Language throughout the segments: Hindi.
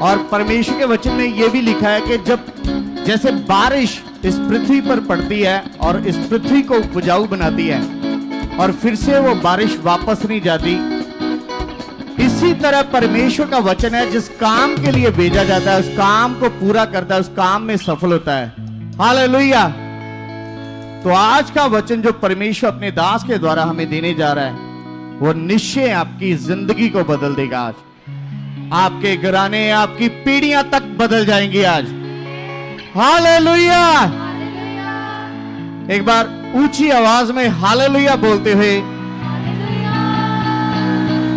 और परमेश्वर के वचन में यह भी लिखा है कि जब जैसे बारिश इस पृथ्वी पर पड़ती है और इस पृथ्वी को उपजाऊ बनाती है और फिर से वो बारिश वापस नहीं जाती, इसी तरह परमेश्वर का वचन है, जिस काम के लिए भेजा जाता है उस काम को पूरा करता है, उस काम में सफल होता है। हालेलुया। तो आज का वचन जो परमेश्वर अपने दास के द्वारा हमें देने जा रहा है वो निश्चय आपकी जिंदगी को बदल देगा। आज आपके घराने, आपकी पीढ़ियां तक बदल जाएंगी आज। हालेलुया। एक बार ऊंची आवाज में हालेलुया बोलते हुए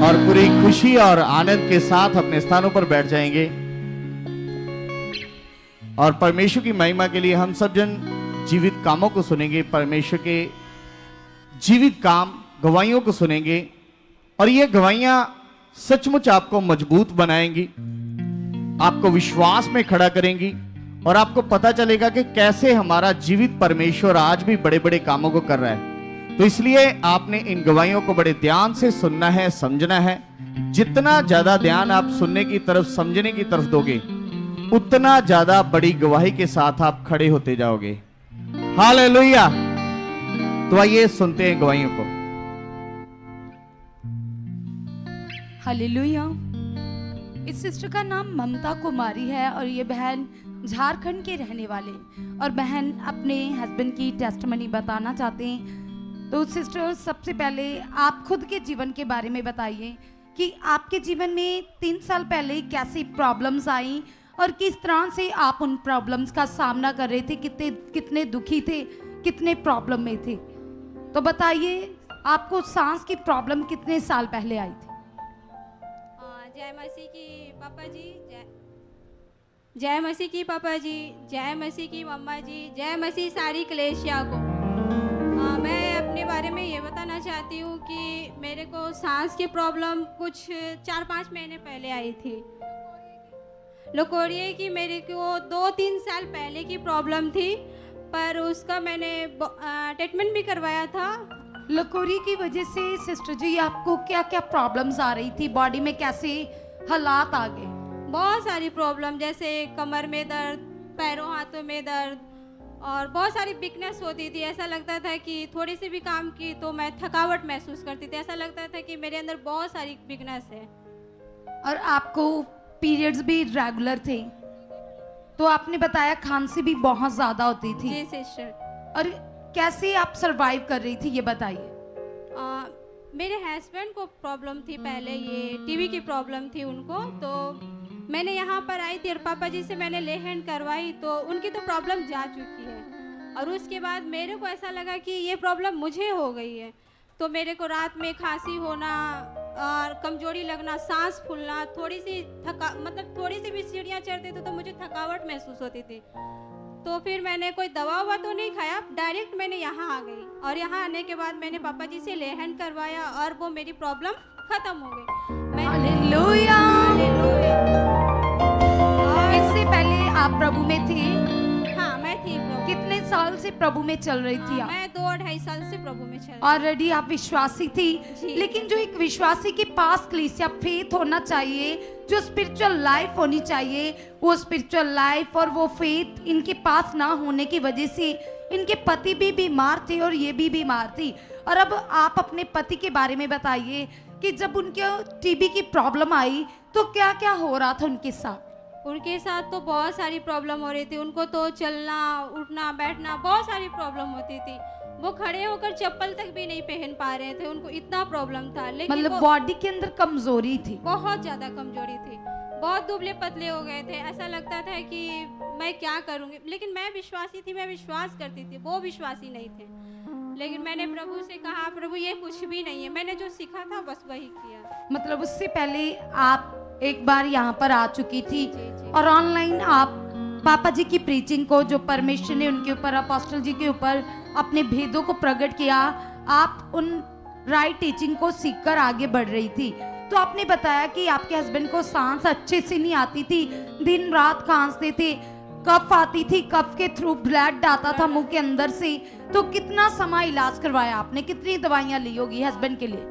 और पूरी खुशी और आनंद के साथ अपने स्थानों पर बैठ जाएंगे। और परमेश्वर की महिमा के लिए हम सब जन जीवित कामों को सुनेंगे, परमेश्वर के जीवित काम गवाहियों को सुनेंगे और ये गवाहियां सचमुच आपको मजबूत बनाएंगी, आपको विश्वास में खड़ा करेंगी और आपको पता चलेगा कि कैसे हमारा जीवित परमेश्वर आज भी बड़े बड़े कामों को कर रहा है। तो इसलिए आपने इन गवाहियों को बड़े ध्यान से सुनना है, समझना है। जितना ज्यादा ध्यान आप सुनने की तरफ, समझने की तरफ दोगे उतना ज्यादा बड़ी गवाही के साथ आप खड़े होते जाओगे। हालेलुया। तो आइए सुनते हैं गवाहियों को। हालेलुया। इस सिस्टर का नाम ममता कुमारी है और ये बहन झारखंड के रहने वाले और बहन अपने हस्बैंड की टेस्टमनी बताना चाहते हैं। तो सिस्टर, सबसे पहले आप खुद के जीवन के बारे में बताइए कि आपके जीवन में 3 साल पहले कैसी प्रॉब्लम्स आई और किस तरह से आप उन प्रॉब्लम्स का सामना कर रहे थे, कितने दुखी थे, कितने प्रॉब्लम में थे। तो बताइए, आपको सांस की प्रॉब्लम कितने साल पहले आई थी? जय मसीह की पापा जी, जय मसीह की पापा जी, जय मसीह की मम्मा जी, जय मसीह सारी कलेशिया को। मैं अपने बारे में ये बताना चाहती हूँ कि मेरे को सांस की प्रॉब्लम कुछ 4-5 महीने पहले आई थी। लकोरिए की मेरे को 2-3 साल पहले की प्रॉब्लम थी, पर उसका मैंने ट्रीटमेंट भी करवाया था। लकोरी की वजह से सिस्टर जी आपको क्या क्या प्रॉब्लम्स आ रही थी, बॉडी में कैसे हालात आ गए? बहुत सारी प्रॉब्लम, जैसे कमर में दर्द, पैरों हाथों में दर्द और बहुत सारी वीकनेस होती थी। ऐसा लगता था कि थोड़ी सी भी काम की तो मैं थकावट महसूस करती थी। ऐसा लगता था कि मेरे अंदर बहुत सारी वीकनेस है। और आपको पीरियड्स भी रेगुलर थे, तो आपने बताया खांसी भी बहुत ज़्यादा होती थी। जी सिस्टर। और कैसे आप सरवाइव कर रही थी ये बताइए। मेरे हस्बैंड को प्रॉब्लम थी पहले, ये टीबी की प्रॉब्लम थी उनको। तो मैंने यहाँ पर आई थी और पापा जी से मैंने ले हैंड करवाई, तो उनकी तो प्रॉब्लम जा चुकी है। और उसके बाद मेरे को ऐसा लगा कि ये प्रॉब्लम मुझे हो गई है। तो मेरे को रात में खांसी होना और कमजोरी लगना, सांस फूलना, थोड़ी सी भी सीढ़ियाँ चढ़ती तो मुझे थकावट महसूस होती थी। तो फिर मैंने कोई दवा हुआ तो नहीं खाया, डायरेक्ट मैंने यहाँ आ गई। और यहाँ आने के बाद मैंने पापा जी से ले हैंड करवाया और वो मेरी प्रॉब्लम खत्म हो गई। हालेलुया। इससे पहले आप प्रभु में थे? हाँ, मैं थी प्रभु। कितने साल से प्रभु में चल रही थी आप? मैं 2-2.5 साल से प्रभु में चल। ऑलरेडी आप विश्वासी थी, लेकिन जो एक विश्वासी के पास कलीसिया फेथ होना चाहिए, जो स्पिरिचुअल लाइफ होनी चाहिए, वो स्पिरिचुअल लाइफ और वो फेथ इनके पास ना होने की वजह से इनके पति भी बीमार थे और ये भी बीमार थी। और अब आप अपने पति के बारे में बताइए कि जब उनके टीबी की प्रॉब्लम आई तो क्या क्या हो रहा था उनके साथ? उनके साथ तो बहुत सारी प्रॉब्लम हो रही थी। उनको तो चलना, उठना, बैठना बहुत सारी प्रॉब्लम होती थी। वो खड़े होकर चप्पल तक भी नहीं पहन पा रहे थे, उनको इतना प्रॉब्लम था। लेकिन मतलब बॉडी के अंदर कमजोरी थी, बहुत ज्यादा कमजोरी थी, बहुत दुबले पतले हो गए थे। ऐसा लगता था कि मैं क्या करूंगी। लेकिन मैं विश्वासी थी, मैं विश्वास करती थी, वो विश्वासी नहीं थे। लेकिन मैंने प्रभु से कहा, प्रभु ये कुछ भी नहीं है, मैंने जो सीखा था बस वही किया। मतलब उससे पहले आप एक बार यहाँ पर आ चुकी थी जी। और ऑनलाइन आप पापा जी की प्रीचिंग को, जो परमेश्वर ने उनके ऊपर, अपोस्टल जी के ऊपर अपने भेदों को प्रकट किया, आप उन राइट टीचिंग को सीखकर आगे बढ़ रही थी। तो आपने बताया कि आपके हस्बैंड को सांस अच्छे से नहीं आती थी, दिन रात खांसते थे, कफ आती थी, कफ के थ्रू ब्लड आता था मुंह के अंदर से। तो कितना समय इलाज करवाया आपने, कितनी दवाइयाँ ली होगी हस्बैंड के लिए?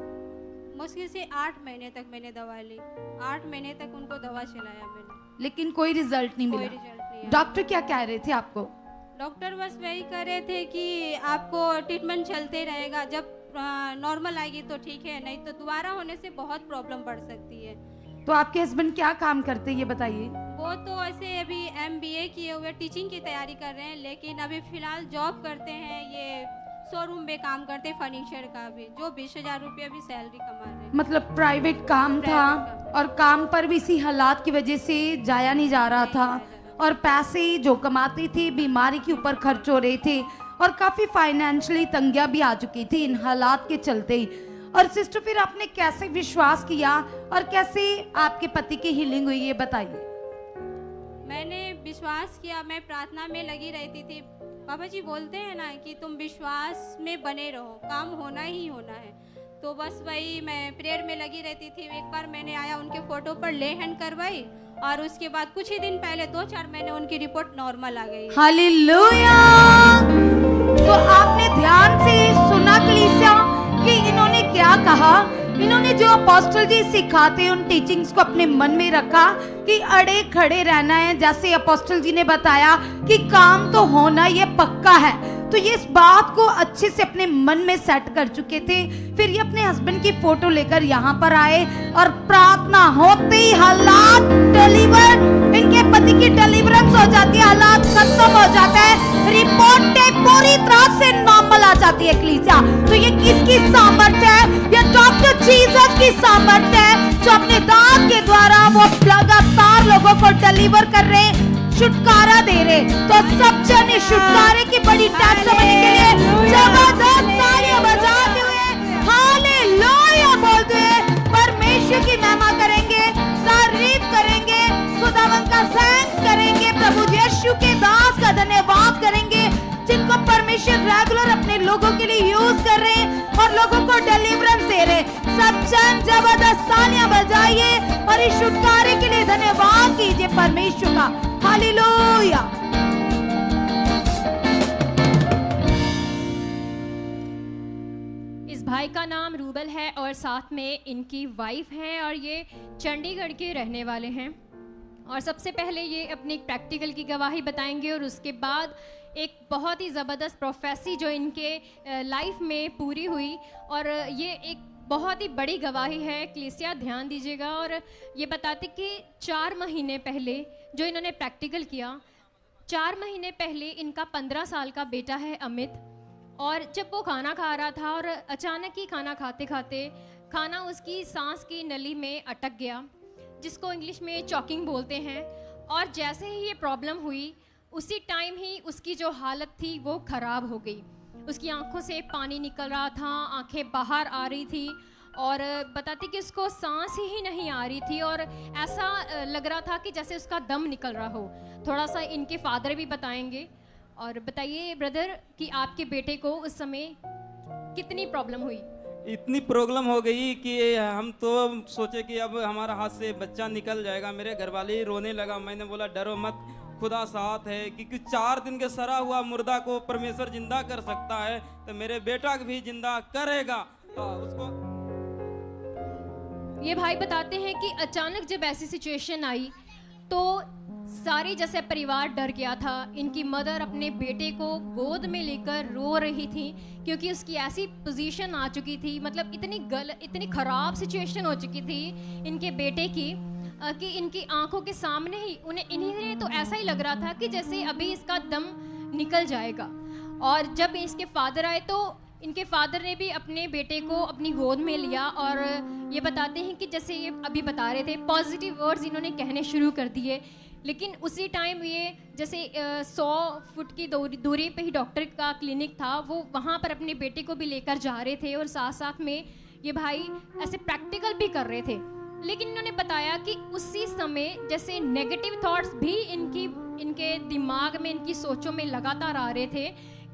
मुश्किल से 8 महीने तक मैंने दवा ली, 8 महीने तक उनको दवा चलाया मैंने। लेकिन कोई रिजल्ट नहीं कोई मिला। रिजल्ट नहीं आया। डॉक्टर क्या कह रहे थे आपको? डॉक्टर बस वही कह रहे थे कि आपको ट्रीटमेंट चलते रहेगा, जब नॉर्मल आएगी तो ठीक है, नहीं तो दोबारा होने से बहुत प्रॉब्लम बढ़ सकती है। तो आपके हस्बैंड क्या काम करते हैं ये बताइए? वो तो ऐसे अभी MBA किए हुए टीचिंग की तैयारी कर रहे हैं, लेकिन अभी फ़िलहाल जॉब करते हैं, ये शोरूम में काम करते हैं फर्नीचर का भी, जो 20,000 रुपये भी सैलरी कमा रहे हैं। मतलब प्राइवेट काम था प्राइवेट और काम पर भी इसी हालात की वजह से जाया नहीं जा रहा था और पैसे जो कमाती थी बीमारी के ऊपर खर्च हो रहे थे और काफ़ी फाइनेंशियली तंगियां भी आ चुकी थी इन हालात के चलते ही। और सिस्टर फिर आपने कैसे विश्वास किया और कैसे आपके पति की हीलिंग हुई ये बताइए। मैंने विश्वास किया, मैं प्रार्थना में लगी रहती थी। बाबा जी बोलते हैं ना कि तुम विश्वास में बने रहो, काम होना ही होना है। तो बस वही मैं प्रेयर में लगी रहती थी। एक बार मैंने आया उनके फोटो पर ले हैंड करवाई और उसके बाद कुछ ही दिन पहले 2-4 महीने उनकी रिपोर्ट नॉर्मल आ गई। हालेलुया। तो आपने ध्यान से सुना कलीसिया कि इन्होंने क्या कहा। इन्होंने जो अपोस्टल जी सिखाते उन टीचिंग्स को अपने मन में रखा कि अड़े खड़े रहना है। जैसे अपोस्टल जी ने बताया कि काम तो होना ये पक्का है, तो ये इस बात को अच्छे से अपने मन में सेट कर चुके थे। फिर ये अपने हस्बैंड की फोटो लेकर यहाँ पर आए और प्रार्थना होते ही हालात डिलीवर, इनके पति की डिलीवरेंस हो जाती है, हालात खत्म हो जाता है, रिपोर्टें पूरी तरह से नॉर्मल आ जाती है कलीसिया। तो ये किसकी सामर्थ्य है? ये डॉक्टर जीसस की सामर्थ्य है जो अपने दांत के द्वारा वो लगातार लोगों को डिलीवर कर रहे हैं, छुटकारा दे रहे। तो सब जन छुटकारे की बड़ी टेस्टिमनी के लिए जबरदस्त तालियां बजाते हुए हालेलुया बोलते हुए परमेश्वर की महिमा करेंगे, तारीफ करेंगे, खुदावंद का थैंक्स करेंगे, प्रभु यीशु के दास का धन्यवाद करेंगे जिनको परमेश्वर रेगुलर अपने लोगों के लिए यूज कर रहे हैं और लोगों को डिलीवरेंस दे रहे हैं। सब जन जबरदस्त तालियां बजाइए और इस छुटकारे के लिए धन्यवाद कीजिए परमेश्वर का। हालेलुया। इस भाई का नाम रूबल है और साथ में इनकी वाइफ हैं और ये चंडीगढ़ के रहने वाले हैं। और सबसे पहले ये अपनी प्रैक्टिकल की गवाही बताएंगे और उसके बाद एक बहुत ही ज़बरदस्त प्रोफेसी जो इनके लाइफ में पूरी हुई। और ये एक बहुत ही बड़ी गवाही है, कलीसिया ध्यान दीजिएगा। और ये बताते कि 4 महीने पहले जो इन्होंने प्रैक्टिकल किया, 4 महीने पहले इनका 15 साल का बेटा है अमित, और जब वो खाना खा रहा था और अचानक ही खाना खाते खाते खाना उसकी सांस की नली में अटक गया, जिसको इंग्लिश में चॉकिंग बोलते हैं। और जैसे ही ये प्रॉब्लम हुई उसी टाइम ही उसकी जो हालत थी वो ख़राब हो गई। उसकी आंखों से पानी निकल रहा था, आंखें बाहर आ रही थी और बताती कि उसको सांस ही नहीं आ रही थी और ऐसा लग रहा था कि जैसे उसका दम निकल रहा हो। थोड़ा सा इनके फादर भी बताएंगे। और बताइए ब्रदर कि आपके बेटे को उस समय कितनी प्रॉब्लम हुई? इतनी प्रॉब्लम हो गई कि हम तो सोचे कि अब हमारा हाथ से बच्चा निकल जाएगा। मेरे घरवाले ही रोने लगा। मैंने बोला डरो मत, खुदा साथ है, क्योंकि 4 दिन के सड़ा हुआ मुर्दा को परमेश्वर जिंदा कर सकता है तो मेरे बेटा को भी जिंदा करेगा। उसको ये भाई बताते हैं कि अचानक जब ऐसी सिचुएशन आई तो सारी जैसे परिवार डर गया था। इनकी मदर अपने बेटे को गोद में लेकर रो रही थी क्योंकि उसकी ऐसी पोजीशन आ चुकी थी, मतलब इतनी खराब सिचुएशन हो चुकी थी इनके बेटे की कि इनकी आंखों के सामने ही इन्हें तो ऐसा ही लग रहा था कि जैसे अभी इसका दम निकल जाएगा। और जब इसके फादर आए तो इनके फादर ने भी अपने बेटे को अपनी गोद में लिया और ये बताते हैं कि जैसे ये अभी बता रहे थे पॉजिटिव वर्ड्स इन्होंने कहने शुरू कर दिए। लेकिन उसी टाइम ये जैसे 100 फुट की दूरी पे ही डॉक्टर का क्लिनिक था, वो वहाँ पर अपने बेटे को भी लेकर जा रहे थे और साथ साथ में ये भाई ऐसे प्रैक्टिकल भी कर रहे थे। लेकिन इन्होंने बताया कि उसी समय जैसे नेगेटिव थॉट्स भी इनके दिमाग में, इनकी सोचों में लगातार आ रहे थे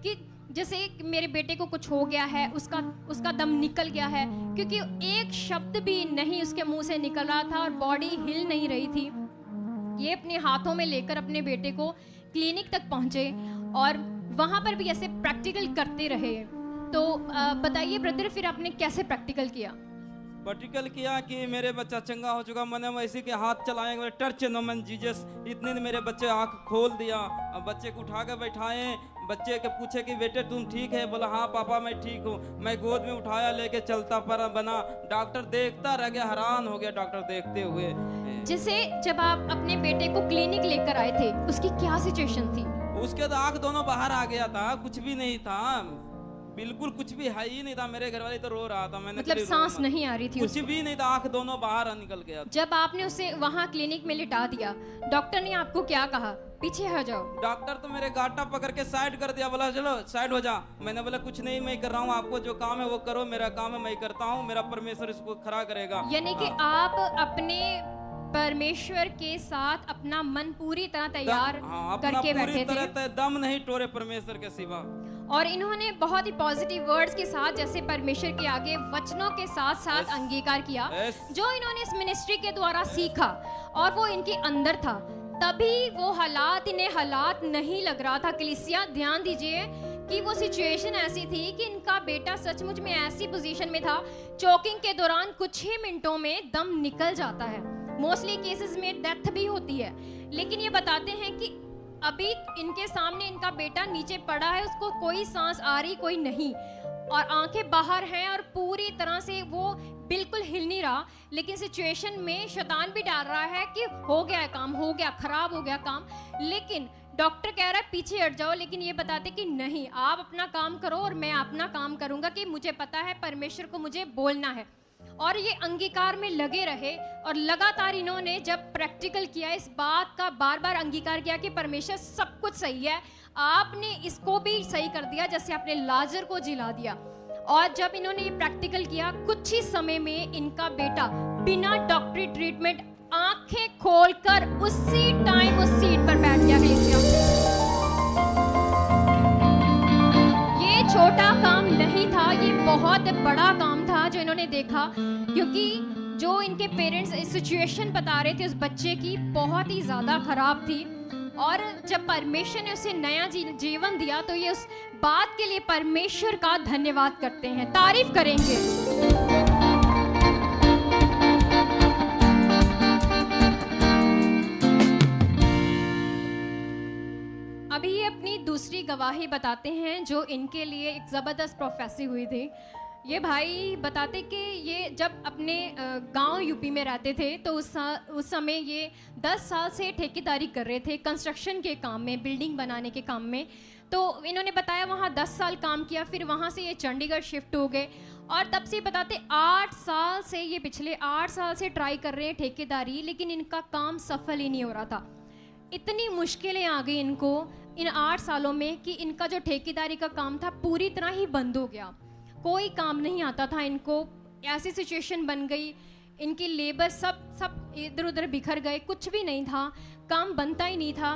कि जैसे मेरे बेटे को कुछ हो गया है, उसका दम निकल गया है, क्योंकि एक शब्द भी नहीं उसके मुंह से निकल रहा था और बॉडी हिल नहीं रही थी। ये अपने हाथों में लेकर अपने बेटे को क्लिनिक तक पहुंचे और वहाँ पर भी ऐसे प्रैक्टिकल करते रहे। तो बताइए ब्रदर फिर आपने कैसे प्रैक्टिकल किया? प्रैक्टिकल किया कि मेरे बच्चा चंगा हो चुका। मैंने वैसे के हाथ चलाए, टच नो मैन जीसस, इतने ने मेरे बच्चे आंख खोल दिया। अब बच्चे को उठा के बैठाए, बच्चे के पूछे कि बेटे तुम ठीक है? बोला हाँ पापा मैं ठीक हूँ। मैं गोद में उठाया, लेके चलता पर बना। डॉक्टर देखता रह गया, हैरान हो गया डॉक्टर देखते हुए। जैसे जब आप अपने बेटे को क्लिनिक लेकर आए थे, उसकी क्या सिचुएशन थी? उसके तो आंख दोनों बाहर आ गया था, कुछ भी नहीं था, बिल्कुल कुछ भी है ही नहीं था। मेरे घर वाले तो रो रहा था। मैंने मतलब सांस नहीं आ रही थी कुछ भी नहीं था, आंख दोनों बाहर निकल गया। जब आपने उसे वहाँ क्लिनिक में लिटा दिया, डॉक्टर ने आपको क्या कहा? पीछे हो जाओ। डॉक्टर तो मेरे गाटा पकड़ के साइड कर दिया, बोला चलो साइड हो जा। मैंने बोला कुछ नहीं मैं कर रहा हूँ, आपको जो काम है वो करो, मेरा काम है मैं करता हूँ, मेरा परमेश्वर इसको खड़ा करेगा। यानी कि आप अपने परमेश्वर के साथ अपना मन पूरी तरह तैयार करके बैठे थे। दम नहीं टोरे परमेश्वर के सिवा। और इन्होंने बहुत ही पॉजिटिव वर्ड्स के साथ, जैसे परमेश्वर के आगे वचनों के साथ साथ अंगीकार किया, जो इन्होंने इस मिनिस्ट्री के द्वारा सीखा और वो इनके अंदर था। तभी वो हालात, इन्हें हालात नहीं लग रहा था। कलीसिया ध्यान दीजिए कि वो सिचुएशन ऐसी थी कि इनका बेटा सचमुच में ऐसी पोजीशन में था, चोकिंग के दौरान कुछ ही मिनटों में दम निकल जाता है। मोस्टली केसेस में डेथ भी होती है। लेकिन ये बताते हैं कि अभी इनके सामने इनका बेटा नीचे पड़ा है, उसको कोई सांस आ रही कोई नहीं, और आंखें बाहर हैं और पूरी तरह से वो बिल्कुल हिल नहीं रहा। लेकिन सिचुएशन में शैतान भी डाल रहा है कि हो गया है काम, हो गया, खराब हो गया काम। लेकिन डॉक्टर कह रहा है पीछे हट जाओ, लेकिन ये बताते कि नहीं, आप अपना काम करो और मैं अपना काम करूंगा, कि मुझे पता है परमेश्वर को मुझे बोलना है। और ये अंगीकार में लगे रहे और लगातार इन्होंने जब प्रैक्टिकल किया, इस बात का बार बार अंगीकार किया कि परमेश्वर सब कुछ सही है, आपने इसको भी सही कर दिया जैसे आपने लाजर को जिला दिया। और जब इन्होंने ये प्रैक्टिकल किया, कुछ ही समय में इनका बेटा बिना डॉक्टरी ट्रीटमेंट आंखें खोलकर उसी टाइम उस सीट पर बैठ गया। ये छोटा काम नहीं था, ये बहुत बड़ा काम था जो इन्होंने देखा, क्योंकि जो इनके पेरेंट्स इस सिचुएशन बता रहे थे उस बच्चे की बहुत ही ज़्यादा खराब थी। और जब परमेश्वर ने उसे नया जीवन दिया तो ये उस बात के लिए परमेश्वर का धन्यवाद करते हैं, तारीफ करेंगे। अभी ये अपनी दूसरी गवाही बताते हैं जो इनके लिए एक ज़बरदस्त प्रोफेसी हुई थी। ये भाई बताते कि ये जब अपने गांव यूपी में रहते थे तो उस समय ये 10 साल से ठेकेदारी कर रहे थे कंस्ट्रक्शन के काम में, बिल्डिंग बनाने के काम में। तो इन्होंने बताया वहाँ 10 साल काम किया, फिर वहाँ से ये चंडीगढ़ शिफ्ट हो गए और तब से बताते 8 साल से ये पिछले 8 साल से ट्राई कर रहे हैं ठेकेदारी, लेकिन इनका काम सफल ही नहीं हो रहा था। इतनी मुश्किलें आ गई इनको इन 8 सालों में कि इनका जो ठेकेदारी का काम था पूरी तरह ही बंद हो गया, कोई काम नहीं आता था इनको। ऐसी सिचुएशन बन गई, इनकी लेबर सब इधर उधर बिखर गए, कुछ भी नहीं था, काम बनता ही नहीं था।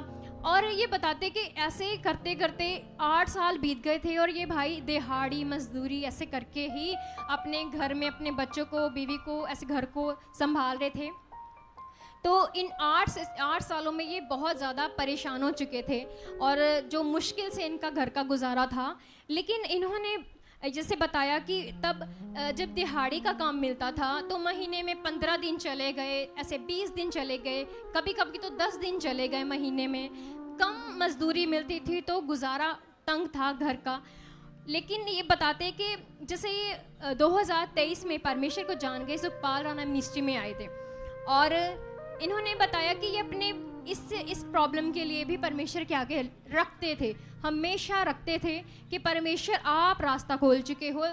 और ये बताते कि ऐसे करते करते 8 साल बीत गए थे और ये भाई दिहाड़ी मजदूरी ऐसे करके ही अपने घर में अपने बच्चों को, बीवी को, ऐसे घर को संभाल रहे थे। तो इन 8 सालों में ये बहुत ज़्यादा परेशान हो चुके थे और जो मुश्किल से इनका घर का गुजारा था। लेकिन इन्होंने जैसे बताया कि तब जब दिहाड़ी का काम मिलता था तो महीने में 15 दिन चले गए, ऐसे 20 दिन चले गए, कभी कभी तो 10 दिन चले गए महीने में। कम मजदूरी मिलती थी तो गुजारा तंग था घर का। लेकिन ये बताते कि जैसे ये 2023 में परमेश्वर को जान गए, सुखपाल राणा मिनिस्ट्री में आए थे और इन्होंने बताया कि ये अपने इस प्रॉब्लम के लिए भी परमेश्वर के आगे रखते थे, हमेशा रखते थे कि परमेश्वर आप रास्ता खोल चुके हो।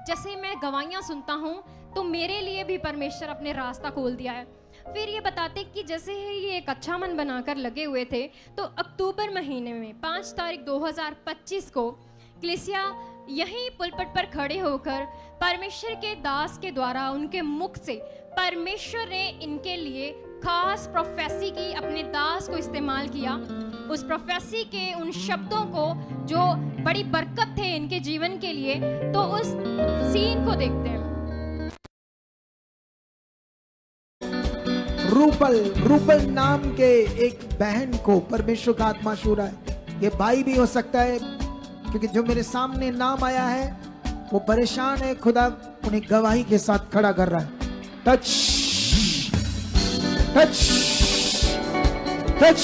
जैसे मैं गवाहियाँ सुनता हूँ तो मेरे लिए भी परमेश्वर अपने रास्ता खोल दिया है। फिर ये बताते कि जैसे ये एक अच्छा मन बनाकर लगे हुए थे तो अक्टूबर महीने में 5 तारीख 2025 को कलीसिया यहीं पुलपट पर खड़े होकर परमेश्वर के दास के द्वारा उनके मुख से परमेश्वर ने इनके लिए खास प्रोफेसी की, अपने दास को इस्तेमाल किया। उस प्रोफेसी के उन शब्दों को जो बड़ी बरकत थे इनके जीवन के लिए, तो उस सीन को देखते हैं। रूपल नाम के एक बहन को परमेश्वर का आत्मा छू रहा है। ये भाई भी हो सकता है क्योंकि जो मेरे सामने नाम आया है वो परेशान है, खुदा उन्हें गवाही के साथ खड़ा कर रहा है। Touch touch touch.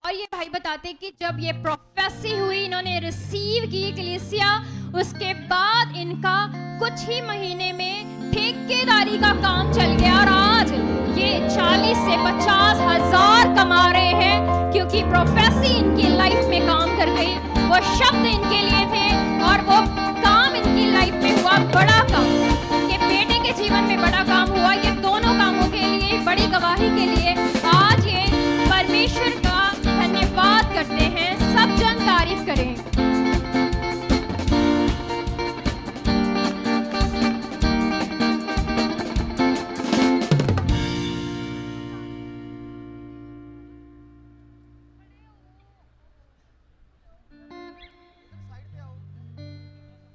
और ये भाई बताते कि जब ये प्रोफेसी हुई, इन्होंने रिसीव की कलीसिया, उसके बाद इनका कुछ ही महीने में ठेकेदारी का काम चल गया और आज ये 40 से 50 हजार कमा रहे हैं, क्योंकि प्रोफेसी इनकी लाइफ में काम कर गई। वो शब्द इनके लिए थे और वो काम इनकी लाइफ में हुआ, बड़ा काम। इनके बेटे के जीवन में बड़ा काम हुआ। ये दोनों कामों के लिए, बड़ी गवाही के लिए आज ये परमेश्वर का धन्यवाद करते हैं। सब जन तारीफ करें।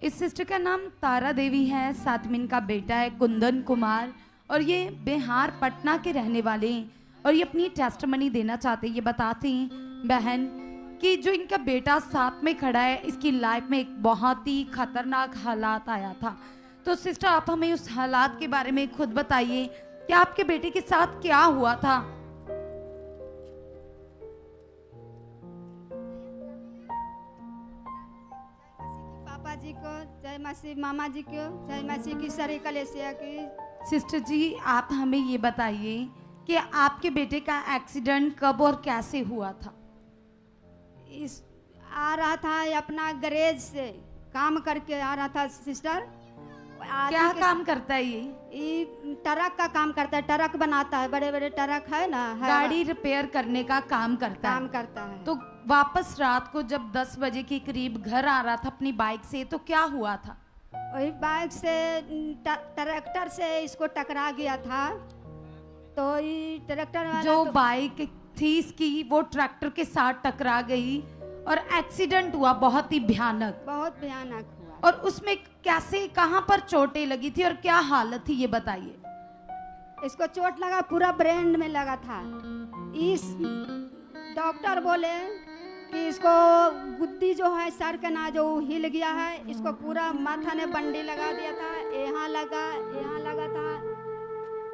इस सिस्टर का नाम तारा देवी है, साथ में इनका बेटा है कुंदन कुमार, और ये बिहार पटना के रहने वाले हैं। और ये अपनी टेस्टमनी देना चाहते हैं। ये बताते हैं बहन कि जो इनका बेटा साथ में खड़ा है, इसकी लाइफ में एक बहुत ही खतरनाक हालात आया था। तो सिस्टर आप हमें उस हालात के बारे में खुद बताइए कि आपके बेटे के साथ क्या हुआ था। पापा जी को जय मसीह, मामा जी को जय मसीह की, सारी कलेसिया की। सिस्टर जी आप हमें ये बताइए कि आपके बेटे का एक्सीडेंट कब और कैसे हुआ था। इस आ रहा था अपना गैरेज से काम करके आ रहा था सिस्टर। क्या काम करता है ये ट्रक का काम करता है, ट्रक बनाता है, बड़े बड़े ट्रक है ना, गाड़ी रिपेयर करने का काम करता है। तो वापस रात को जब 10 बजे के करीब घर आ रहा था अपनी बाइक से, तो क्या हुआ था। वही बाइक से ट्रैक्टर से इसको टकरा गया था। तो ये ट्रैक्टर वाला जो बाइक थी इसकी वो ट्रैक्टर के साथ टकरा गई और एक्सीडेंट हुआ, बहुत ही भयानक हुआ। और उसमें कैसे, कहां पर चोटें लगी थी और क्या हालत थी ये बताइए। इसको चोट लगा, पूरा ब्रेन में लगा था। इस डॉक्टर बोले कि इसको गुद्दी जो है सर का ना जो हिल गया है, इसको पूरा माथा ने बंडी लगा दिया था, यहाँ लगा था।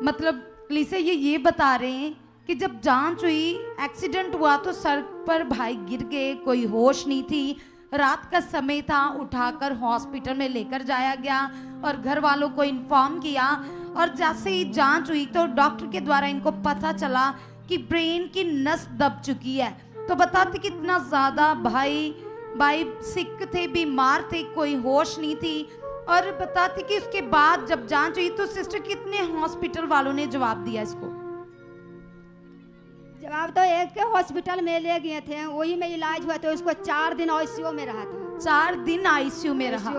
मतलब पुलिस से ये बता रहे हैं कि जब जांच हुई, एक्सीडेंट हुआ तो सर पर भाई गिर गए, कोई होश नहीं थी, रात का समय था, उठाकर हॉस्पिटल में लेकर जाया गया और घर वालों को इन्फॉर्म किया। और जैसे ही जांच हुई तो डॉक्टर के द्वारा इनको पता चला कि ब्रेन की नस दब चुकी है। तो बताते कितना ज्यादा भाई सिक थे, बीमार थे, कोई होश नहीं थी। और बताते कि उसके बाद जब जांच हुई तो सिस्टर कितने हॉस्पिटल वालों ने जवाब दिया इसको। जवाब तो एक के हॉस्पिटल में ले गए थे, वही में इलाज हुआ, तो उसको 4 दिन आईसीयू में रहा था। 4 दिन आईसीयू में रहा।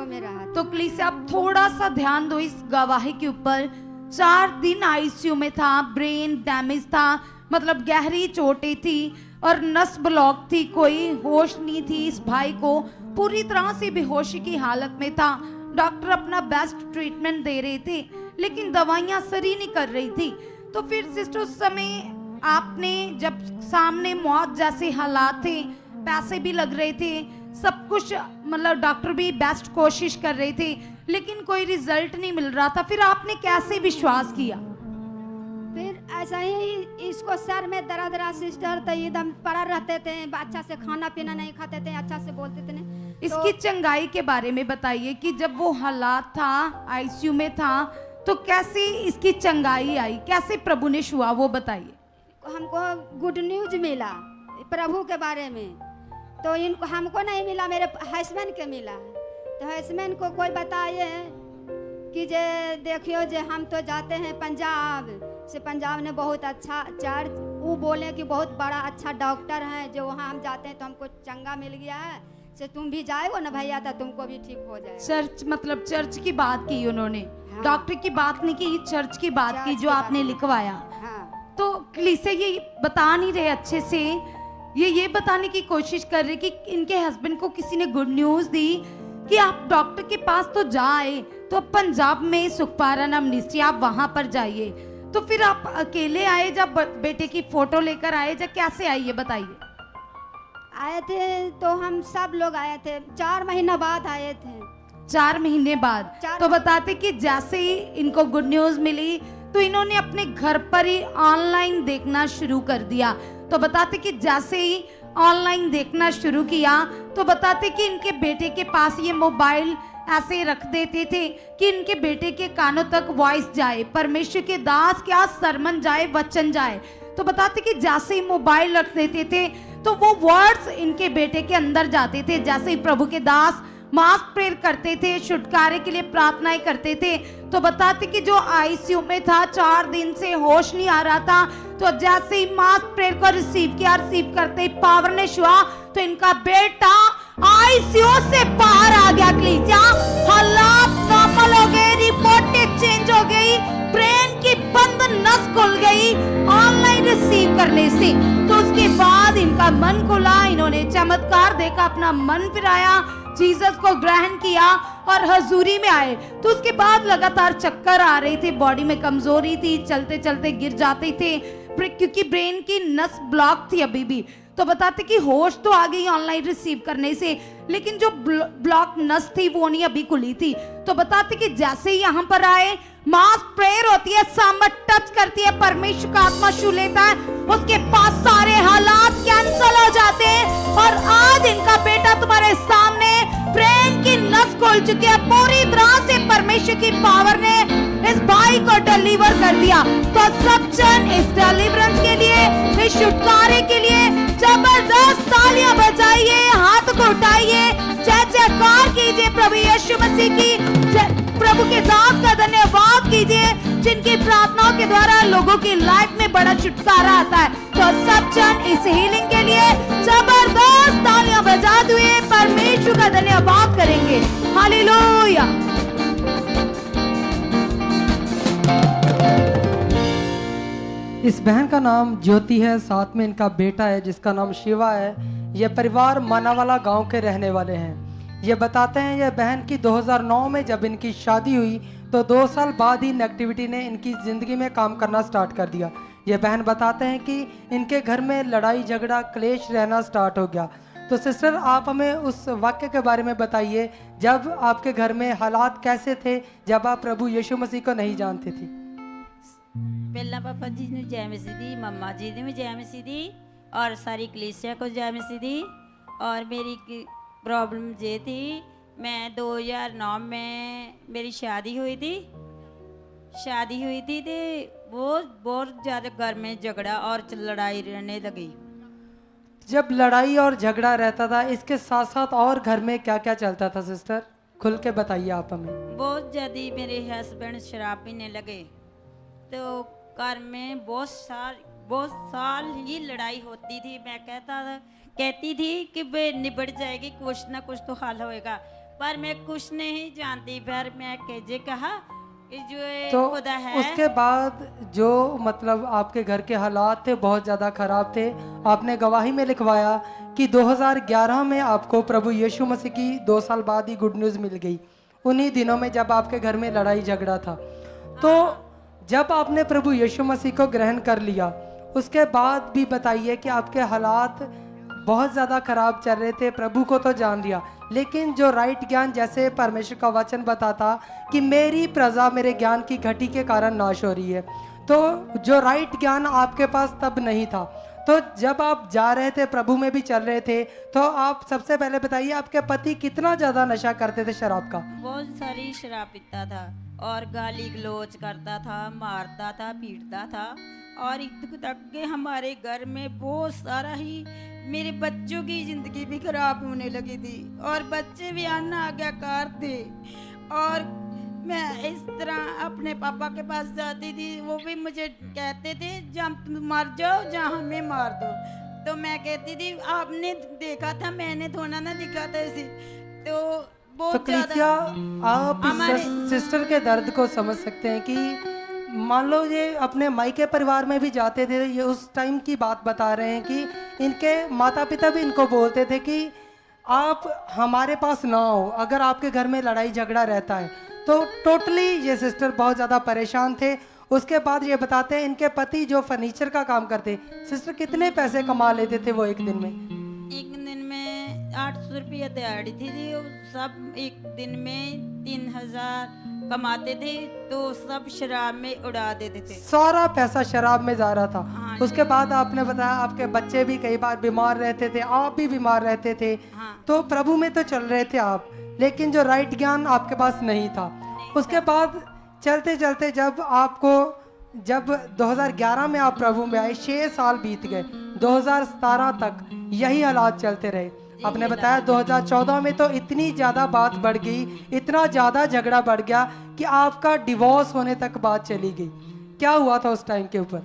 तो प्लीज आप थोड़ा सा ध्यान दो इस गवाही के ऊपर। 4 दिन आईसीयू में था, ब्रेन डैमेज था, मतलब गहरी चोटें थी और नस ब्लॉक थी, कोई होश नहीं थी। इस भाई को पूरी तरह से बेहोशी की हालत में था। डॉक्टर अपना बेस्ट ट्रीटमेंट दे रहे थे लेकिन दवाइयां असर ही नहीं कर रही थी। तो फिर सिस्टर उस समय आपने जब सामने मौत जैसे हालात थे, पैसे भी लग रहे थे, सब कुछ, मतलब डॉक्टर भी बेस्ट कोशिश कर रहे थे लेकिन कोई रिजल्ट नहीं मिल रहा था, फिर आपने कैसे विश्वास किया। फिर ऐसा ही इसको सर में दर्द रहा सिस्टर, तो एकदम पड़ा रहते थे, अच्छा से खाना पीना नहीं खाते थे, अच्छा से बोलते थे नहीं। इसकी चंगाई के बारे में बताइए कि जब वो हालात था, आईसीयू में था, तो कैसे इसकी चंगाई आई, कैसे प्रभु ने छुआ, वो बताइए। हमको गुड न्यूज मिला प्रभु के बारे में, तो इनको हमको नहीं मिला, मेरे हस्बैंड के मिला। तो हस्बैंड को कोई बताए कि जे देखियो जे हम तो जाते हैं पंजाब से, पंजाब ने बहुत अच्छा चर्च, वो बोले कि बहुत बड़ा अच्छा डॉक्टर है, जो वहाँ हम जाते हैं तो हमको चंगा मिल गया है, से तुम भी जाओ ना भैया तो तुमको भी ठीक हो जाए। चर्च, मतलब चर्च की बात की उन्होंने। हाँ। डॉक्टर की बात नहीं की, चर्च की बात की जो आपने लिखवाया। हाँ। तो क्लीसे ये बता नहीं रहे अच्छे से, ये बताने की कोशिश कर रहे कि इनके हस्बैंड को किसी ने गुड न्यूज दी कि आप डॉक्टर के पास तो जाए, तो पंजाब में सुखपारा नाम मिनिस्ट्री, आप वहां पर जाइए। तो फिर आप अकेले आए, जब बेटे की फोटो लेकर आए, जब कैसे आए ये बताइए। आए थे तो हम सब लोग आए थे, 4 महीना बाद आए थे। 4 महीने बाद। चार- तो बताते कि जैसे ही इनको गुड न्यूज मिली तो इन्होंने अपने घर पर ही ऑनलाइन देखना शुरू कर दिया। तो बताते कि जैसे ही ऑनलाइन देखना शुरू किया तो बताते कि इनके बेटे के पास ये मोबाइल ऐसे रख देते थे कि इनके बेटे के कानों तक वॉइस जाए, परमेश्वर के दास क्या सरमन जाए, वचन जाए। तो बताते कि जैसे ही मोबाइल रख देते थे तो वो वर्ड्स इनके बेटे के अंदर जाते थे। जैसे ही प्रभु के दास मास प्रेयर करते थे, छुटकारे के लिए प्रार्थनाएं करते थे, तो बताते कि जो आईसीयू में था 4 दिन से होश नहीं आ रहा था, तो जैसे ही मास प्रेयर को रिसीव करते ही पावर ने छुआ तो इनका बेटा आईसीयू से बाहर आ गया। कलीसिया हालात नॉर्मल हो गए, रिपोर्टें चेंज हो गई, ब्रेन की बंद नस खुल गई ऑनलाइन रिसीव करने से। तो उसके बाद इनका मन खुला, इन्होंने चमत्कार देखा, अपना मन फिराया, जीसस को ग्रहण किया और हजूरी में आए। तो उसके बाद लगातार चक्कर आ रहे थे, बॉडी में कमजोरी थी, चलते चलते गिर जाते थे क्योंकि ब्रेन की नस ब्लॉक थी अभी भी। तो बताते कि होश तो आ गई ऑनलाइन रिसीव करने से, लेकिन जो ब्लॉक नस थी वो नहीं अभी खुली थी। तो बताते कि जैसे ही यहाँ पर आए, मास प्रेयर होती है, सामत टच करती है, परमेश्वर का आत्मा छू लेता है, उसके पास सारे हालात कैंसल हो जाते हैं और आज इनका बेटा तुम्हारे सामने ब्रेन की नस खोल चुकी है। पूरी तरह से परमेश्वर की पावर ने इस भाई को डिलीवर कर दिया। तो सब जन इस डिलीवरेंस के लिए, इस छुटकारे के लिए जबरदस्त तालियां बजाइए, हाथ को उठाइए, जय जयकार कीजिए प्रभु यीशु मसीह की, प्रभु के दास का धन्यवाद कीजिए जिनकी प्रार्थनाओं के द्वारा लोगों की लाइफ में बड़ा छुटकारा आता है। तो सब जन इस हीलिंग के लिए जबरदस्त तालियां बजाते हुए परमेश्वर का धन्यवाद करेंगे। हालेलुया। इस बहन का नाम ज्योति है, साथ में इनका बेटा है जिसका नाम शिवा है। ये परिवार मानावाला गांव के रहने वाले हैं। ये बताते हैं ये बहन की 2009 में जब इनकी शादी हुई तो 2 साल बाद ही नेगेटिविटी ने इनकी ज़िंदगी में काम करना स्टार्ट कर दिया। ये बहन बताते हैं कि इनके घर में लड़ाई झगड़ा क्लेश रहना स्टार्ट हो गया। तो सिस्टर आप हमें उस वाक्य के बारे में बताइए, जब आपके घर में हालात कैसे थे जब आप प्रभु यीशु मसीह को नहीं जानते थी। पहला पापा जी ने जय मसीह दी, मम्मा जी ने भी जय मसीह दी और सारी कलीसिया को जय मसीह दी। और मेरी प्रॉब्लम ये थी, मैं 2009 में मेरी शादी हुई थी तो बहुत ज़्यादा घर में झगड़ा और लड़ाई रहने लगी। जब लड़ाई और झगड़ा रहता था, इसके साथ साथ और घर में क्या क्या चलता था सिस्टर, खुल के बताइए आप हमें। बहुत ज़्यादा मेरे हस्बैंड शराब पीने लगे, तो घर में बहुत साल ही लड़ाई होती थी। मैं कहती थी कि वे निबट जाएगी, कुछ ना कुछ तो हल होएगा, पर मैं कुछ नहीं जानती। फिर मैं कैसे कहा कि जो तो खुदा है। उसके बाद जो मतलब आपके घर के हालात थे बहुत ज़्यादा ख़राब थे। आपने गवाही में लिखवाया कि 2011 में आपको प्रभु यीशु मसीह की 2 साल बाद ही गुड न्यूज़ मिल गई, उन्हीं दिनों में जब आपके घर में लड़ाई झगड़ा था। तो जब आपने प्रभु यीशु मसीह को ग्रहण कर लिया, उसके बाद भी बताइए कि आपके हालात बहुत ज़्यादा खराब चल रहे थे। प्रभु को तो जान लिया, लेकिन जो राइट ज्ञान, जैसे परमेश्वर का वचन बताता कि मेरी प्रजा मेरे ज्ञान की घटी के कारण नाश हो रही है, तो जो राइट ज्ञान आपके पास तब नहीं था। तो जब आप जा रहे थे, प्रभु में भी चल रहे थे, तो आप सबसे पहले बताइए आपके पति कितना ज़्यादा नशा करते थे शराब का। बहुत सारी शराब पीता था और गाली गलोच करता था, मारता था, पीटता था। और इतने तक के हमारे घर में बहुत सारा ही मेरे बच्चों की ज़िंदगी भी खराब होने लगी थी और बच्चे भी आना आज्ञाकार थे। और मैं इस तरह अपने पापा के पास जाती थी, वो भी मुझे कहते थे जहाँ तुम मर जाओ, जहाँ हमें मार दो। तो मैं कहती थी आपने देखा था, मैंने थोड़ा ना दिखा था इसे। तो बहुत कलीसिया, आप सिस्टर के दर्द को समझ सकते हैं कि मान लो ये अपने मायके परिवार में भी जाते थे, ये उस टाइम की बात बता रहे हैं कि इनके माता पिता भी इनको बोलते थे कि आप हमारे पास ना हो, अगर आपके घर में लड़ाई झगड़ा रहता है। तो टोटली ये सिस्टर बहुत ज़्यादा परेशान थे। उसके बाद ये बताते हैं इनके पति जो फर्नीचर का काम करते, सिस्टर कितने पैसे कमा लेते थे वो एक दिन में? एक दिन में 800 रुपया दिहाड़ी थी, वो सब एक दिन में 3000 कमाते थे, तो सब शराब में उड़ा देते थे। सारा पैसा शराब में जा रहा था। हाँ, उसके बाद आपने बताया आपके बच्चे भी कई बार बीमार रहते थे, आप भी बीमार रहते थे। हाँ। तो प्रभु में तो चल रहे थे आप, लेकिन जो राइट ज्ञान आपके पास नहीं था। उसके बाद चलते चलते जब 2011 में आप प्रभु में आए, 6 साल बीत गए, 2017 तक यही हालात चलते रहे। आपने बताया 2014 में तो इतनी ज़्यादा बात बढ़ गई, इतना ज़्यादा झगड़ा बढ़ गया कि आपका डिवोर्स होने तक बात चली गई। क्या हुआ था उस टाइम के ऊपर?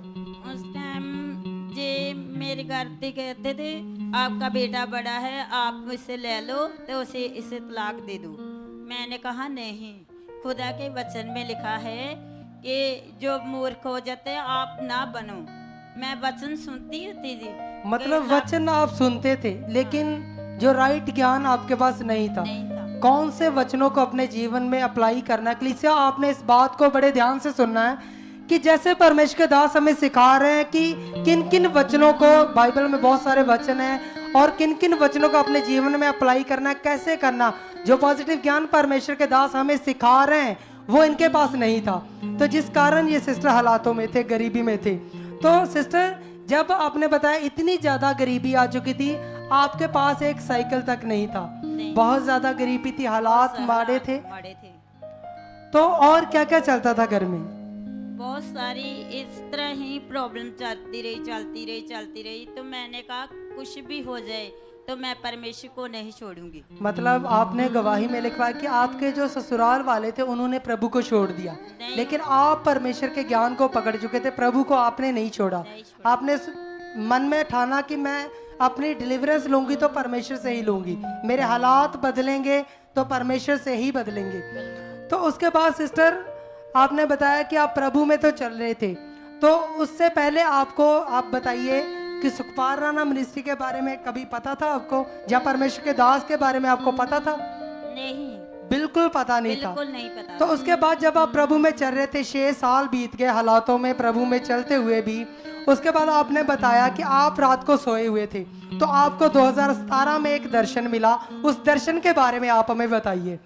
उस टाइम जे मेरे घर पे कहते थे आपका बेटा बड़ा है, आप मुझसे ले लो, तो इसे तलाक दे दो। मैंने कहा नहीं, खुदा के वचन में लिखा है कि जो मूर्ख हो जाते हैं आप ना बनो। मैं वचन सुनती होती थी, मतलब वचन आप सुनते थे, लेकिन जो राइट ज्ञान आपके पास नहीं था। नहीं था। कौन से वचनों को अपने जीवन में अप्लाई करना है? कलीसिया, आपने इस बात को बड़े ध्यान से सुनना है कि जैसे परमेश्वर के दास हमें सिखा रहे हैं कि किन किन वचनों को, बाइबल में बहुत सारे वचन हैं, और किन किन वचनों को अपने जीवन में अप्लाई करना है, कैसे करना। जो पॉजिटिव ज्ञान परमेश्वर के दास हमें सिखा रहे हैं वो इनके पास नहीं था, तो जिस कारण ये सिस्टर हालातों में थे, गरीबी में थे। तो सिस्टर, जब आपने बताया इतनी ज्यादा गरीबी आ चुकी थी, आपके पास एक साइकिल तक नहीं था, बहुत ज्यादा गरीबी थी, हालात माड़े थे। तो और क्या क्या चलता था घर में? बहुत सारी इस तरह ही प्रॉब्लम चलती रही। तो मैंने कहा कुछ भी हो जाए तो मैं परमेश्वर को नहीं छोड़ूंगी। मतलब आपने गवाही में लिखवाया कि आपके जो ससुराल वाले थे उन्होंने प्रभु को छोड़ दिया, लेकिन आप परमेश्वर के ज्ञान को पकड़ चुके थे, प्रभु को आपने नहीं छोड़ा। आपने मन में ठाना कि मैं अपनी डिलीवरेंस लूंगी तो परमेश्वर से ही लूंगी, मेरे हालात बदलेंगे तो परमेश्वर से ही बदलेंगे। तो उसके बाद सिस्टर, आपने बताया कि आप प्रभु में तो चल रहे थे, तो उससे पहले आप बताइए कि सुखपाल राणा मिनिस्ट्री के बारे में कभी पता था आपको, या परमेश्वर के दास के बारे में आपको पता था? नहीं, बिल्कुल पता नहीं था। बिल्कुल नहीं पता। तो उसके बाद जब आप प्रभु में चल रहे थे, 6 साल बीत गए हालातों में प्रभु में चलते हुए भी, उसके बाद आपने बताया कि आप रात को सोए हुए थे, तो आपको 2017 में एक दर्शन मिला। उस दर्शन के बारे में आप हमें बताइए।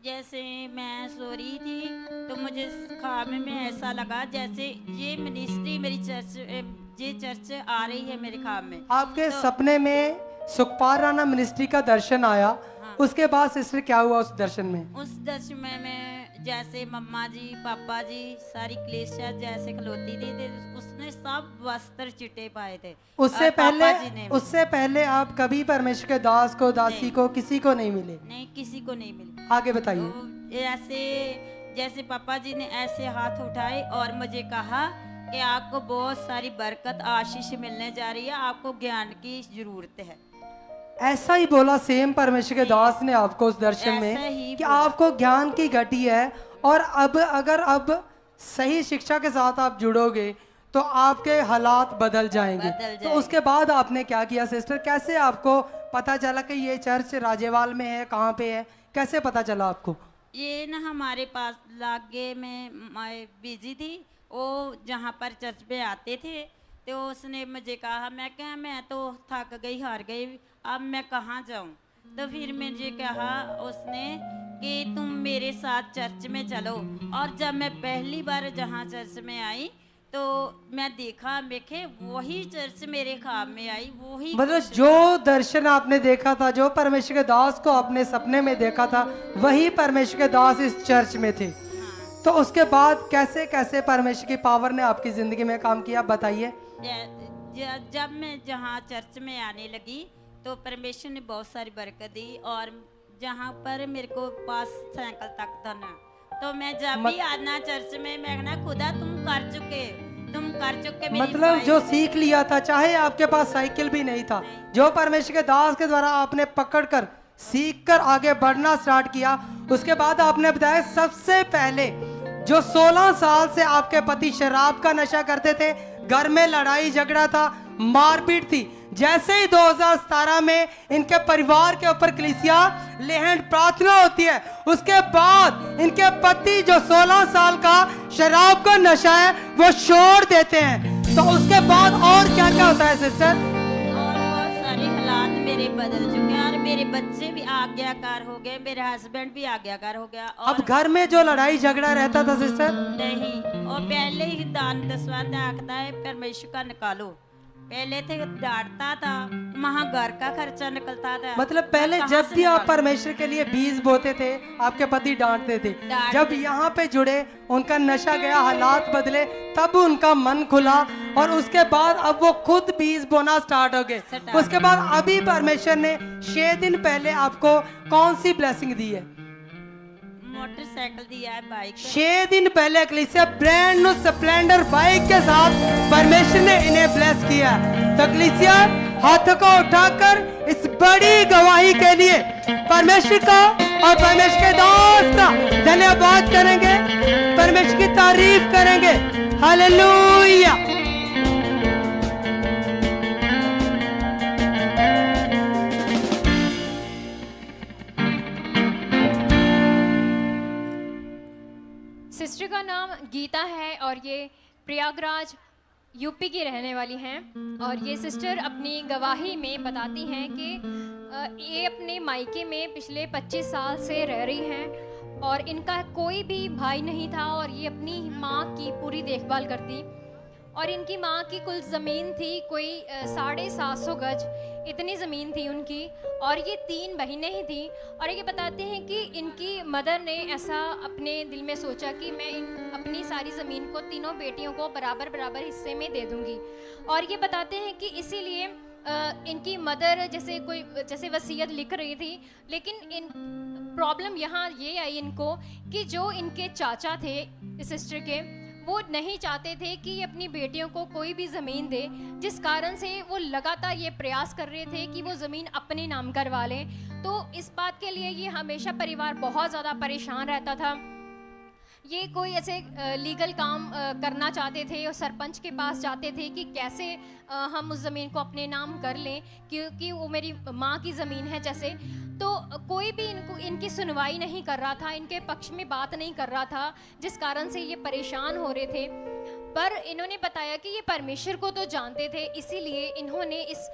जैसे मैं सो रही थी तो मुझे ख्वाब में ऐसा लगा जैसे ये मिनिस्ट्री मेरी चर्च आ रही है मेरे ख्वाब में। आपके सपने में सुखपाल राणा मिनिस्ट्री का दर्शन आया। हाँ। उसके बाद सिस्टर क्या हुआ उस दर्शन में? उस दर्शन में जैसे मम्मा जी, पापा जी, सारी कलीसिया जैसे खलोती थी, उसने सब वस्त्र चिट्टे पाए थे। उससे पहले आप कभी परमेश्वर के दास को, दासी को, किसी को नहीं मिले? नहीं, किसी को नहीं मिले। आगे बताइए। तो जैसे पापा जी ने ऐसे हाथ उठाए और मुझे कहा कि आपको बहुत सारी बरकत, आशीष मिलने जा रही है, आपको ज्ञान की जरूरत है। ऐसा ही बोला सेम परमेश्वर के दास ने आपको उस दर्शन में कि आपको ज्ञान की घटी है, और अगर सही शिक्षा के साथ आप जुड़ोगे तो आपके हालात बदल जाएंगे। तो उसके बाद आपने क्या किया सिस्टर? कैसे आपको पता चला कि ये चर्च राजेवाल में है, कहाँ पे है, कैसे पता चला आपको? ये ना हमारे पास लागे में बिजी थी, वो जहाँ पर चर्च पे आते थे, तो उसने मुझे कहा, मैं तो थक गई, हार गई, अब मैं कहाँ जाऊँ? तो फिर मुझे कहा उसने कि तुम मेरे साथ चर्च में चलो। और जब मैं पहली बार जहाँ चर्च में आई तो मैं देखा, वही चर्च मेरे ख्वाब में आई, वही। मतलब जो दर्शन आपने देखा था, जो परमेश्वर के दास को आपने सपने में देखा था, वही परमेश्वर के दास इस चर्च में थे। हाँ। तो उसके बाद कैसे कैसे परमेश्वर की पावर ने आपकी जिंदगी में काम किया, बताइए। जब मैं जहाँ चर्च में आने लगी तो परमेश्वर ने बहुत सारी बरकत दी, और जहाँ पर मेरे को पास साइकिल तक था ना, तो मैं जब भी आना चर्च में, मैं कहना खुदा तुम कर चुके मतलब जो सीख लिया था, चाहे आपके पास साइकिल भी नहीं था, जो परमेश्वर के दास के द्वारा आपने पकड़कर सीख कर आगे बढ़ना स्टार्ट किया। उसके बाद आपने बताया सबसे पहले जो 16 साल से आपके पति शराब का नशा करते थे, घर में लड़ाई झगड़ा था, मारपीट थी, जैसे ही 2017 में इनके परिवार के ऊपर कलीसिया लेहंड प्रार्थना होती है, उसके बाद इनके पति जो 16 साल का शराब का नशा है वो छोड़ देते हैं। तो उसके बाद और क्या क्या होता है सिस्टर? और बहुत सारे हालात मेरे बदल चुके हैं और मेरे बच्चे भी आज्ञाकार हो गए, मेरे हस्बैंड भी आज्ञाकार हो गया। और अब घर में जो लड़ाई झगड़ा रहता था सिस्टर, नहीं, और पहले ही दान दसवां आखता है परमेश्वर का निकालो। पहले थे डांटता था, वहाँ घर का खर्चा निकलता था। मतलब पहले कहाँ जब से भी आप निकालूं? परमेश्वर के लिए बीज बोते थे आपके पति डांटते थे, जब यहाँ पे जुड़े उनका नशा गया, हालात बदले, तब उनका मन खुला और उसके बाद अब वो खुद बीज बोना स्टार्ट हो गए। उसके बाद अभी परमेश्वर ने 6 दिन पहले आपको कौन सी ब्लेसिंग दी है? मोटरसाइकिल दिया है, बाइक। 6 दिन पहले एक्लीसिया ब्रांड न्यू स्प्लेंडर बाइक के साथ परमेश्वर ने इन्हें ब्लेस किया। तो एक्लीसिया हाथों को उठाकर इस बड़ी गवाही के लिए परमेश्वर का और परमेश्वर के दास का धन्यवाद करेंगे, परमेश्वर की तारीफ करेंगे। हालेलुया। सिस्टर का नाम गीता है और ये प्रयागराज यूपी की रहने वाली हैं। और ये सिस्टर अपनी गवाही में बताती हैं कि ये अपने मायके में पिछले 25 साल से रह रही हैं और इनका कोई भी भाई नहीं था और ये अपनी माँ की पूरी देखभाल करती। और इनकी माँ की कुल ज़मीन थी कोई 750 गज इतनी ज़मीन थी उनकी, और ये 3 बहनें ही थी। और ये बताते हैं कि इनकी मदर ने ऐसा अपने दिल में सोचा कि मैं अपनी सारी ज़मीन को तीनों बेटियों को बराबर बराबर हिस्से में दे दूँगी। और ये बताते हैं कि इसीलिए इनकी मदर जैसे वसीयत लिख रही थी, लेकिन इन प्रॉब्लम यहाँ ये आई इनको कि जो इनके चाचा थे इस सिस्टर के, वो नहीं चाहते थे कि ये अपनी बेटियों को कोई भी ज़मीन दे, जिस कारण से वो लगातार ये प्रयास कर रहे थे कि वो ज़मीन अपने नाम करवा लें। तो इस बात के लिए ये हमेशा परिवार बहुत ज़्यादा परेशान रहता था। ये कोई ऐसे लीगल काम करना चाहते थे और सरपंच के पास जाते थे कि कैसे हम उस ज़मीन को अपने नाम कर लें, क्योंकि वो मेरी माँ की ज़मीन है जैसे। तो कोई भी इनकी सुनवाई नहीं कर रहा था, इनके पक्ष में बात नहीं कर रहा था, जिस कारण से ये परेशान हो रहे थे। पर इन्होंने बताया कि ये परमेश्वर को तो जानते थे, इसीलिए इन्होंने इस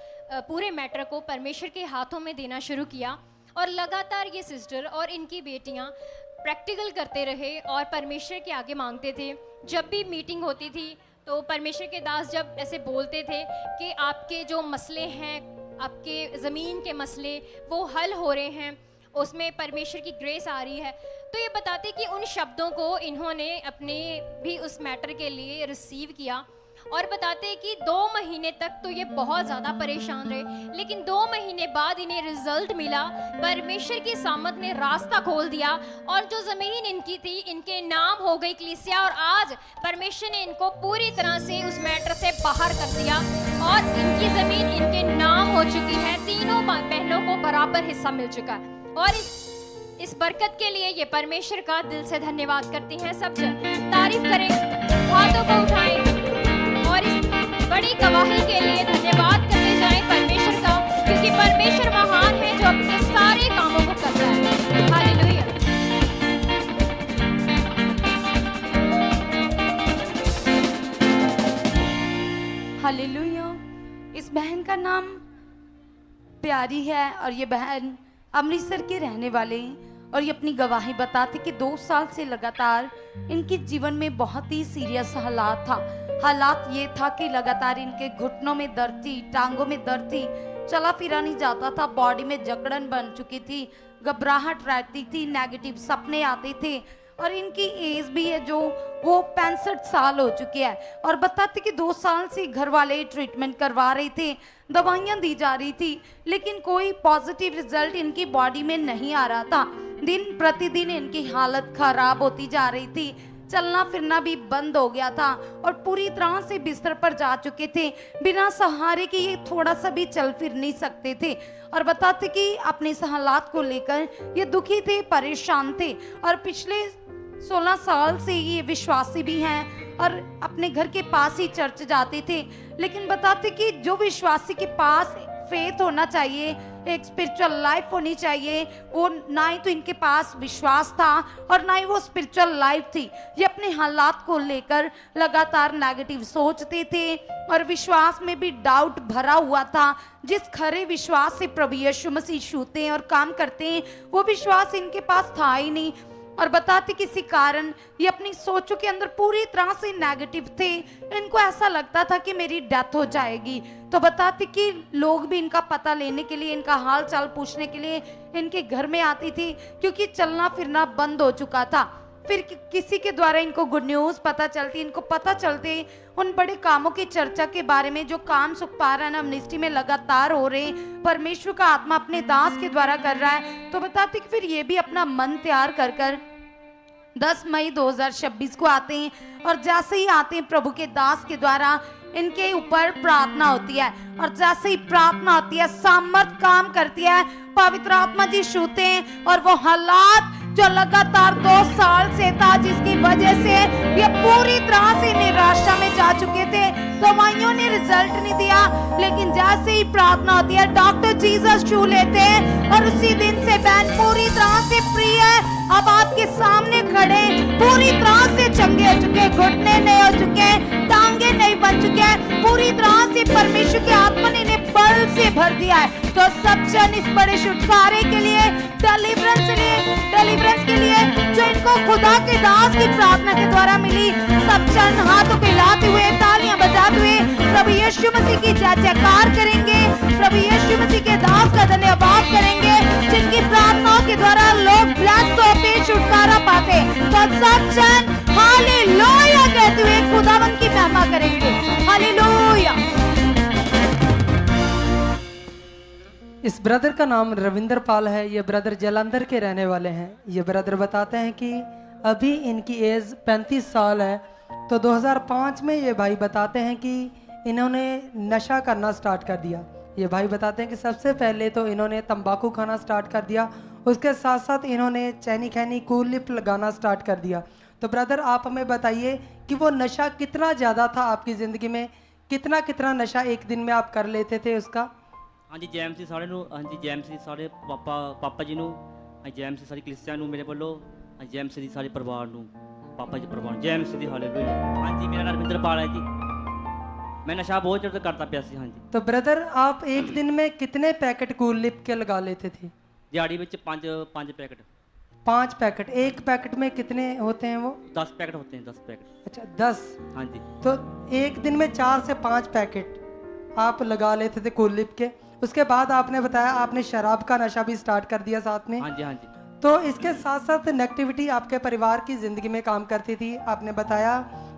पूरे मैटर को परमेश्वर के हाथों में देना शुरू किया। और लगातार ये सिस्टर और इनकी बेटियाँ प्रैक्टिकल करते रहे और परमेश्वर के आगे मांगते थे। जब भी मीटिंग होती थी तो परमेश्वर के दास जब ऐसे बोलते थे कि आपके जो मसले हैं, आपके ज़मीन के मसले वो हल हो रहे हैं, उसमें परमेश्वर की ग्रेस आ रही है, तो ये बताते कि उन शब्दों को इन्होंने अपने भी उस मैटर के लिए रिसीव किया। और बताते कि 2 महीने तक तो ये बहुत ज़्यादा परेशान रहे, लेकिन 2 महीने बाद इन्हें रिजल्ट मिला। परमेश्वर की सामत ने रास्ता खोल दिया और जो ज़मीन इनकी थी इनके नाम हो गई कलीसिया। और आज परमेश्वर ने इनको पूरी तरह से उस मैटर से बाहर कर दिया और इनकी ज़मीन इनके नाम हो चुकी है। तीनों बहनों को बराबर हिस्सा मिल चुका है। और इस बरकत के लिए ये परमेश्वर का दिल से धन्यवाद करती हैं। सब जन तारीफ करें, हाथों को उठाएं और इस बड़ी गवाही के लिए धन्यवाद करते जाएं परमेश्वर का, क्योंकि परमेश्वर महान है जो अपने सारे कामों को करता है। हालेलुया। हालेलुया। इस बहन का नाम प्यारी है और ये बहन अमृतसर के रहने वाले हैं। और ये अपनी गवाही बताते कि 2 साल से लगातार इनके जीवन में बहुत ही सीरियस हालात था। हालात ये था कि लगातार इनके घुटनों में दर्द थी, टांगों में दर्द थी, चला फिरा नहीं जाता था, बॉडी में जकड़न बन चुकी थी, घबराहट रहती थी, नेगेटिव सपने आते थे। और इनकी एज भी है जो वो 65 साल हो चुकी है। और बताते कि 2 साल से घर वाले ट्रीटमेंट करवा रहे थे, दवाइयाँ दी जा रही थी, लेकिन कोई पॉजिटिव रिजल्ट इनकी बॉडी में नहीं आ रहा था। दिन प्रतिदिन इनकी हालत खराब होती जा रही थी, चलना फिरना भी बंद हो गया था और पूरी तरह से बिस्तर पर जा चुके थे। बिना सहारे के ये थोड़ा सा भी चल फिर नहीं सकते थे। और बताते कि अपने इस हालात को लेकर ये दुखी थे, परेशान थे। और पिछले 16 साल से ये विश्वासी भी हैं और अपने घर के पास ही चर्च जाते थे। लेकिन बताते कि जो विश्वासी के पास फेथ होना चाहिए, एक स्पिरिचुअल लाइफ होनी चाहिए। वो ना ही तो इनके पास विश्वास था और ना ही वो स्पिरिचुअल लाइफ थी। ये अपने हालात को लेकर लगातार नेगेटिव सोचते थे और विश्वास में भी डाउट भरा हुआ था। जिस खरे विश्वास से प्रभु यीशु मसीह छूते हैं और काम करते हैं, वो विश्वास इनके पास था ही नहीं। और बताते किसी कारण ये अपनी सोचों के अंदर पूरी तरह से नेगेटिव थे। इनको ऐसा लगता था कि मेरी डेथ हो जाएगी। तो बताते कि लोग भी इनका पता लेने के लिए, इनका हाल चाल पूछने के लिए इनके घर में आती थी, क्योंकि चलना फिरना बंद हो चुका था। फिर किसी के द्वारा इनको गुड न्यूज़ पता चलती, इनको पता चलते उन बड़े कामों की चर्चा के बारे में जो काम सुखपारण मिनिस्ट्री में लगातार हो रहे, परमेश्वर का आत्मा अपने दास के द्वारा कर रहा है। तो बताते कि फिर ये भी अपना मन तैयार कर 10 मई 2026 को आते हैं और जैसे ही आते हैं प्रभु के दास के द्वारा इनके ऊपर प्रार्थना होती है और जैसे ही प्रार्थना होती है सामर्थ काम करती है, पवित्र आत्मा जी छूते हैं और वो हालात जो लगातार 2 साल से था, जिसकी वजह से ये पूरी तरह से निराशा में जा चुके थे, दवाइयों ने रिजल्ट नहीं दिया। लेकिन जैसे ही प्रार्थना होती है डॉक्टर जीसस छू लेते हैं और उसी दिन से बहन पूरी तरह से फ्री है। अब आपके सामने खड़े पूरी तरह से चंगे हो चुके, घुटने नए हो चुके, टांगे नहीं बन चुके, पूरी तरह से परमेश्वर के आत्मा ने इन्हें बल से भर दिया है। तो सब जन इस बड़े छुटकारे के लिए, डिलीवरेंस के लिए जो इनको खुदा के दास की प्रार्थना के द्वारा मिली, सब जन हाथों को हिलाते हुए, तालियां बजाते हुए प्रभु यीशु मसीह की जय जयकार करेंगे, प्रभु यीशु मसीह के दास का धन्यवाद करेंगे, जिनकी प्रार्थनाओं के द्वारा लोग ब्लेस्ड होते, छुटकारा पाते। तो सब जन हालेलुया कहते हुए खुदावंद की महिमा करेंगे। हालेलुया। इस ब्रदर का नाम रविंदर पाल है। ये ब्रदर जलंधर के रहने वाले हैं। ये ब्रदर बताते हैं कि अभी इनकी एज 35 साल है। तो 2005 में ये भाई बताते हैं कि इन्होंने नशा करना स्टार्ट कर दिया। ये भाई बताते हैं कि सबसे पहले तो इन्होंने तंबाकू खाना स्टार्ट कर दिया, उसके साथ साथ इन्होंने चैनी खैनी कूल लिप लगाना स्टार्ट कर दिया। तो ब्रदर आप हमें बताइए कि वो नशा कितना ज़्यादा था आपकी ज़िंदगी में, कितना नशा एक दिन में आप कर लेते थे उसका? हाँ जी जैम सी सारे हाँ जी जैम सी सारे पापा जी ਨੂੰ जैम सी सारी कलिसिया ਨੂੰ ਮੇਰੇ ਵੱਲੋਂ जैम सी सारे परिवार ਨੂੰ पापा जी परिवार जैम सी दी हालेलुया। हाँ जी मेरा नाम रविंदर पाल है जी, मैं नशा बहुत चढ़ करता पिया सी। हाँ जी। तो ब्रदर आप एक दिन में कितने पैकेट कूल लिप के लगा लेते थे? दिहाड़ी में 5 पैकेट। 5 पैकेट। एक पैकेट में कितने होते हैं वो? 10 पैकेट होते हैं। 10 पैकेट। अच्छा 10। हाँ जी। तो एक दिन में 4 से 5 पैकेट आप लगा लेते थे कूल लिप के। उसके बाद आपने बताया आपने शराब का नशा भी स्टार्ट कर दिया साथ में। हाँ जी हाँ जी। तो इसके साथ साथ नेगेटिविटी आपके परिवार की ज़िंदगी में काम करती थी। आपने बताया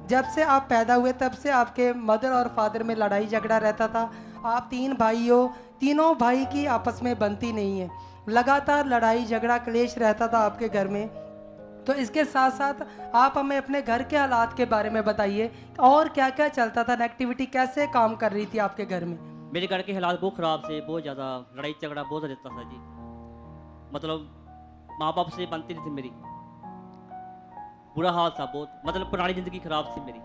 जब से आप पैदा हुए तब से आपके मदर और फादर में लड़ाई झगड़ा रहता था। आप 3 भाई हो, तीनों भाई की आपस में बनती नहीं है, लगातार लड़ाई झगड़ा क्लेश रहता था आपके घर में। तो इसके साथ साथ आप हमें अपने घर के हालात के बारे में बताइए और क्या क्या चलता था, नेगेटिविटी कैसे काम कर रही थी आपके घर में? मेरे घर के हालात बहुत ख़राब से, बहुत ज़्यादा लड़ाई झगड़ा बहुत रहता था जी। मतलब माँ बाप से बनती नहीं थी मेरी, बुरा हाल था बहुत, मतलब पुरानी ज़िंदगी ख़राब थी मेरी।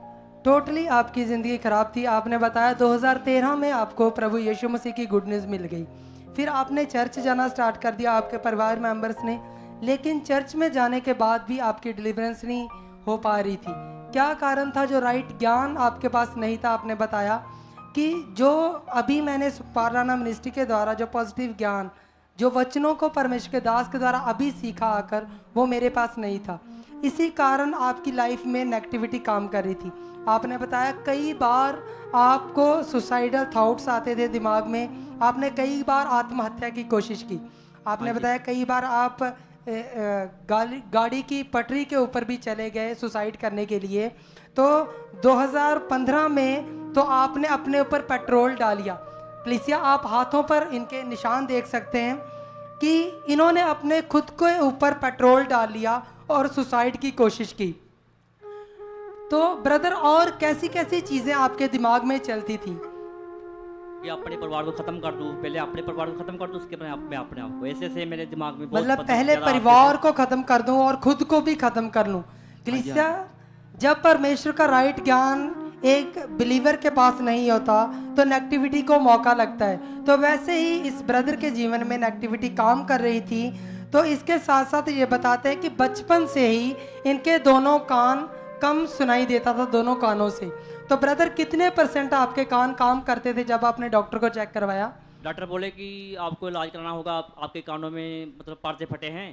टोटली आपकी ज़िंदगी ख़राब थी। आपने बताया 2013 में आपको प्रभु यीशु मसीह की गुड न्यूज़ मिल गई, फिर आपने चर्च जाना स्टार्ट कर दिया आपके परिवार मेंबर्स ने, लेकिन चर्च में जाने के बाद भी आपकी डिलीवरेंस नहीं हो पा रही थी। क्या कारण था? जो राइट ज्ञान आपके पास नहीं था। आपने बताया कि जो अभी मैंने सुखपाराना मिनिस्ट्री के द्वारा जो पॉजिटिव ज्ञान, जो वचनों को परमेश्वर के दास के द्वारा अभी सीखा आकर, वो मेरे पास नहीं था। इसी कारण आपकी लाइफ में नेगेटिविटी काम कर रही थी। आपने बताया कई बार आपको सुसाइडल थॉट्स आते थे दिमाग में, आपने कई बार आत्महत्या की कोशिश की। आपने बताया कई बार आप गाड़ी की पटरी के ऊपर भी चले गए सुसाइड करने के लिए। तो 2015 में तो आपने अपने ऊपर पेट्रोल डालिया। कलीसिया आप हाथों पर इनके निशान देख सकते हैं कि इन्होंने अपने खुद के ऊपर पेट्रोल डाल लिया और सुसाइड की कोशिश की। तो ब्रदर और कैसी कैसी चीज़ें आपके दिमाग में चलती थी? कि अपने परिवार को खत्म कर दूं, पहले अपने परिवार को खत्म कर दूं, उसके बाद मैं अपने आप को, ऐसे मेरे दिमाग में मतलब पहले परिवार को खत्म कर दूं और खुद को भी खत्म कर लूं। कलीसिया जब परमेश्वर का राइट ज्ञान एक बिलीवर के पास नहीं होता तो नेगेटिविटी को मौका लगता है, तो वैसे ही इस ब्रदर के जीवन में नेगेटिविटी काम कर रही थी। तो इसके साथ साथ ये बताते हैं कि बचपन से ही इनके दोनों कान कम सुनाई देता था, दोनों कानों से। तो ब्रदर कितने % आपके कान काम करते थे जब आपने डॉक्टर को चेक करवाया? डॉक्टर बोले कि आपको इलाज कराना होगा, आपके कानों में मतलब पर्दे फटे हैं,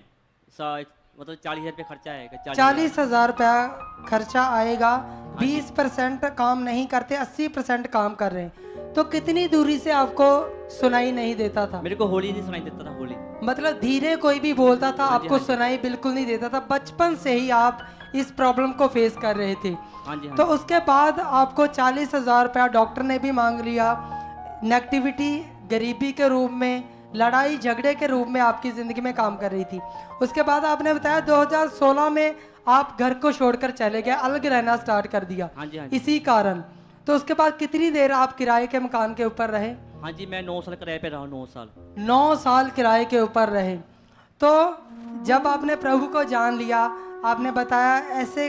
मतलब 40,000 रुपये खर्चा आएगा। 40,000 रुपया खर्चा आएगा। 20% काम नहीं करते, 80% काम कर रहे हैं। तो कितनी दूरी से आपको सुनाई नहीं देता था? मेरे को होली नहीं सुनाई देता था, होली मतलब धीरे कोई भी बोलता था हाँ जी, आपको हाँ जी। सुनाई बिल्कुल नहीं देता था। बचपन से ही आप इस प्रॉब्लम को फेस कर रहे थे। हाँ जी, हाँ तो जी। उसके बाद आपको 40,000 रुपया डॉक्टर ने भी मांग लिया। नेगेटिविटी गरीबी के रूप में, लड़ाई झगड़े के रूप में आपकी ज़िंदगी में काम कर रही थी। उसके बाद आपने बताया 2016 में आप घर को छोड़कर चले गए, अलग रहना स्टार्ट कर दिया। हाँ जी, हाँ जी। इसी कारण। तो उसके बाद कितनी देर आप किराए के मकान के ऊपर रहे? हाँ जी, मैं 9 साल किराए पे रहा, 9 साल। 9 साल किराए के ऊपर रहे। तो जब आपने प्रभु को जान लिया, आपने बताया ऐसे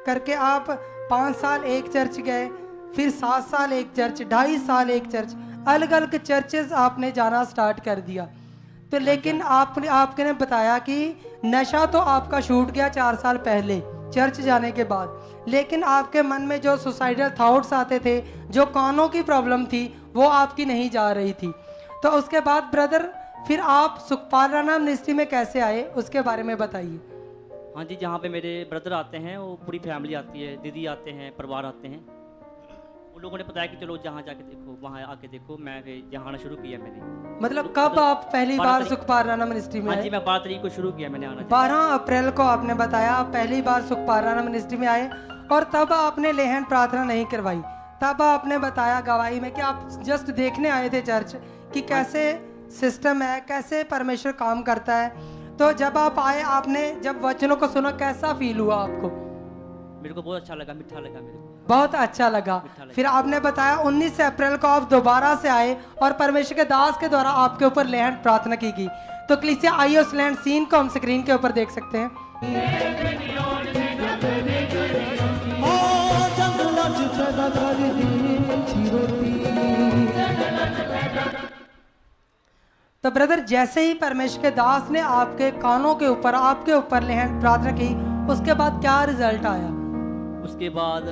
करके आप 5 साल एक चर्च गए, फिर 7 साल एक चर्च, 2.5 साल एक चर्च, अलग अलग चर्चेस आपने जाना स्टार्ट कर दिया। तो लेकिन आपने बताया कि नशा तो आपका छूट गया 4 साल पहले चर्च जाने के बाद, लेकिन आपके मन में जो सुसाइडल थॉट्स आते थे, जो कानों की प्रॉब्लम थी, वो आपकी नहीं जा रही थी। तो उसके बाद ब्रदर फिर आप सुखपाल राणा मिनिस्ट्री में कैसे आए, उसके बारे में बताइए। हाँ जी, जहाँ पे मेरे ब्रदर आते हैं, वो पूरी फैमिली आती है, दीदी आते हैं, परिवार आते हैं। उन लोगों ने बताया कि चलो जहाँ जाके देखो, वहाँ आके देखो। मैं फिर यहाँ आना शुरू किया मैंने। मतलब कब आप पहली बार सुखपाल राणा मिनिस्ट्री में हाँ आए? जी, मैं 12 तारीख को शुरू किया मैंने आना। 12 अप्रैल को आपने बताया आप पहली बार सुखपाल राणा मिनिस्ट्री में आए, और तब आपने लेहन प्रार्थना नहीं करवाई। तब आपने बताया गवाही में कि आप जस्ट देखने आए थे चर्च कि कैसे सिस्टम है, कैसे परमेश्वर काम करता है। तो जब आप आए, आपने जब वचनों को सुना, कैसा फील हुआ आपको? मेरे को बहुत अच्छा लगा, मीठा लगा मेरे को। बहुत अच्छा लगा। फिर आपने बताया 19 अप्रैल को आप दोबारा से आए और परमेश्वर के दास के द्वारा आपके ऊपर लेहन प्रार्थना की गई। तो कलीसिया आइए उस लेहन सीन को हम स्क्रीन के ऊपर देख सकते हैं। तो ब्रदर जैसे ही परमेश्वर के दास ने आपके कानों के ऊपर, आपके ऊपर लेहन प्रार्थना की, उसके बाद क्या रिजल्ट आया? उसके बाद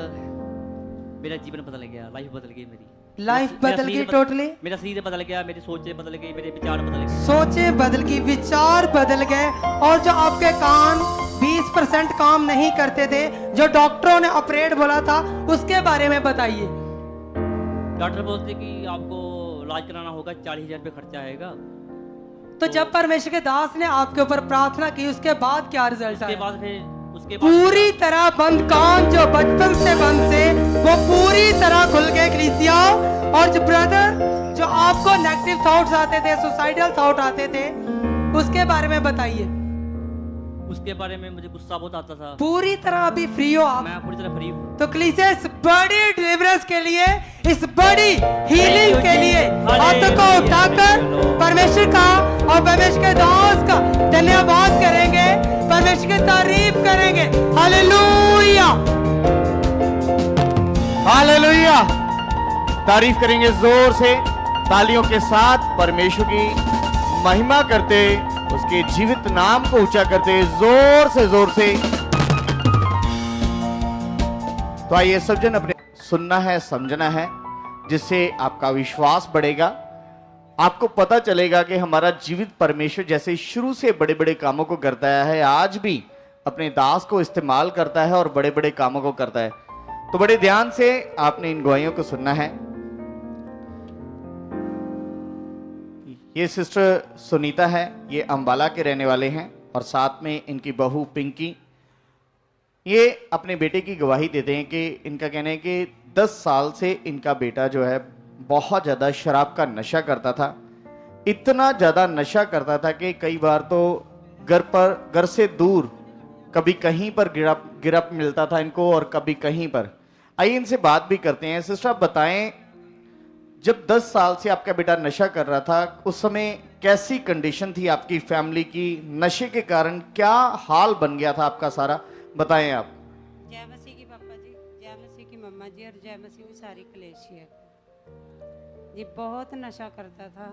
मेरा जीवन बदल गया, लाइफ बदल गई मेरी। लाइफ बदल गई टोटली। मेरा शरीर बदल गया, मेरी सोचें बदल गई, मेरे विचार बदल गए। सोचें बदल गई, विचार बदल गए। और जो आपके कान 20% काम नहीं करते थे, जो डॉक्टरों ने ऑपरेट बोला था, उसके बारे में बताइए। डॉक्टर बोलते कि आपको इलाज कराना होगा, 40,000 रुपये खर्चा आएगा। तो जब परमेश्वर के दास ने आपके ऊपर प्रार्थना की, उसके बाद क्या रिजल्ट आया? उसके बाद फिर उसके बाद पूरी तरह बंद कान जो बचपन से बंद से, वो पूरी तरह खुल गए कलीसिया। और जो ब्रदर जो आपको नेगेटिव थॉट्स आते थे, सुसाइडल थॉट आते थे, उसके बारे में बताइए। उसके बारे में मुझे गुस्सा बहुत आता था। पूरी तरह अभी फ्री हो आप? मैं पूरी तरह फ्री हूँ। तो कलीसिया इस बड़ी डिलीवरेंस के लिए, इस बड़ी हीलिंग के लिए हाथों को उठाकर परमेश्वर का और परमेश्वर के दास का धन्यवाद करेंगे, परमेश्वर की तारीफ करेंगे। Hallelujah, hallelujah. तारीफ करेंगे जोर से, तालियों के साथ परमेश्वर की महिमा करते, उसके जीवित नाम को ऊंचा करते, जोर से। तो आइए सब जन अपने सुनना है, समझना है, जिससे आपका विश्वास बढ़ेगा। आपको पता चलेगा कि हमारा जीवित परमेश्वर जैसे शुरू से बड़े बड़े कामों को करता है, आज भी अपने दास को इस्तेमाल करता है और बड़े बड़े कामों को करता है। तो बड़े ध्यान से आपने इन गवाहियों को सुनना है। ये सिस्टर सुनीता है, ये अंबाला के रहने वाले हैं, और साथ में इनकी बहू पिंकी। ये अपने बेटे की गवाही देते हैं कि इनका कहना है कि 10 साल से इनका बेटा जो है बहुत ज़्यादा शराब का नशा करता था। इतना ज़्यादा नशा करता था कि कई बार तो घर से दूर कभी कहीं पर गिरफ्त मिलता था इनको, और कभी कहीं पर। आइए इनसे बात भी करते हैं। सिस्टर आप बताएं, जब 10 साल से आपका बेटा नशा कर रहा था, उस समय कैसी कंडीशन थी आपकी फैमिली की? नशे के कारण क्या हाल बन गया था आपका सारा, बताएं आप। जय मसीह की पापा जी, जय मसीह की मम्मा मामा जी और जय मसीह की सारी कलेशिया जी। बहुत नशा करता था,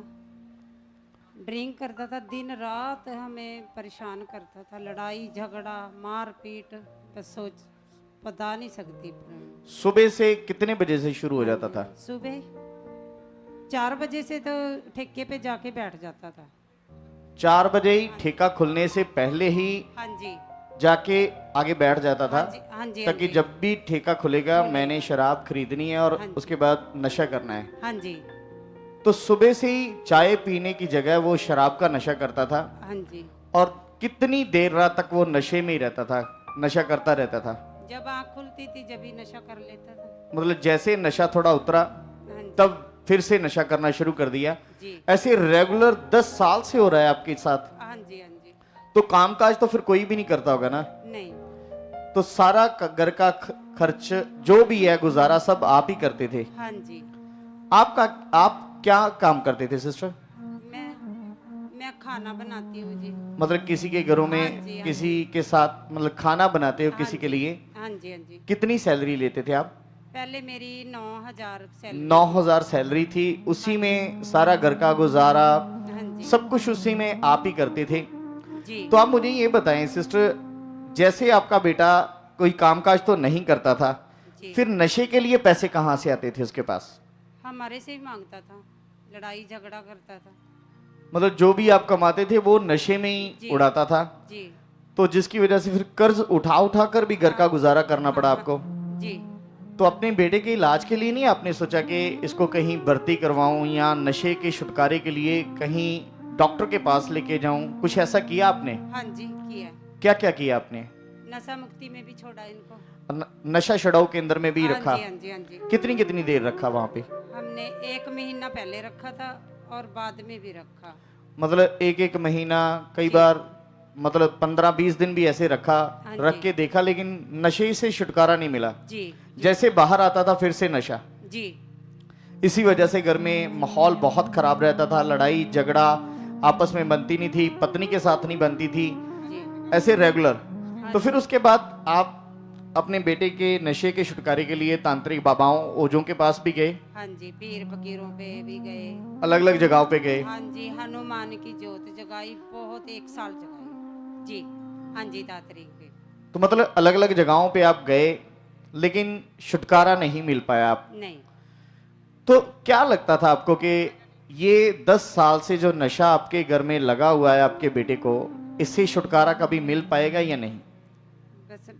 ड्रिंक करता था, दिन रात हमें परेशान करता था, लड़ाई झगड़ा मारपीट, बस सोच बता नहीं सकती। सुबह से कितने बजे से शुरू हो जाता था? सुबह 4 बजे से तो ठेके पे जाके बैठ जाता था। 4 बजे ही ठेका खुलने से पहले ही हाँ जी, जाके आगे बैठ जाता था, हाँ जी, हाँ जी, ताकि हाँ जी। जब भी ठेका खुलेगा मैंने शराब खरीदनी है और हाँ जी। उसके बाद नशा करना है। हाँ जी, तो सुबह से ही चाय पीने की जगह वो शराब का नशा करता था। हाँ जी। और कितनी देर रात तक वो नशे में ही रहता था, नशा करता रहता था? जब आँख खुलती थी जब ही नशा कर लेता था। मतलब जैसे नशा थोड़ा उतरा हाँ जी, तब फिर से नशा करना शुरू कर दिया। जी। ऐसे रेगुलर 10 साल से हो रहा है आपके साथ? हाँ जी, हाँ जी। तो कामकाज तो फिर कोई भी नहीं करता होगा ना? नहीं, तो सारा घर का खर्च जो भी है, गुजारा सब आप ही करते थे? हाँ जी। आप क्या काम करते थे सिस्टर? मैं खाना बनाती हूँ जी। मतलब किसी के घरों में, हाँ जी, हाँ किसी के साथ मतलब खाना बनाते हो किसी के लिए? हाँ जी, हाँ जी। कितनी सैलरी लेते थे आप? पहले मेरी 9,000 सैलरी। 9,000 सैलरी थी, उसी में सारा घर का गुजारा हाँ जी, सब कुछ उसी में आप ही करते थे। जी। तो आप मुझे ये बताएं सिस्टर, जैसे आपका बेटा कोई कामकाज तो नहीं करता था, जी। फिर नशे के लिए पैसे कहाँ से आते थे उसके पास? हमारे से ही मांगता था, लड़ाई झगड़ा करता था। मतलब जो भी आप कमाते थे वो नशे में जी। ही उड़ाता था? जी, तो जिसकी वजह से फिर कर्ज उठा उठा कर भी घर का गुजारा करना पड़ा आपको? जी। तो अपने बेटे के इलाज के लिए नहीं आपने सोचा कि इसको कहीं भर्ती करवाऊं या नशे के छुटकारे के लिए कहीं डॉक्टर के पास लेके जाऊं? कुछ ऐसा किया आपने? हाँ जी, किया। क्या क्या किया आपने? नशा मुक्ति में भी छोड़ा इनको। नशा छुड़ाऊ केंद्र में भी हाँ रखा? जी, हाँ जी, हाँ जी। कितनी कितनी देर रखा वहां पे? हमने 1 महीना पहले रखा था और बाद में भी रखा। मतलब एक महीना, कई जी। बार मतलब 15-20 दिन भी ऐसे रखा, हाँ रख जी। के देखा, लेकिन नशे से छुटकारा नहीं मिला। जी, जैसे बाहर आता था फिर से नशा। जी। इसी वजह से घर में माहौल बहुत खराब रहता था, लड़ाई झगड़ा आपस में बनती नहीं थी, पत्नी के साथ नहीं बनती थी, जी। ऐसे रेगुलर। हाँ तो जी। फिर उसके बाद आप अपने बेटे के नशे के छुटकारे के लिए तांत्रिक बाबाओं, ओझों के पास भी गए? हाँ जी, पीर फकीरों पे भी गए। अलग अलग जगहों पे गए? हाँ जी, हनुमान की जोत जगाई, बहुत 1 साल जगाई जी। हाँ जी, दातरी पे। तो मतलब अलग अलग जगहों पे आप गए लेकिन छुटकारा नहीं मिल पाया आप? नहीं। तो क्या लगता था आपको कि ये 10 साल से जो नशा आपके घर में लगा हुआ है आपके बेटे को, इससे छुटकारा कभी मिल पाएगा या नहीं? बस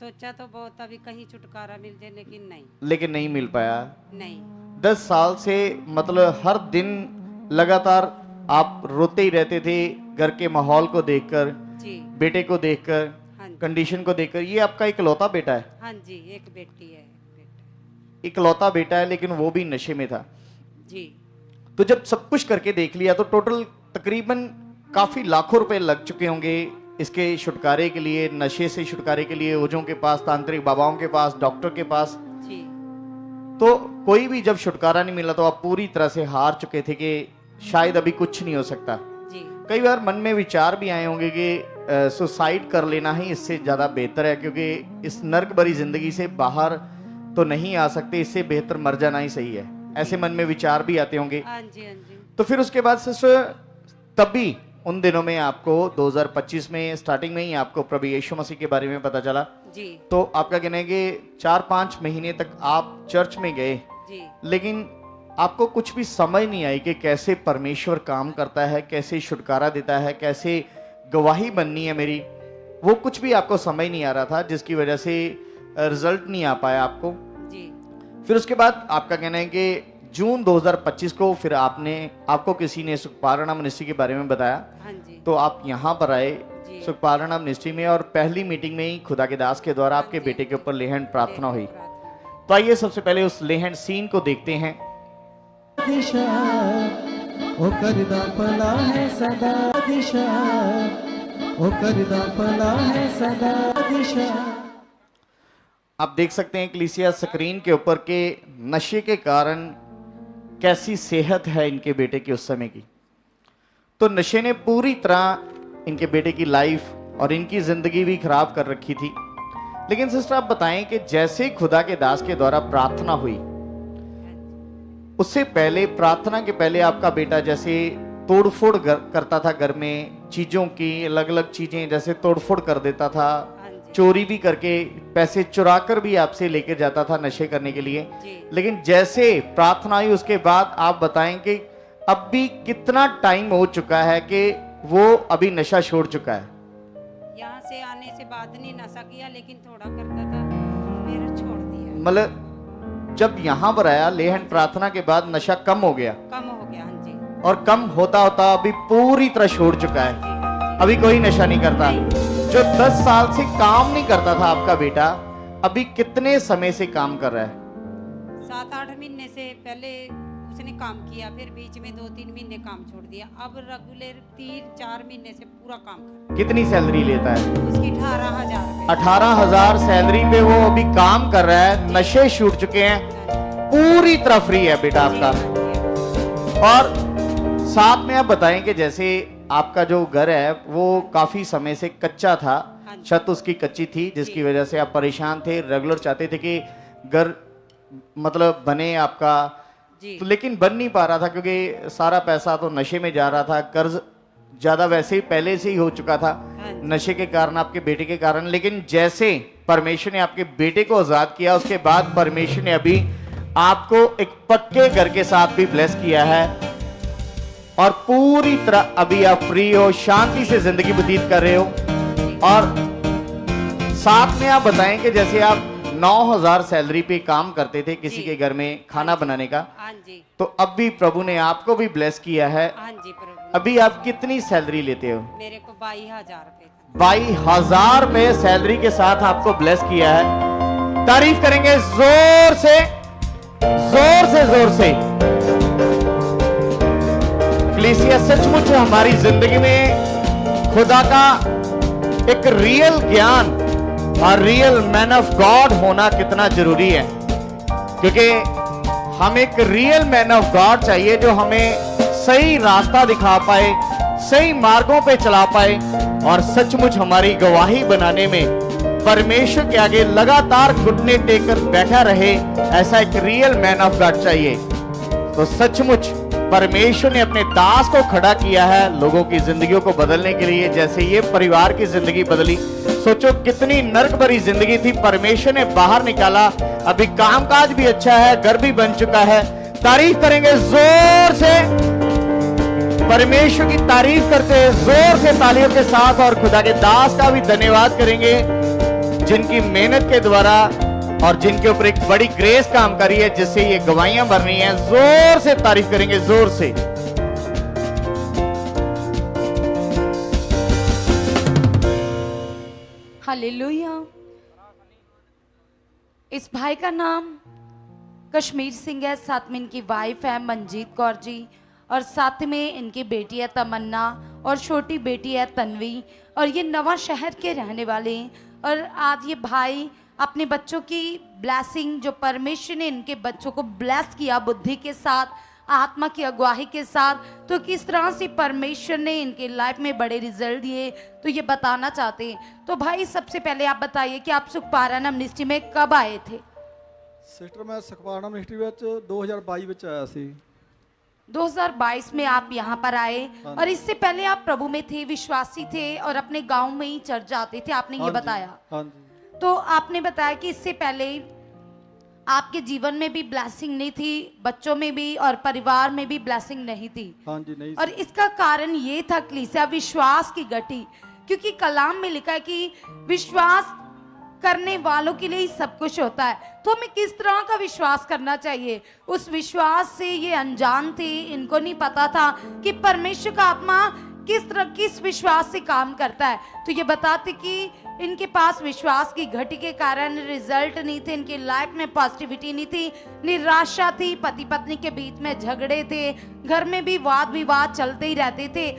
सोचा तो बहुत अभी कहीं छुटकारा मिल जाए, लेकिन नहीं। लेकिन नहीं मिल पाया? नहीं। 10 साल से मतलब हर दिन लगातार आप रोते ही रहते थे घर के माहौल को देखकर, जी। बेटे को देखकर, हाँ जी। कंडीशन को देखकर। ये आपका इकलौता बेटा है? हाँ जी, एक बेटी है, एक बेटा। इकलौता बेटा है, लेकिन वो भी नशे में था। जी। तो जब सब कुछ करके देख लिया तो टोटल तकरीबन काफी लाखों रुपए लग चुके होंगे इसके छुटकारे के लिए, नशे से छुटकारे के लिए, ओझों के पास, तांत्रिक बाबाओं के पास, डॉक्टर के पास। जी। तो कोई भी जब छुटकारा नहीं मिला तो आप पूरी तरह से हार चुके थे कि शायद अभी कुछ नहीं हो सकता। जी। कई बार मन में विचार भी आए होंगे कि सुसाइड कर लेना ही इससे ज़्यादा बेहतर है, क्योंकि इस नर्क भरी जिंदगी से बाहर तो नहीं आ सकते, इससे बेहतर मर जाना ही सही है। ऐसे मन में विचार भी आते होंगे। हाँ जी, हाँ जी। तो फिर उसके बाद सिस्टर तभी उन दिनों में आपको 2025 में स्टार्टिंग में ही आपको प्रभु यीशु मसीह के बारे में पता चला। जी। तो आपका कहना है कि 4-5 महीने तक आप चर्च में गए, जी। लेकिन आपको कुछ भी समझ नहीं आई कि कैसे परमेश्वर काम करता है, कैसे छुटकारा देता है, कैसे गवाही बननी है मेरी, वो कुछ भी आपको समझ नहीं आ रहा था, जिसकी वजह से रिजल्ट नहीं आ पाया आपको। जी। फिर उसके बाद आपका कहना है कि जून 2025 को फिर आपको किसी ने सुखपालना मिनिस्ट्री के बारे में बताया। हाँ जी। तो आप यहाँ पर आए जी। सुखपालना मिनिस्ट्री में, और पहली मीटिंग में ही खुदा के दास के द्वारा आपके हाँ जी, बेटे के ऊपर लेहन प्रार्थना हुई। प्रार्थना। तो आइए सबसे पहले उस लेहन सीन को देखते हैं। दिशा ओ करदा पला है सदा दिशा, ओ करदा पला है सदा दिशा। आप देख सकते हैं कलीसिया स्क्रीन के ऊपर के नशे के कारण कैसी सेहत है इनके बेटे की उस समय की। तो नशे ने पूरी तरह इनके बेटे की लाइफ और इनकी जिंदगी भी खराब कर रखी थी। लेकिन सिस्टर आप बताएं कि जैसे खुदा के दास के द्वारा प्रार्थना हुई, उससे पहले, प्रार्थना के पहले आपका बेटा जैसे तोड़फोड़ करता था घर में, चीजों की अलग अलग चीजें जैसे तोड़फोड़ कर देता था, चोरी भी करके पैसे चुरा कर भी आपसे लेकर जाता था नशे करने के लिए। लेकिन जैसे प्रार्थना हुई उसके बाद आप बताएं कि अब भी कितना टाइम हो चुका है कि वो अभी नशा छोड़ चुका है? यहाँ से आने से बाद नहीं नशा किया, लेकिन थोड़ा करता था, फिर छोड़ दिया। मतलब जब यहाँ पर आया लेहन प्रार्थना के बाद नशा कम हो गया? कम हो गया, हाँ जी। और कम होता होता अभी पूरी तरह छोड़ चुका है, अभी कोई नशा नहीं करता। जो 10 साल से काम नहीं करता था आपका बेटा, अभी कितने समय से काम कर रहा है? 7-8 महीने से पहले उसने काम किया, फिर बीच में 2-3 महीने काम छोड़ दिया, अब रेगुलर 3-4 महीने से पूरा काम कर। कितनी सैलरी लेता है? उसकी 18,000। 18,000 सैलरी पे वो अभी काम कर रहा है, नशे छूट चुके हैं, पूरी तरह फ्री है बेटा आपका। और साथ में आप बताएं कि जैसे आपका जो घर है वो काफी समय से कच्चा था, छत उसकी कच्ची थी, जिसकी वजह से आप परेशान थे, रेगुलर चाहते थे कि घर मतलब बने आपका, तो लेकिन बन नहीं पा रहा था क्योंकि सारा पैसा तो नशे में जा रहा था, कर्ज ज्यादा वैसे ही पहले से ही हो चुका था नशे के कारण, आपके बेटे के कारण। लेकिन जैसे परमेश्वर ने आपके बेटे को आजाद किया, उसके बाद परमेश्वर ने अभी आपको एक पक्के घर के साथ भी ब्लेस किया है और पूरी तरह अभी आप फ्री हो, शांति से जिंदगी व्यतीत कर रहे हो। और साथ में आप बताएं कि जैसे आप 9,000 सैलरी पे काम करते थे किसी के घर में खाना बनाने का, तो अब भी प्रभु ने आपको भी ब्लेस किया है। अभी आप कितनी सैलरी लेते हो? मेरे को 22,000 रुपए। 22,000 रुपए सैलरी के साथ आपको ब्लेस किया है। तारीफ करेंगे जोर से, जोर से, जोर से। कलीसिया सचमुच हमारी जिंदगी में खुदा का एक रियल ज्ञान और रियल मैन ऑफ गॉड होना कितना जरूरी है, क्योंकि हम एक रियल मैन ऑफ गॉड चाहिए जो हमें सही रास्ता दिखा पाए, सही मार्गों पे चला पाए और सचमुच हमारी गवाही बनाने में परमेश्वर के आगे लगातार घुटने टेक कर बैठा रहे, ऐसा एक रियल मैन ऑफ गॉड चाहिए। तो सचमुच परमेश्वर ने अपने दास को खड़ा किया है लोगों की जिंदगियों को बदलने के लिए, जैसे ये परिवार की जिंदगी बदली। सोचो कितनी नर्क भरी जिंदगी थी, परमेश्वर ने बाहर निकाला, अभी कामकाज भी अच्छा है, घर भी बन चुका है। तारीफ करेंगे जोर से, परमेश्वर की तारीफ करते हैं जोर से तालियों के साथ, और खुदा के दास का भी धन्यवाद करेंगे जिनकी मेहनत के द्वारा और जिनके ऊपर एक बड़ी ग्रेस काम करी है, जिससे ये गवाहियां भर रही हैं। जोर से तारीफ करेंगे, जोर से। हालेलुया। इस भाई का नाम कश्मीर सिंह है, साथ में इनकी वाइफ है मंजीत कौर जी, और साथ में इनकी बेटी है तमन्ना और छोटी बेटी है तन्वी, और ये नवा शहर के रहने वाले हैं। और आज ये भाई अपने बच्चों की ब्लेसिंग, जो परमेश्वर ने इनके बच्चों को ब्लेस किया बुद्धि के साथ, आत्मा की अगुवाही के साथ, तो किस तरह से परमेश्वर ने इनके लाइफ में बड़े रिजल्ट दिए, तो ये बताना चाहते हैं। तो भाई सबसे पहले आप बताइए कि आप सुखपारा मिनिस्ट्री में कब आए थे? सिस्टर मैं सुखपारा मिनिस्ट्री में 2022 में आया सी। 2022 में आप यहाँ पर आए, और इससे पहले आप प्रभु में थे, विश्वासी थे और अपने गांव में ही चर्च जाते थे, आपने ये बताया। तो आपने बताया कि इससे पहले आपके जीवन में भी ब्लेसिंग नहीं थी, बच्चों में भी और परिवार में भी ब्लेसिंग नहीं थी। हाँ जी, नहीं। और इसका कारण ये था कलीसिया विश्वास की गति, क्योंकि कलाम में लिखा है कि विश्वास करने वालों के लिए ही सब कुछ होता है। तो हमें किस तरह का विश्वास करना चाहिए, उस विश्वास से ये अनजान थे, इनको नहीं पता था कि परमेश्वर का आत्मा किस तरह किस विश्वास से काम करता है। तो ये बताते कि इनके पास विश्वास की घटी के कारण रिजल्ट नहीं थे, इनकी लाइफ में पॉजिटिविटी नहीं थी, निराशा थी, पति पत्नी के बीच में झगड़े थे, घर में भी वाद विवाद चलते ही रहते थे।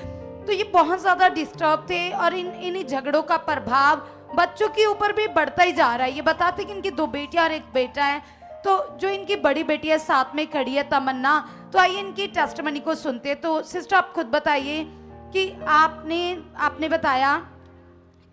तो ये बहुत ज्यादा डिस्टर्ब थे, और इन्हीं झगड़ों का प्रभाव बच्चों के ऊपर भी बढ़ता ही जा रहा है। ये बताते कि इनकी 2 बेटियां और 1 बेटा है। तो जो इनकी बड़ी बेटी है साथ में खड़ी है तमन्ना, तो आइए इनकी टेस्टमनी को सुनते हैं। तो सिस्टर आप खुद बताइए कि आपने बताया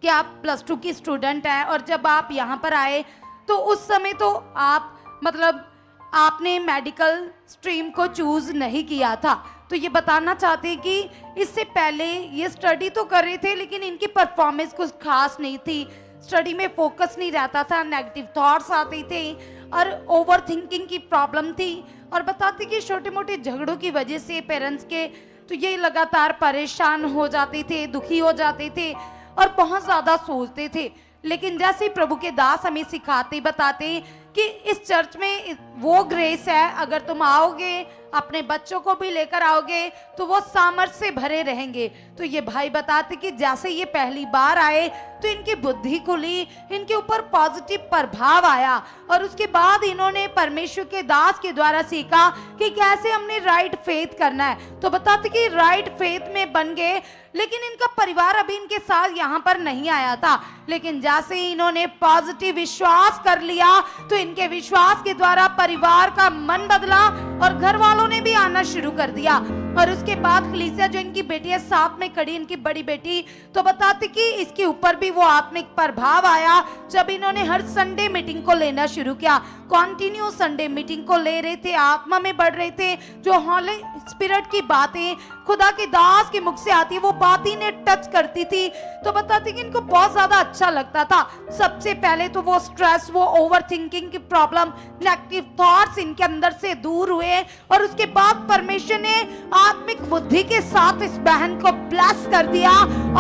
कि आप +2 की स्टूडेंट हैं और जब आप यहाँ पर आए तो उस समय तो आप मतलब आपने मेडिकल स्ट्रीम को चूज़ नहीं किया था, तो ये बताना चाहते हैं कि इससे पहले ये स्टडी तो कर रहे थे लेकिन इनकी परफॉर्मेंस कुछ खास नहीं थी, स्टडी में फोकस नहीं रहता था, नेगेटिव थॉट्स आते थे और ओवर थिंकिंग की प्रॉब्लम थी। और बताते कि छोटे मोटे झगड़ों की वजह से पेरेंट्स के तो ये लगातार परेशान हो जाते थे, दुखी हो जाते थे और बहुत ज़्यादा सोचते थे। लेकिन जैसे प्रभु के दास हमें सिखाते बताते कि इस चर्च में वो ग्रेस है, अगर तुम आओगे अपने बच्चों को भी लेकर आओगे तो वो सामर्थ्य से भरे रहेंगे। तो ये भाई बताते कि जैसे ये पहली बार आए तो इनकी बुद्धि खुली, इनके ऊपर पॉजिटिव प्रभाव आया और उसके बाद इन्होंने परमेश्वर के दास के द्वारा सीखा कि कैसे हमने राइट फेथ करना है। तो बताते कि राइट फेथ में बन गए, लेकिन इनका परिवार अभी इनके साथ यहाँ पर नहीं आया था, लेकिन जैसे ही इन्होंने पॉजिटिव विश्वास कर लिया तो इनके विश्वास के द्वारा परिवार का मन बदला और घर वालों ने भी आना शुरू कर दिया। और उसके बाद कलीसिया जो इनकी बेटी है साथ में खड़ी, इनकी बड़ी बेटी, तो बताते कि इसके ऊपर भी वो आत्मिक प्रभाव आया जब इन्होंने हर संडे मीटिंग को लेना शुरू किया। कॉन्टिन्यू संडे मीटिंग को ले रहे थे, आत्मा में बढ़ रहे थे, जो हॉली स्पिरिट की बातें खुदा के दास के मुख से आती है वो बात ही ने टच करती थी। तो बताते कि इनको बहुत ज्यादा अच्छा लगता था। सबसे पहले तो वो स्ट्रेस, वो ओवर थिंकिंग की प्रॉब्लम, नेगेटिव थॉट्स इनके अंदर से दूर हुए और उसके बाद परमेश्वर ने आत्मिक बुद्धि के साथ इस बहन को ब्लेस कर दिया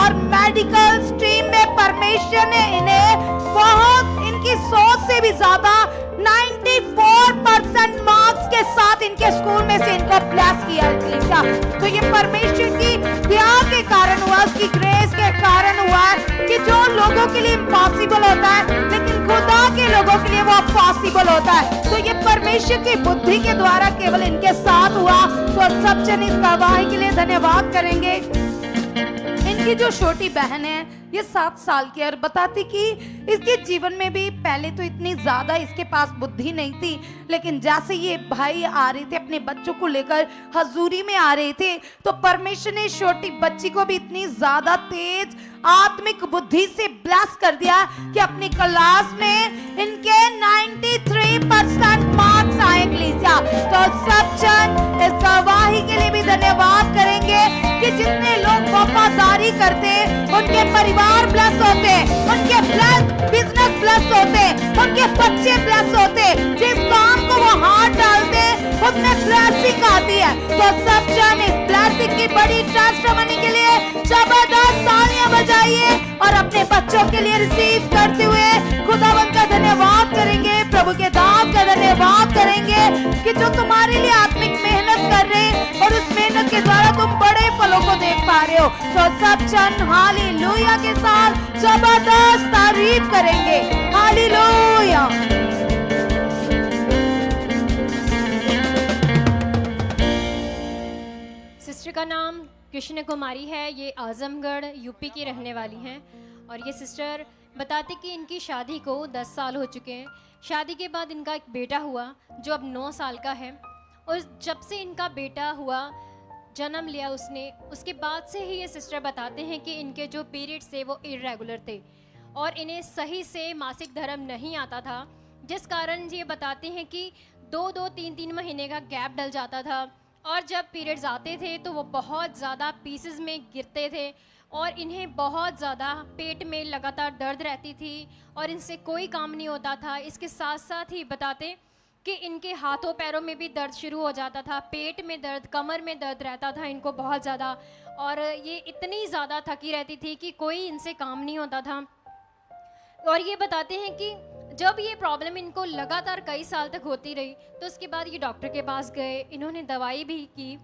और मेडिकल स्ट्रीम में परमेश्वर ने इन्हें बहुत इनकी सोच से भी ज्यादा 94% मार्क्स के साथ इनके स्कूल में से इनको ब्लेस किया। तो ये परमेश्वर की दया के कारण हुआ, उसकी ग्रेस के कारण हुआ कि जो लोगों के लिए इम्पॉसिबल होता है लेकिन खुदा के लोगों के लिए वो पॉसिबल होता है। तो ये परमेश्वर की बुद्धि के द्वारा केवल इनके साथ हुआ। तो सब जन इस गवाही के लिए धन्यवाद करेंगे। इनकी जो छोटी बहन है ये 7 साल की है और बताती कि इसके जीवन में भी पहले तो इतनी ज्यादा इसके पास बुद्धि नहीं थी, लेकिन जैसे ये भाई आ रहे थे अपने बच्चों को लेकर हजूरी में आ रहे थे तो परमेश्वर ने छोटी बच्ची को भी इतनी ज्यादा तेज आत्मिक बुद्धि से ब्लेस कर दिया कि अपनी क्लास में इनके 93% मार्क्स आए कलीसिया। तो सब जन इस गवाही के लिए भी धन्यवाद करेंगे कि जितने लोग वफादारी करते उनके परिवार ब्लेस होते, उनके बिजनेस ब्लेस होते, उनके बच्चे ब्लेस होते, जिस काम को वो हाथ डालते उसमें ब्लेसिंग आती है। तो सब जन इस ब्लेसिंग की बड़ी टेस्टिमनी के लिए जबरदस्त तालियां बजाइए और अपने बच्चों के लिए रिसीव करते हुए खुदावंद का धन्यवाद करेंगे, प्रभु के दास का धन्यवाद करेंगे कि जो तुम्हारे लिए आत्मिक मेहनत कर रहे हैं और उस मेहनत के द्वारा तुम बड़े फलों को देख पा रहे हो। तो सब जन हालेलुया के साथ जबरदस्त तारीफ करेंगे। हालेलुया। सिस्टर का नाम कृष्ण कुमारी है, ये आजमगढ़ यूपी की रहने वाली हैं और ये सिस्टर बताते कि इनकी शादी को 10 साल हो चुके हैं। शादी के बाद इनका एक बेटा हुआ जो अब 9 साल का है और जब से इनका बेटा हुआ, जन्म लिया उसने, उसके बाद से ही ये सिस्टर बताते हैं कि इनके जो पीरियड्स थे वो इरेगुलर थे और इन्हें सही से मासिक धर्म नहीं आता था, जिस कारण ये बताते हैं कि 2-2, 3-3 महीने का गैप डल जाता था और जब पीरियड्स आते थे तो वो बहुत ज़्यादा पीसेस में गिरते थे और इन्हें बहुत ज़्यादा पेट में लगातार दर्द रहती थी और इनसे कोई काम नहीं होता था। इसके साथ साथ ही बताते कि इनके हाथों पैरों में भी दर्द शुरू हो जाता था, पेट में दर्द, कमर में दर्द रहता था इनको बहुत ज़्यादा और ये इतनी ज़्यादा थकी रहती थी कि कोई इनसे काम नहीं होता था। और ये बताते हैं कि जब ये प्रॉब्लम इनको लगातार कई साल तक होती रही तो उसके बाद ये डॉक्टर के पास गए, इन्होंने दवाई भी की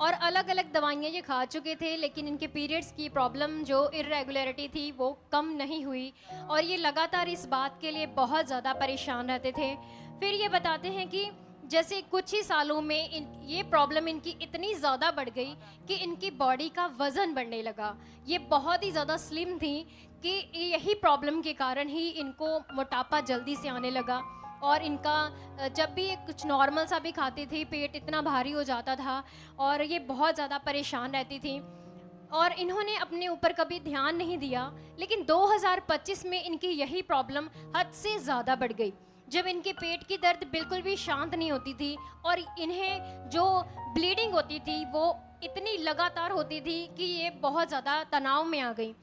और अलग अलग दवाइयाँ ये खा चुके थे, लेकिन इनके पीरियड्स की प्रॉब्लम जो इरेगुलरिटी थी वो कम नहीं हुई और ये लगातार इस बात के लिए बहुत ज़्यादा परेशान रहते थे। फिर ये बताते हैं कि जैसे कुछ ही सालों में ये प्रॉब्लम इनकी इतनी ज़्यादा बढ़ गई कि इनकी बॉडी का वज़न बढ़ने लगा। ये बहुत ही ज़्यादा स्लिम थी कि यही प्रॉब्लम के कारण ही इनको मोटापा जल्दी से आने लगा और इनका जब भी कुछ नॉर्मल सा भी खाती थी पेट इतना भारी हो जाता था और ये बहुत ज़्यादा परेशान रहती थी। और इन्होंने अपने ऊपर कभी ध्यान नहीं दिया। लेकिन 2025 में इनकी यही प्रॉब्लम हद से ज़्यादा बढ़ गई, जब इनके पेट की दर्द बिल्कुल भी शांत नहीं होती थी और इन्हें जो ब्लीडिंग होती थी वो इतनी लगातार होती थी कि ये बहुत ज़्यादा तनाव में आ गई।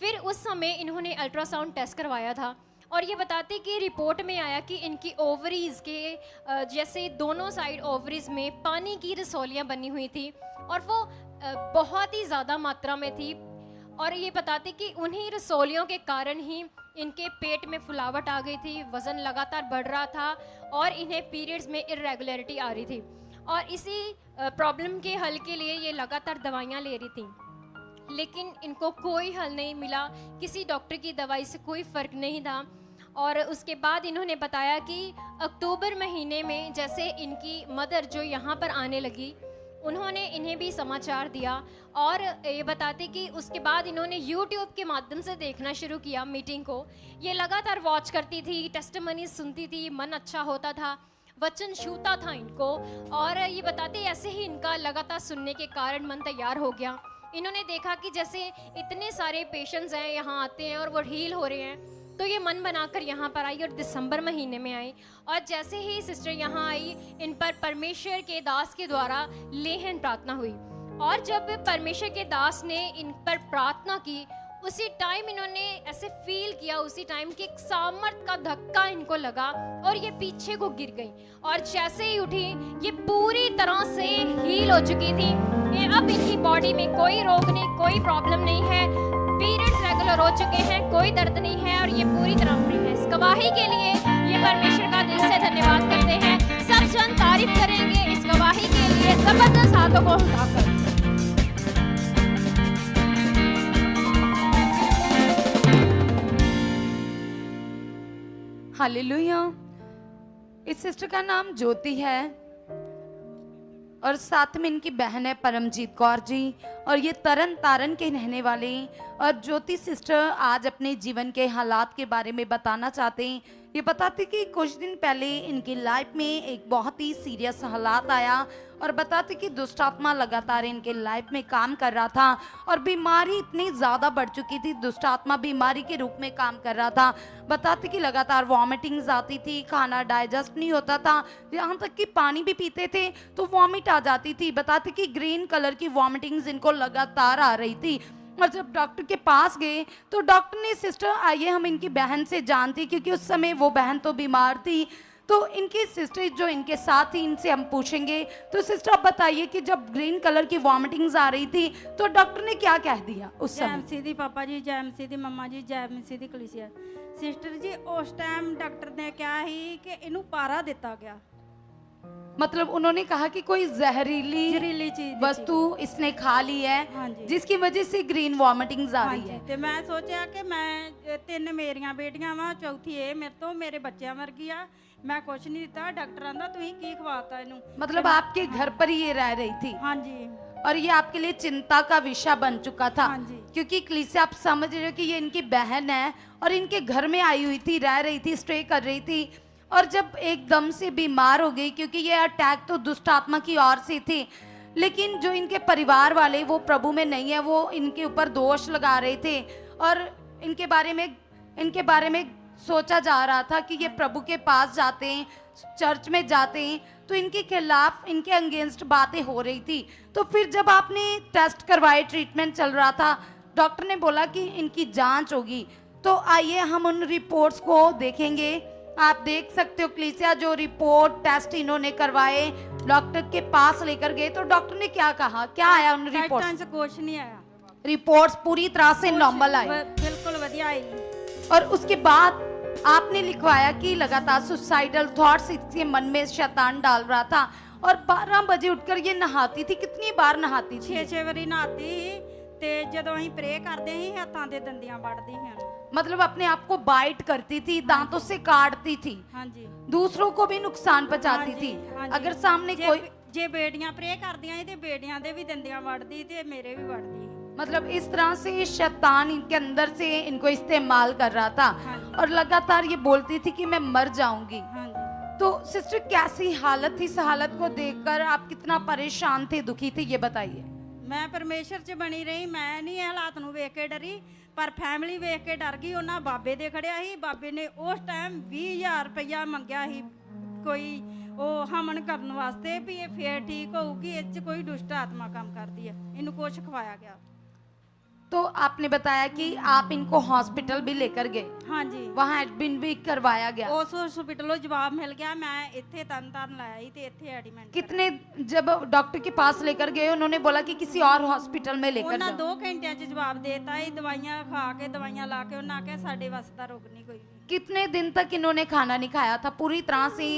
फिर उस समय इन्होंने अल्ट्रासाउंड टेस्ट करवाया था और ये बताते कि रिपोर्ट में आया कि इनकी ओवरीज़ के जैसे दोनों साइड ओवरीज़ में पानी की रसौलियाँ बनी हुई थी और वो बहुत ही ज़्यादा मात्रा में थी। और ये बताते कि उन्हीं रसौलियों के कारण ही इनके पेट में फुलावट आ गई थी, वज़न लगातार बढ़ रहा था और इन्हें पीरियड्स में इरेगुलरिटी आ रही थी। और इसी प्रॉब्लम के हल के लिए ये लगातार दवाइयाँ ले रही थी, लेकिन इनको कोई हल नहीं मिला, किसी डॉक्टर की दवाई से कोई फ़र्क नहीं था। और उसके बाद इन्होंने बताया कि अक्टूबर महीने में जैसे इनकी मदर जो यहाँ पर आने लगी, उन्होंने इन्हें भी समाचार दिया और ये बताते कि उसके बाद इन्होंने YouTube के माध्यम से देखना शुरू किया मीटिंग को। ये लगातार वॉच करती थी, टेस्टिमनी सुनती थी, मन अच्छा होता था, वचन छूता था इनको। और ये बताते ऐसे ही इनका लगातार सुनने के कारण मन तैयार हो गया। इन्होंने देखा कि जैसे इतने सारे पेशेंट्स हैं यहाँ आते हैं और वो हील हो रहे हैं, तो ये मन बनाकर यहाँ पर आई और दिसंबर महीने में आई। और जैसे ही सिस्टर यहाँ आई, इन पर परमेश्वर के दास के द्वारा लेहन प्रार्थना हुई। और जब परमेश्वर के दास ने इन पर प्रार्थना की, उसी टाइम इन्होंने ऐसे फील किया, उसी टाइम कि एक सामर्थ का धक्का इनको लगा और ये पीछे को गिर गई। और जैसे ही उठी, ये पूरी तरह से हील हो चुकी थी। ये अब इनकी बॉडी में कोई रोग नहीं, कोई प्रॉब्लम नहीं है, पीरियड्स रेगुलर हो चुके हैं, कोई दर्द नहीं है और ये पूरी तरह फ्री है। इस गवाही के लिए ये परमेश्वर का दिल से धन्यवाद करते हैं। सब जन तारीफ करेंगे इस गवाही के लिए, जबरदस्त हाथों को उठाकर। हालेलुया। इस सिस्टर का नाम ज्योति है और साथ में इनकी बहन है परमजीत कौर जी, और ये तरन तारन के रहने वाले। और ज्योति सिस्टर आज अपने जीवन के हालात के बारे में बताना चाहते हैं। ये बताते कि कुछ दिन पहले इनकी लाइफ में एक बहुत ही सीरियस हालात आया और बताते कि दुष्ट आत्मा लगातार इनके लाइफ में काम कर रहा था और बीमारी इतनी ज़्यादा बढ़ चुकी थी, दुष्ट आत्मा बीमारी के रूप में काम कर रहा था। बताते कि लगातार वॉमिटिंग्स आती थी, खाना डाइजेस्ट नहीं होता था, यहाँ तक कि पानी भी पीते थे तो वॉमिट आ जाती थी। बताते कि ग्रीन कलर की वॉमिटिंग्स इनको लगातार आ रही थी। और जब डॉक्टर के पास गए तो डॉक्टर ने, सिस्टर आइए हम इनकी बहन से जानती, क्योंकि उस समय वो बहन तो बीमार थी, तो इनकी सिस्टर जो इनके साथ थी इनसे हम पूछेंगे। तो सिस्टर आप बताइए कि जब ग्रीन कलर की वॉमिटिंग्स आ रही थी तो डॉक्टर ने क्या कह दिया उस समय? जय सीधी पापा जी, जय सीधी मम्मा जी, जय सीधी कलीसिया। सिस्टर जी उस टाइम डॉक्टर ने कहा ही कि इनू पारा दिता गया, मतलब उन्होंने कहा कि कोई जहरीली चीज वस्तु इसने खा ली है, हाँ जी, जिसकी वजह से ग्रीन वॉमिटिंग्स आ रही है। ਤੇ ਮੈਂ ਸੋਚਿਆ ਕਿ ਮੈਂ ਤਿੰਨ ਮੇਰੀਆਂ ਬੇਟੀਆਂ ਵਾ, ਚੌਥੀ ਇਹ ਮੇਰੇ ਤੋਂ, ਮੇਰੇ ਬੱਚਿਆਂ ਵਰਗੀ ਆ, मैं कुछ नहीं दिता। डॉक्टर आंदा तू ही की खवाता इनू, मतलब आपके घर पर ही ये रह रही थी? हाँ जी। और ये आपके लिए चिंता का विषय बन चुका था, हाँ जी, क्योंकि कलीसिया आप समझ रहे हो कि ये इनकी बहन है और इनके घर में आई हुई थी, रह रही थी, स्टे कर रही थी, और जब एकदम से बीमार हो गई, क्योंकि ये अटैक तो दुष्ट आत्मा की ओर से थी, लेकिन जो इनके परिवार वाले वो प्रभु में नहीं है, वो इनके ऊपर दोष लगा रहे थे और इनके बारे में सोचा जा रहा था कि ये प्रभु के पास जाते हैं, चर्च में जाते हैं, तो इनके खिलाफ, इनके अगेंस्ट बातें हो रही थी। तो फिर जब आपने टेस्ट करवाए, ट्रीटमेंट चल रहा था, डॉक्टर ने बोला कि इनकी जांच होगी, तो आइए हम उन रिपोर्ट्स को देखेंगे। आप देख सकते हो कलीसिया, जो रिपोर्ट टेस्ट इन्होंने करवाए, डॉक्टर के पास लेकर गए, तो डॉक्टर ने क्या कहा, क्या आया उन रिपोर्ट्स से? कुछ नहीं आया, रिपोर्ट्स पूरी तरह से नॉर्मल आई, बिल्कुल बढ़िया आई। और उसके बाद आपने लिखवाया कि लगातार सुसाइडल थॉट्स इसके मन में शैतान डाल रहा था और 12 बजे उठकर ये नहाती थी। कितनी बार नहाती थी? 6 ਵਾਰੀ नहाती ते जदों ਅਸੀਂ प्रे करते ही हाथां दे दंदियां वड़दी हैं, मतलब अपने आप को बाइट करती थी, दांतों से काटती थी, हाँ जी, दूसरों को भी नुकसान पहुंचाती थी। अगर सामने कोई जे बेटियां प्रे करदियां ते बेटियां दे भी दंदियां वड़दी ते मेरे भी वड़दी, मतलब इस तरह से शैतान इनके अंदर से इनको इस्तेमाल कर रहा था और लगातार ये बोलती थी कि मैं मर जाऊंगी। तो सिस्टर कैसी हालत थी? इस हालत को देखकर आप कितना परेशान थे, दुखी थे, ये बताइए। मैं परमेश्वर च बनी रही, मैं नहीं हालात नूं वेख के डरी, पर फैमिली वेख के डर गई। उन्हां बाबे दे खड़िया ही, बाबे ने उस टाइम 20,000 रुपया मंगया ही कोई ਉਹ ਹਮਨ ਕਰਨ ਵਾਸਤੇ ਵੀ ਇਹ ਫੇਰ ਠੀਕ ਹੋਊਗੀ, ਇਹ 'ਚ ਕੋਈ ਦੁਸ਼ਟ ਆਤਮਾ ਕੰਮ ਕਰਦੀ ਹੈ, ਇਹਨੂੰ ਕੁਛ ਖਵਾਇਆ ਗਿਆ। तो आपने बताया कि आप इनको हॉस्पिटल भी लेकर गए, हाँ जी, वहाँ एडमिट भी करवाया गया। उस हॉस्पिटलों जवाब मिल गया, मैं इत्थे तन लाया ही ते इत्थे एडमिट। कितने जब डॉक्टर के पास लेकर गए उन्होंने बोला कि किसी और हॉस्पिटल में लेकर उन्हें जाओ। 2 घंटे च जवाब देता है, दवाइयां खा के दवाइयां ला के उन्हें आख्या साडे वास दा रोग नहीं कोई। कितने दिन तक इन्होंने खाना नहीं खाया था? पूरी तरह से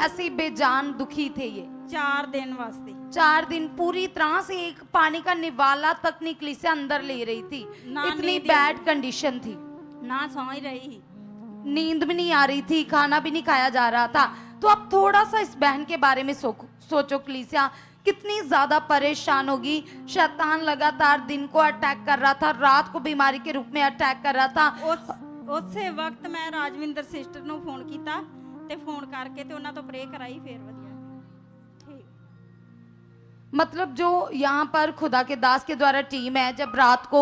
ऐसे बेजान दुखी थे ये। 4 दिन वास्ते 4 दिन पूरी तरह से एक पानी का निवाला तक निकली से अंदर ले रही थी, ना इतनी नींद बैड कंडीशन थी, ना सो ही रही, नींद भी नहीं आ रही थी, खाना भी नहीं खाया जा रहा था। तो अब थोड़ा सा इस बहन के बारे में सोचो कलीसिया, कितनी ज्यादा परेशान होगी। शैतान लगातार दिन को अटैक कर रहा था, रात को बीमारी के रूप में अटैक कर रहा था। उसे वक्त मैं राजविंदर सिस्टर ਨੂੰ फोन किया ते फोन करके ते उन्हां तो प्रे कराई, फिर वधिया। मतलब जो यहाँ पर खुदा के दास के द्वारा टीम है, जब रात को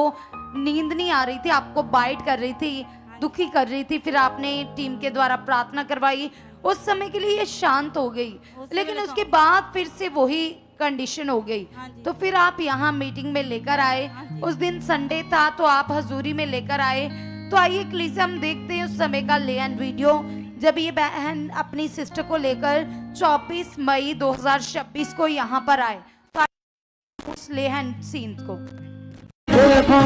नींद नहीं आ रही थी, आपको बाइट कर रही थी, दुखी कर रही थी, फिर आपने टीम के द्वारा प्रार्थना करवाई, उस समय के लिए ये शांत हो गई, लेकिन उसके बाद फिर से वही कंडीशन हो गई। तो फिर आप यहाँ मीटिंग में लेकर आए, उस दिन संडे था तो आप हजूरी में लेकर आए। तो आइए कलीसिया हम देखते हैं उस समय का ले एंड वीडियो, जब ये बहन अपनी सिस्टर को लेकर 24 मई 2026 को यहाँ पर आए। तो उस ले एंड सीन को ये देखो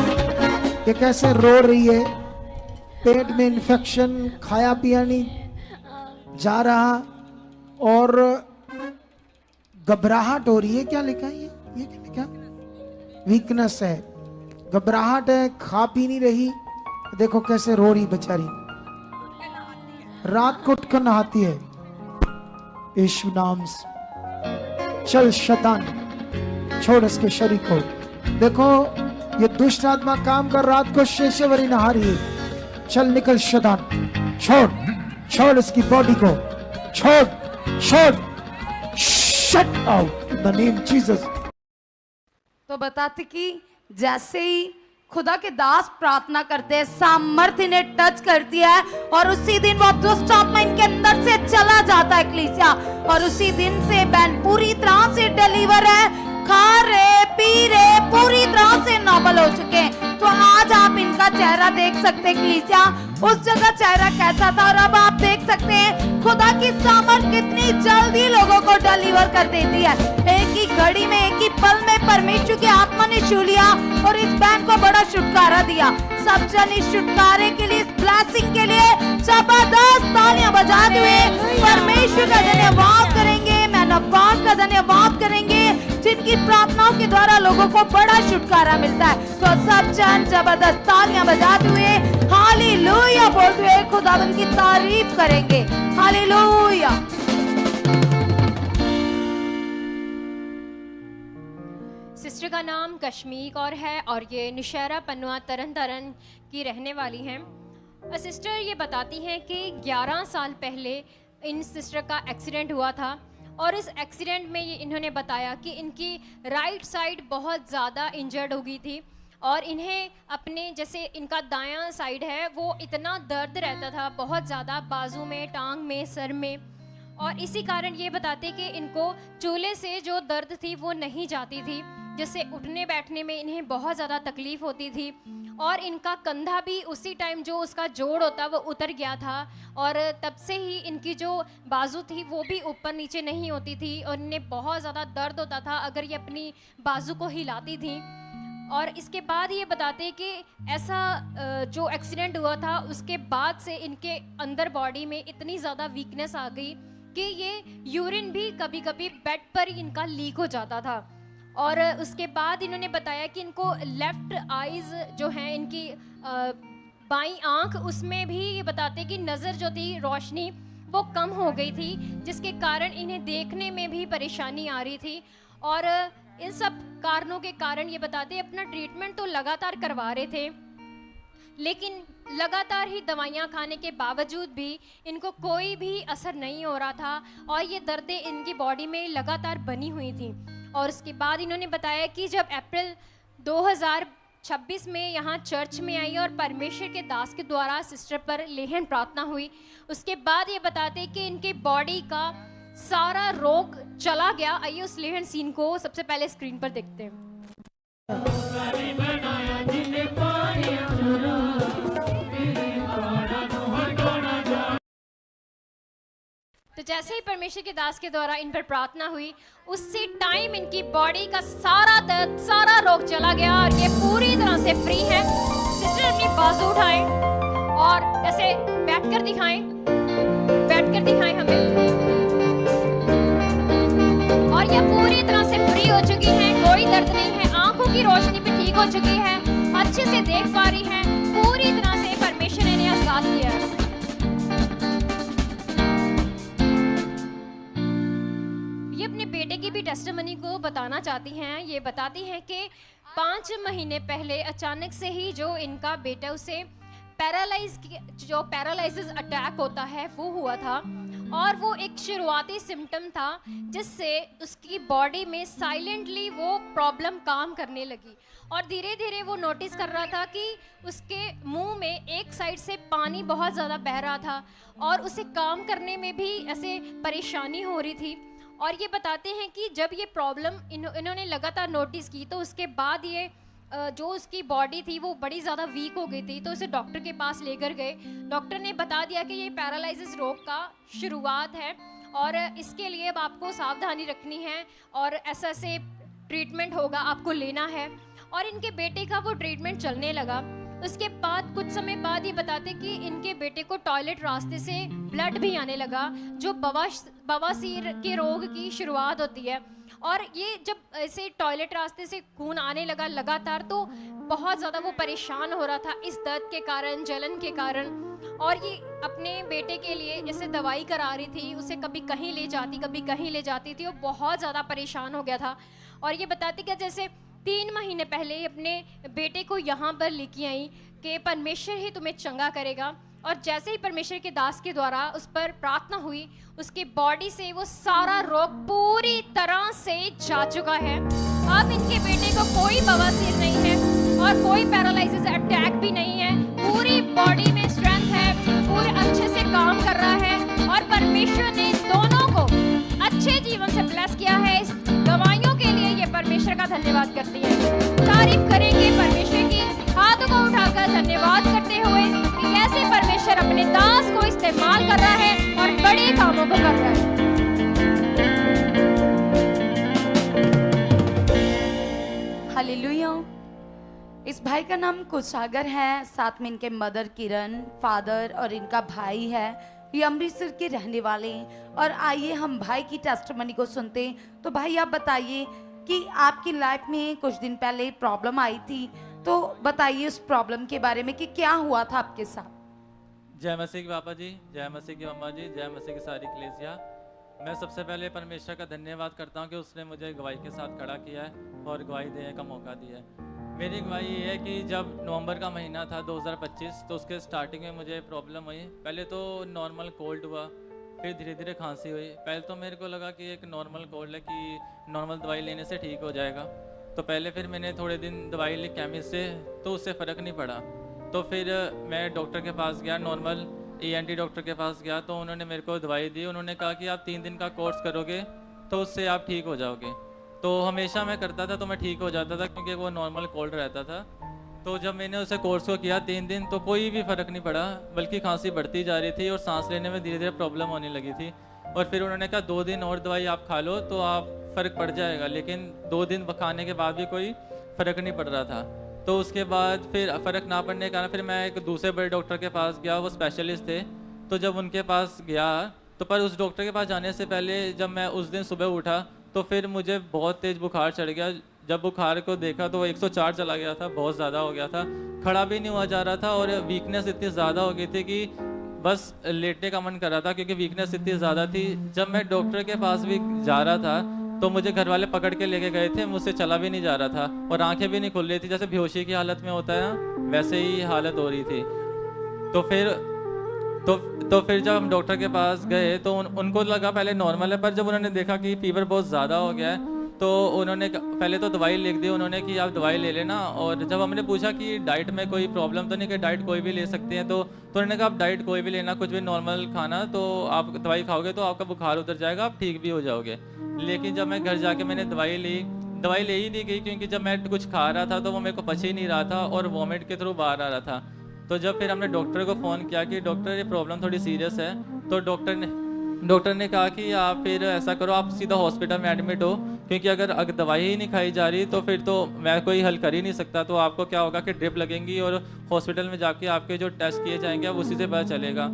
ये कैसे रो रही है, पेट में इन्फेक्शन, खाया पिया नहीं जा रहा और घबराहट हो रही है। क्या लिखा है ये क्या लिखा? वीकनेस है, घबराहट है, खा पी नहीं रही। देखो कैसे रो रही बेचारी, रात को उठकर नहाती है। यीशु नाम से चल शैतान, छोड़ इसके शरीर को। देखो ये दुष्ट आत्मा काम कर, रात को शेषवरी नहा रही है। चल निकल शैतान, छोड़ छोड़ इसकी बॉडी को, छोड़ छोड़, shut out in the name Jesus. तो बताते कि जैसे ही खुदा के दास प्रार्थना करते हैं, सामर्थ्य ने टच करती है और उसी दिन वो दुष्ट आत्मा इनके अंदर से चला जाता है कलीसिया, और उसी दिन से बहन पूरी तरह से डिलीवर है, खा रहे पी रहे, पूरी तरह से नॉर्मल हो चुके हैं। तो आज आप इनका चेहरा देख सकते हैं कलीसिया, उस जगह चेहरा कैसा था और अब आप देख सकते हैं खुदा की सामर्थ कितनी जल्दी लोगों को डिलीवर कर देती है। एक ही घड़ी में, एक ही पल में परमेश्वर की आत्मा ने छू लिया और इस बहन को बड़ा छुटकारा दिया। सब जन इस छुटकारे के लिए, इस ब्लेसिंग के लिए जबरदस्त तालियां बजाते हुए परमेश्वर का धन्यवाद करेंगे, मैन ऑफ गॉड का धन्यवाद करेंगे, जिनकी प्रार्थनाओं के द्वारा लोगों को बड़ा छुटकारा मिलता है। तो सब जन जबरदस्त तालियां बजाते हुए हालेलुया बोलते हुए खुदावंद की तारीफ करेंगे। हालेलुया। सिस्टर का नाम कश्मीर कौर है और ये नौशहरा पन्नुआ तरन तारण की रहने वाली हैं। सिस्टर ये बताती हैं कि 11 साल पहले इन सिस्टर का एक्सीडेंट हुआ था और इस एक्सीडेंट में ये इन्होंने बताया कि इनकी राइट साइड बहुत ज़्यादा इंजर्ड हो गई थी और इन्हें अपने जैसे इनका दायां साइड है वो इतना दर्द रहता था बहुत ज़्यादा, बाजू में, टांग में, सर में, और इसी कारण ये बताते कि इनको चूल्हे से जो दर्द थी वो नहीं जाती थी, जैसे उठने बैठने में इन्हें बहुत ज़्यादा तकलीफ़ होती थी और इनका कंधा भी उसी टाइम जो उसका जोड़ होता वो उतर गया था और तब से ही इनकी जो बाजू थी वो भी ऊपर नीचे नहीं होती थी और इन्हें बहुत ज़्यादा दर्द होता था अगर ये अपनी बाजू को हिलाती थी। और इसके बाद ये बताते कि ऐसा जो एक्सीडेंट हुआ था उसके बाद से इनके अंदर बॉडी में इतनी ज़्यादा वीकनेस आ गई कि ये यूरिन भी कभी कभी बेड पर ही इनका लीक हो जाता था। और उसके बाद इन्होंने बताया कि इनको लेफ्ट आइज़ जो हैं इनकी बाईं आंख, उसमें भी ये बताते कि नज़र जो थी, रोशनी वो कम हो गई थी, जिसके कारण इन्हें देखने में भी परेशानी आ रही थी। और इन सब कारणों के कारण ये बताते अपना ट्रीटमेंट तो लगातार करवा रहे थे लेकिन लगातार ही दवाइयाँ खाने के बावजूद भी इनको कोई भी असर नहीं हो रहा था और ये दर्दें इनकी बॉडी में लगातार बनी हुई थी। और उसके बाद इन्होंने बताया कि जब अप्रैल 2026 में यहाँ चर्च में आई और परमेश्वर के दास के द्वारा सिस्टर पर लेहन प्रार्थना हुई, उसके बाद ये बताते कि इनके बॉडी का सारा रोग चला गया। आइए उस लेहन सीन को सबसे पहले स्क्रीन पर देखते हैं। तो जैसे ही परमेश्वर के दास के द्वारा इन पर प्रार्थना हुई, उसी टाइम इनकी बॉडी का सारा दर्द, सारा रोग चला गया और ये पूरी तरह से फ्री है। सिस्टर अपनी बाजू उठाएं और ऐसे बैठकर दिखाएं, हमें। और ये पूरी तरह से फ्री हो चुकी हैं, कोई दर्द नहीं है, आंखों की रोशनी भी ठीक हो चुकी है, अच्छे से देख पा रही हैं, पूरी तरह से परमेश्वर ने इन्हें आजाद किया है। अपने बेटे की भी टेस्टिमनी को बताना चाहती हैं। ये बताती हैं कि 5 महीने पहले अचानक से ही जो इनका बेटा, उसे पैरालाइसिस अटैक होता है वो हुआ था और वो एक शुरुआती सिम्टम था जिससे उसकी बॉडी में साइलेंटली वो प्रॉब्लम काम करने लगी और धीरे धीरे वो नोटिस कर रहा था कि उसके मुंह में एक साइड से पानी बहुत ज़्यादा बह रहा था और उसे काम करने में भी ऐसे परेशानी हो रही थी। और ये बताते हैं कि जब ये प्रॉब्लम इन्होंने लगातार नोटिस की तो उसके बाद ये जो उसकी बॉडी थी वो बड़ी ज़्यादा वीक हो गई थी, तो उसे डॉक्टर के पास लेकर गए। डॉक्टर ने बता दिया कि ये पैरालिसिस रोग का शुरुआत है और इसके लिए अब आपको सावधानी रखनी है और ऐसा से ट्रीटमेंट होगा, आपको लेना है। और इनके बेटे का वो ट्रीटमेंट चलने लगा। उसके बाद कुछ समय बाद ये बताते कि इनके बेटे को टॉयलेट रास्ते से ब्लड भी आने लगा, जो बवासीर के रोग की शुरुआत होती है। और ये जब ऐसे टॉयलेट रास्ते से खून आने लगा लगातार, तो बहुत ज़्यादा वो परेशान हो रहा था इस दर्द के कारण, जलन के कारण। और ये अपने बेटे के लिए जैसे दवाई करा रही थी, उसे कभी कहीं ले जाती, कभी कहीं ले जाती थी, वो बहुत ज़्यादा परेशान हो गया था। और ये बताती कि जैसे 3 महीने पहले अपने बेटे को यहाँ पर लेके आई कि परमेश्वर ही तुम्हें चंगा करेगा। और जैसे ही परमेश्वर के दास के द्वारा उस पर प्रार्थना हुई, उसके बॉडी से वो सारा रोग पूरी तरह से जा चुका है। अब इनके बेटे को कोई बवासीर नहीं है और कोई पैरालिसिस अटैक भी नहीं है, पूरी बॉडी में स्ट्रेंथ है, पूरे अच्छे से काम कर रहा है और परमेश्वर ने दोनों को अच्छे जीवन से ब्लेस किया है। इस दवाइयों के लिए ये परमेश्वर का धन्यवाद करती है। तारीफ करेंगे परमेश्वर की, हाथों को उठाकर धन्यवाद करते हुए कि कैसे परमेश्वर अपने दास को इस्तेमाल कर रहा है और बड़े कामों को कर रहा है। हालेलुया। इस भाई का नाम कुशागर है, साथ में इनके मदर किरण, फादर और इनका भाई है। ये अमृतसर के रहने वाले हैं। और आइए हम भाई की टेस्टिमनी को सुनते हैं। तो भाई आप बताइए कि आपकी लाइफ में कुछ दिन पहले प्रॉब्लम आई थी, तो बताइए उस प्रॉब्लम के बारे में कि क्या हुआ था आपके साथ। जय मसीह के पापा जी, जय मसीह की मम्मा जी, जय मसीह की सारी कलीसिया। मैं सबसे पहले परमेश्वर का धन्यवाद करता हूँ कि उसने मुझे गवाही के साथ खड़ा किया है और गवाही देने का मौका दिया है। मेरी गवाही ये है कि जब नवंबर का महीना था 2025, तो उसके स्टार्टिंग में मुझे प्रॉब्लम हुई। पहले तो नॉर्मल कोल्ड हुआ, फिर धीरे धीरे खांसी हुई। पहले तो मेरे को लगा कि एक नॉर्मल कोल्ड है, कि नॉर्मल दवाई लेने से ठीक हो जाएगा। तो पहले फिर मैंने थोड़े दिन दवाई ली केमिस्ट से, तो उससे फ़र्क नहीं पड़ा। तो फिर मैं डॉक्टर के पास गया, नॉर्मल ENT डॉक्टर के पास गया। तो उन्होंने मेरे को दवाई दी। उन्होंने कहा कि आप 3 दिन का कोर्स करोगे तो उससे आप ठीक हो जाओगे। तो हमेशा मैं करता था तो मैं ठीक हो जाता था, क्योंकि वो नॉर्मल कोल्ड रहता था। तो जब मैंने उसे कोर्स को किया 3 दिन, तो कोई भी फ़र्क नहीं पड़ा, बल्कि खांसी बढ़ती जा रही थी और सांस लेने में धीरे धीरे प्रॉब्लम होने लगी थी। और फिर उन्होंने कहा 2 दिन और दवाई आप खा लो तो आप फ़र्क पड़ जाएगा। लेकिन 2 दिन खाने के बाद भी कोई फ़र्क नहीं पड़ रहा था। तो उसके बाद फिर फ़र्क ना पड़ने के कारण फिर मैं एक दूसरे बड़े डॉक्टर के पास गया, वो स्पेशलिस्ट थे। तो जब उनके पास गया, तो पर उस डॉक्टर के पास जाने से पहले जब मैं उस दिन सुबह उठा तो फिर मुझे बहुत तेज़ बुखार चढ़ गया। जब बुखार को देखा तो वो 104 चला गया था, बहुत ज़्यादा हो गया था। खड़ा भी नहीं हुआ जा रहा था और वीकनेस इतनी ज़्यादा हो गई थी कि बस लेटने का मन कर रहा था, क्योंकि वीकनेस इतनी ज़्यादा थी। जब मैं डॉक्टर के पास भी जा रहा था तो मुझे घर वाले पकड़ के लेके गए थे, मुझसे चला भी नहीं जा रहा था और आंखें भी नहीं खुल रही थी, जैसे बेहोशी की हालत में होता है ना, वैसे ही हालत हो रही थी। तो फिर जब हम डॉक्टर के पास गए तो उनको लगा पहले नॉर्मल है, पर जब उन्होंने देखा कि फीवर बहुत ज़्यादा हो गया है तो उन्होंने पहले तो दवाई लिख दी उन्होंने कि आप दवाई ले लेना। और जब हमने पूछा कि डाइट में कोई प्रॉब्लम तो नहीं, कि डाइट कोई भी ले सकते हैं, तो उन्होंने कहा आप डाइट कोई भी लेना, कुछ भी नॉर्मल खाना, तो आप दवाई खाओगे तो आपका बुखार उतर जाएगा, आप ठीक भी हो जाओगे। लेकिन जब मैं घर जाके मैंने दवाई ले ही नहीं गई, क्योंकि जब मैं कुछ खा रहा था तो वो मेरे को पच ही नहीं रहा था और वॉमिट के थ्रू बाहर आ रहा था। तो जब फिर हमने डॉक्टर को फ़ोन किया कि डॉक्टर ये प्रॉब्लम थोड़ी सीरियस है, तो डॉक्टर ने कहा कि आप फिर ऐसा करो, आप सीधा हॉस्पिटल में एडमिट हो, क्योंकि अगर दवाई ही नहीं खाई जा रही तो फिर तो मैं कोई हल कर ही नहीं सकता। तो आपको क्या होगा कि ड्रिप लगेंगी और हॉस्पिटल में जाके आपके जो टेस्ट किए जाएंगे अब उसी से पता चलेगा।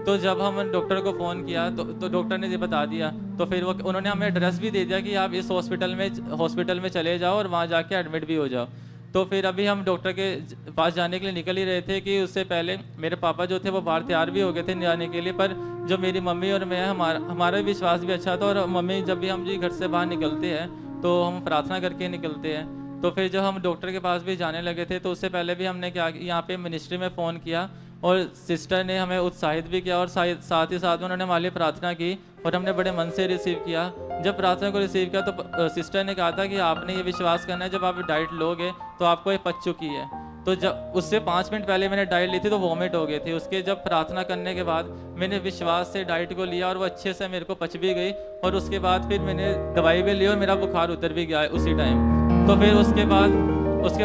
तो जब हम डॉक्टर को फ़ोन किया तो डॉक्टर ने ये बता दिया, तो फिर उन्होंने हमें एड्रेस भी दे दिया कि आप इस हॉस्पिटल में चले जाओ और वहाँ जाके एडमिट भी हो जाओ। तो फिर अभी हम डॉक्टर के पास जाने के लिए निकल ही रहे थे कि उससे पहले मेरे पापा जो थे वो बाहर तैयार भी हो गए थे जाने के लिए, पर जो मेरी मम्मी और मैं हमारा विश्वास भी अच्छा था। और मम्मी जब भी हम जी घर से बाहर निकलते हैं तो हम प्रार्थना करके निकलते हैं। तो फिर जब हम डॉक्टर के पास भी जाने लगे थे तो उससे पहले भी हमने क्या यहाँ पे मिनिस्ट्री में फ़ोन किया और सिस्टर ने हमें उत्साहित भी किया और साथ ही साथ में उन्होंने हमारे लिए प्रार्थना की और हमने बड़े मन से रिसीव किया। जब प्रार्थना को रिसीव किया तो सिस्टर ने कहा था कि आपने ये विश्वास करना है, जब आप डाइट लोगे तो आपको ये पच चुकी है। तो जब उससे 5 मिनट पहले मैंने डाइट ली थी तो वॉमिट हो गई थी। उसके जब प्रार्थना करने के बाद मैंने विश्वास से डाइट को लिया और वो अच्छे से मेरे को पच भी गई और उसके बाद फिर मैंने दवाई भी ली और मेरा बुखार उतर भी गया उसी टाइम। तो फिर उसके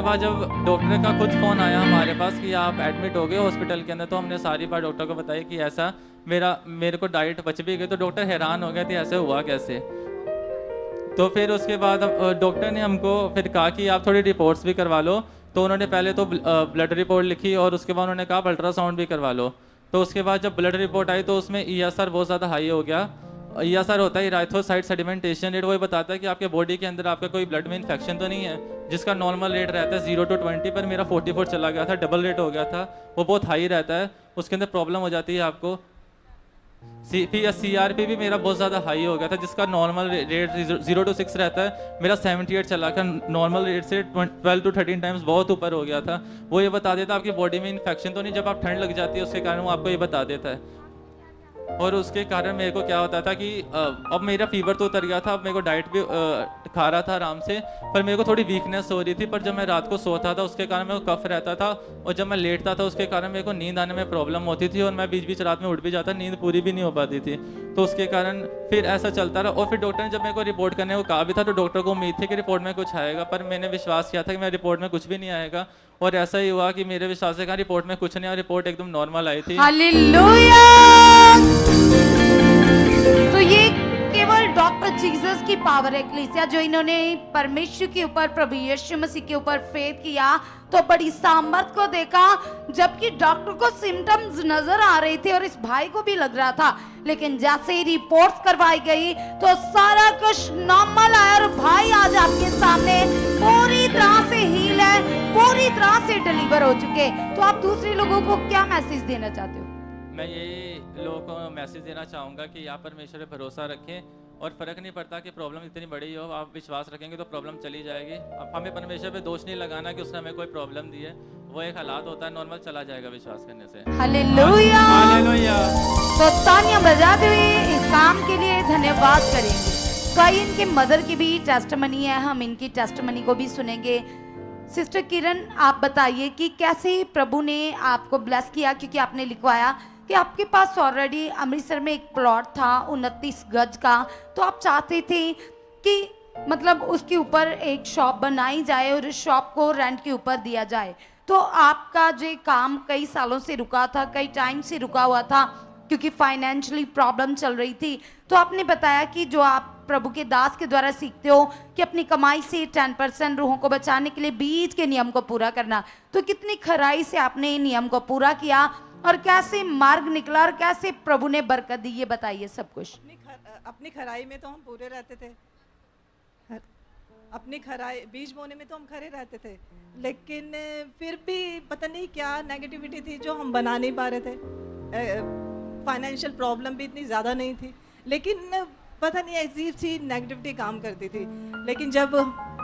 बाद जब डॉक्टर का खुद फ़ोन आया हमारे पास कि आप एडमिट हो गए हॉस्पिटल के अंदर, तो हमने सारी बात डॉक्टर को बताई कि ऐसा मेरे को डाइट बच भी गई। तो डॉक्टर हैरान हो गए थे ऐसे हुआ कैसे। तो फिर उसके बाद डॉक्टर ने हमको फिर कहा कि आप थोड़ी रिपोर्ट्स भी करवा लो। तो उन्होंने पहले तो ब्लड रिपोर्ट लिखी और उसके बाद उन्होंने कहा अल्ट्रासाउंड भी करवा लो। तो उसके बाद जब ब्लड रिपोर्ट आई तो उसमें ESR बहुत ज़्यादा हाई हो गया। ESR होता है इराइथ्रोसाइट सेडिमेंटेशन रेट, वो बताता है कि आपके बॉडी के अंदर आपका कोई ब्लड में इन्फेक्शन तो नहीं है, जिसका नॉर्मल रेट रहता है 0 to 20, पर मेरा 44 चला गया था, डबल रेट हो गया था। वो बहुत हाई रहता है, उसके अंदर प्रॉब्लम हो जाती है आपको। CRP भी मेरा बहुत ज़्यादा हाई हो गया था, जिसका नॉर्मल रेट 0 to 6 रहता है, मेरा 78 चला गया, नॉर्मल रेट से 12 to 13 टाइम्स बहुत ऊपर हो गया था। वो ये बता देता है आपकी बॉडी में इन्फेक्शन तो नहीं, जब आप ठंड लग जाती है उसके कारण वो आपको ये बता देता है। और उसके कारण मेरे को क्या होता था कि अब मेरा फीवर तो उतर गया था, अब मेरे को डाइट भी खा रहा था आराम से, पर मेरे को थोड़ी वीकनेस हो रही थी। पर जब मैं रात को सोता था उसके कारण मेरे को कफ रहता था और जब मैं लेटता था उसके कारण मेरे को नींद आने में प्रॉब्लम होती थी और मैं बीच बीच रात में उठ भी जाता, नींद पूरी भी नहीं हो पाती थी। तो उसके कारण फिर ऐसा चलता रहा। और फिर डॉक्टर ने जब मेरे को रिपोर्ट करने को कहा भी था तो डॉक्टर को उम्मीद थी कि रिपोर्ट में कुछ आएगा, पर मैंने विश्वास किया था कि मेरे रिपोर्ट में कुछ भी नहीं आएगा। और ऐसा ही हुआ कि मेरे विश्वास से कहा रिपोर्ट में कुछ नहीं आया, रिपोर्ट एकदम नॉर्मल आई थी। हालेलुया। तो ये केवल डॉक्टर जीसस की पावर है एक्लीसिया, जो इन्होंने परमेश्वर के ऊपर, प्रभु यीशु मसीह के ऊपर फेथ किया तो बड़ी सामर्थ को देखा। जबकि डॉक्टर को सिम्टम्स नजर आ रहे थे और इस भाई को भी लग रहा था, लेकिन जैसे ही रिपोर्ट्स करवाई गई तो सारा कुछ नॉर्मल आया और भाई आज आपके सामने पूरी तरह से हील है, पूरी तरह से डिलीवर हो चुके। तो आप दूसरे लोगों को क्या मैसेज देना चाहते हो? मैं ये लोगों को मैसेज देना चाहूँगा कि आप परमेश्वर पे भरोसा रखें और फ़र्क नहीं पड़ता कि प्रॉब्लम इतनी बड़ी हो, आप विश्वास रखेंगे तो प्रॉब्लम चली जाएगी। अब हमें परमेश्वर पे दोष नहीं लगाना कि उसने हमें कोई प्रॉब्लम दी है, वो एक हालात होता है, नॉर्मल चला जाएगा विश्वास करने से। हालेलुया। हालेलुया। तो तालियां बजाते हुए इस काम के लिए धन्यवाद करेंगे। कई इनके मदर की भी टेस्टमनी है, हम इनकी टेस्टमनी को भी सुनेंगे। सिस्टर किरण, आप बताइए कि कैसे प्रभु ने आपको ब्लेस किया, क्योंकि आपने लिखवाया कि आपके पास ऑलरेडी अमृतसर में एक प्लॉट था 29 गज का, तो आप चाहते थे कि मतलब उसके ऊपर एक शॉप बनाई जाए और उस शॉप को रेंट के ऊपर दिया जाए। तो आपका जो काम कई सालों से रुका था, कई टाइम से रुका हुआ था, क्योंकि फाइनेंशियली प्रॉब्लम चल रही थी। तो आपने बताया कि जो आप प्रभु के दास के द्वारा सीखते हो कि अपनी कमाई से 10% रूहों को बचाने के लिए बीज के नियम को पूरा करना, तो कितनी खराई से आपने नियम को पूरा किया और कैसे मार्ग निकला और कैसे प्रभु ने बरकत दी, ये बताइए सब कुछ। अपनी खराई में तो हम पूरे रहते थे, अपनी खराई बीज बोने में तो हम खरे रहते थे, लेकिन फिर भी पता नहीं क्या नेगेटिविटी थी जो हम बना नहीं पा रहे थे। फाइनेंशियल प्रॉब्लम भी इतनी ज़्यादा नहीं थी, लेकिन पता नहीं अजीब सी नेगेटिविटी काम करती थी। लेकिन जब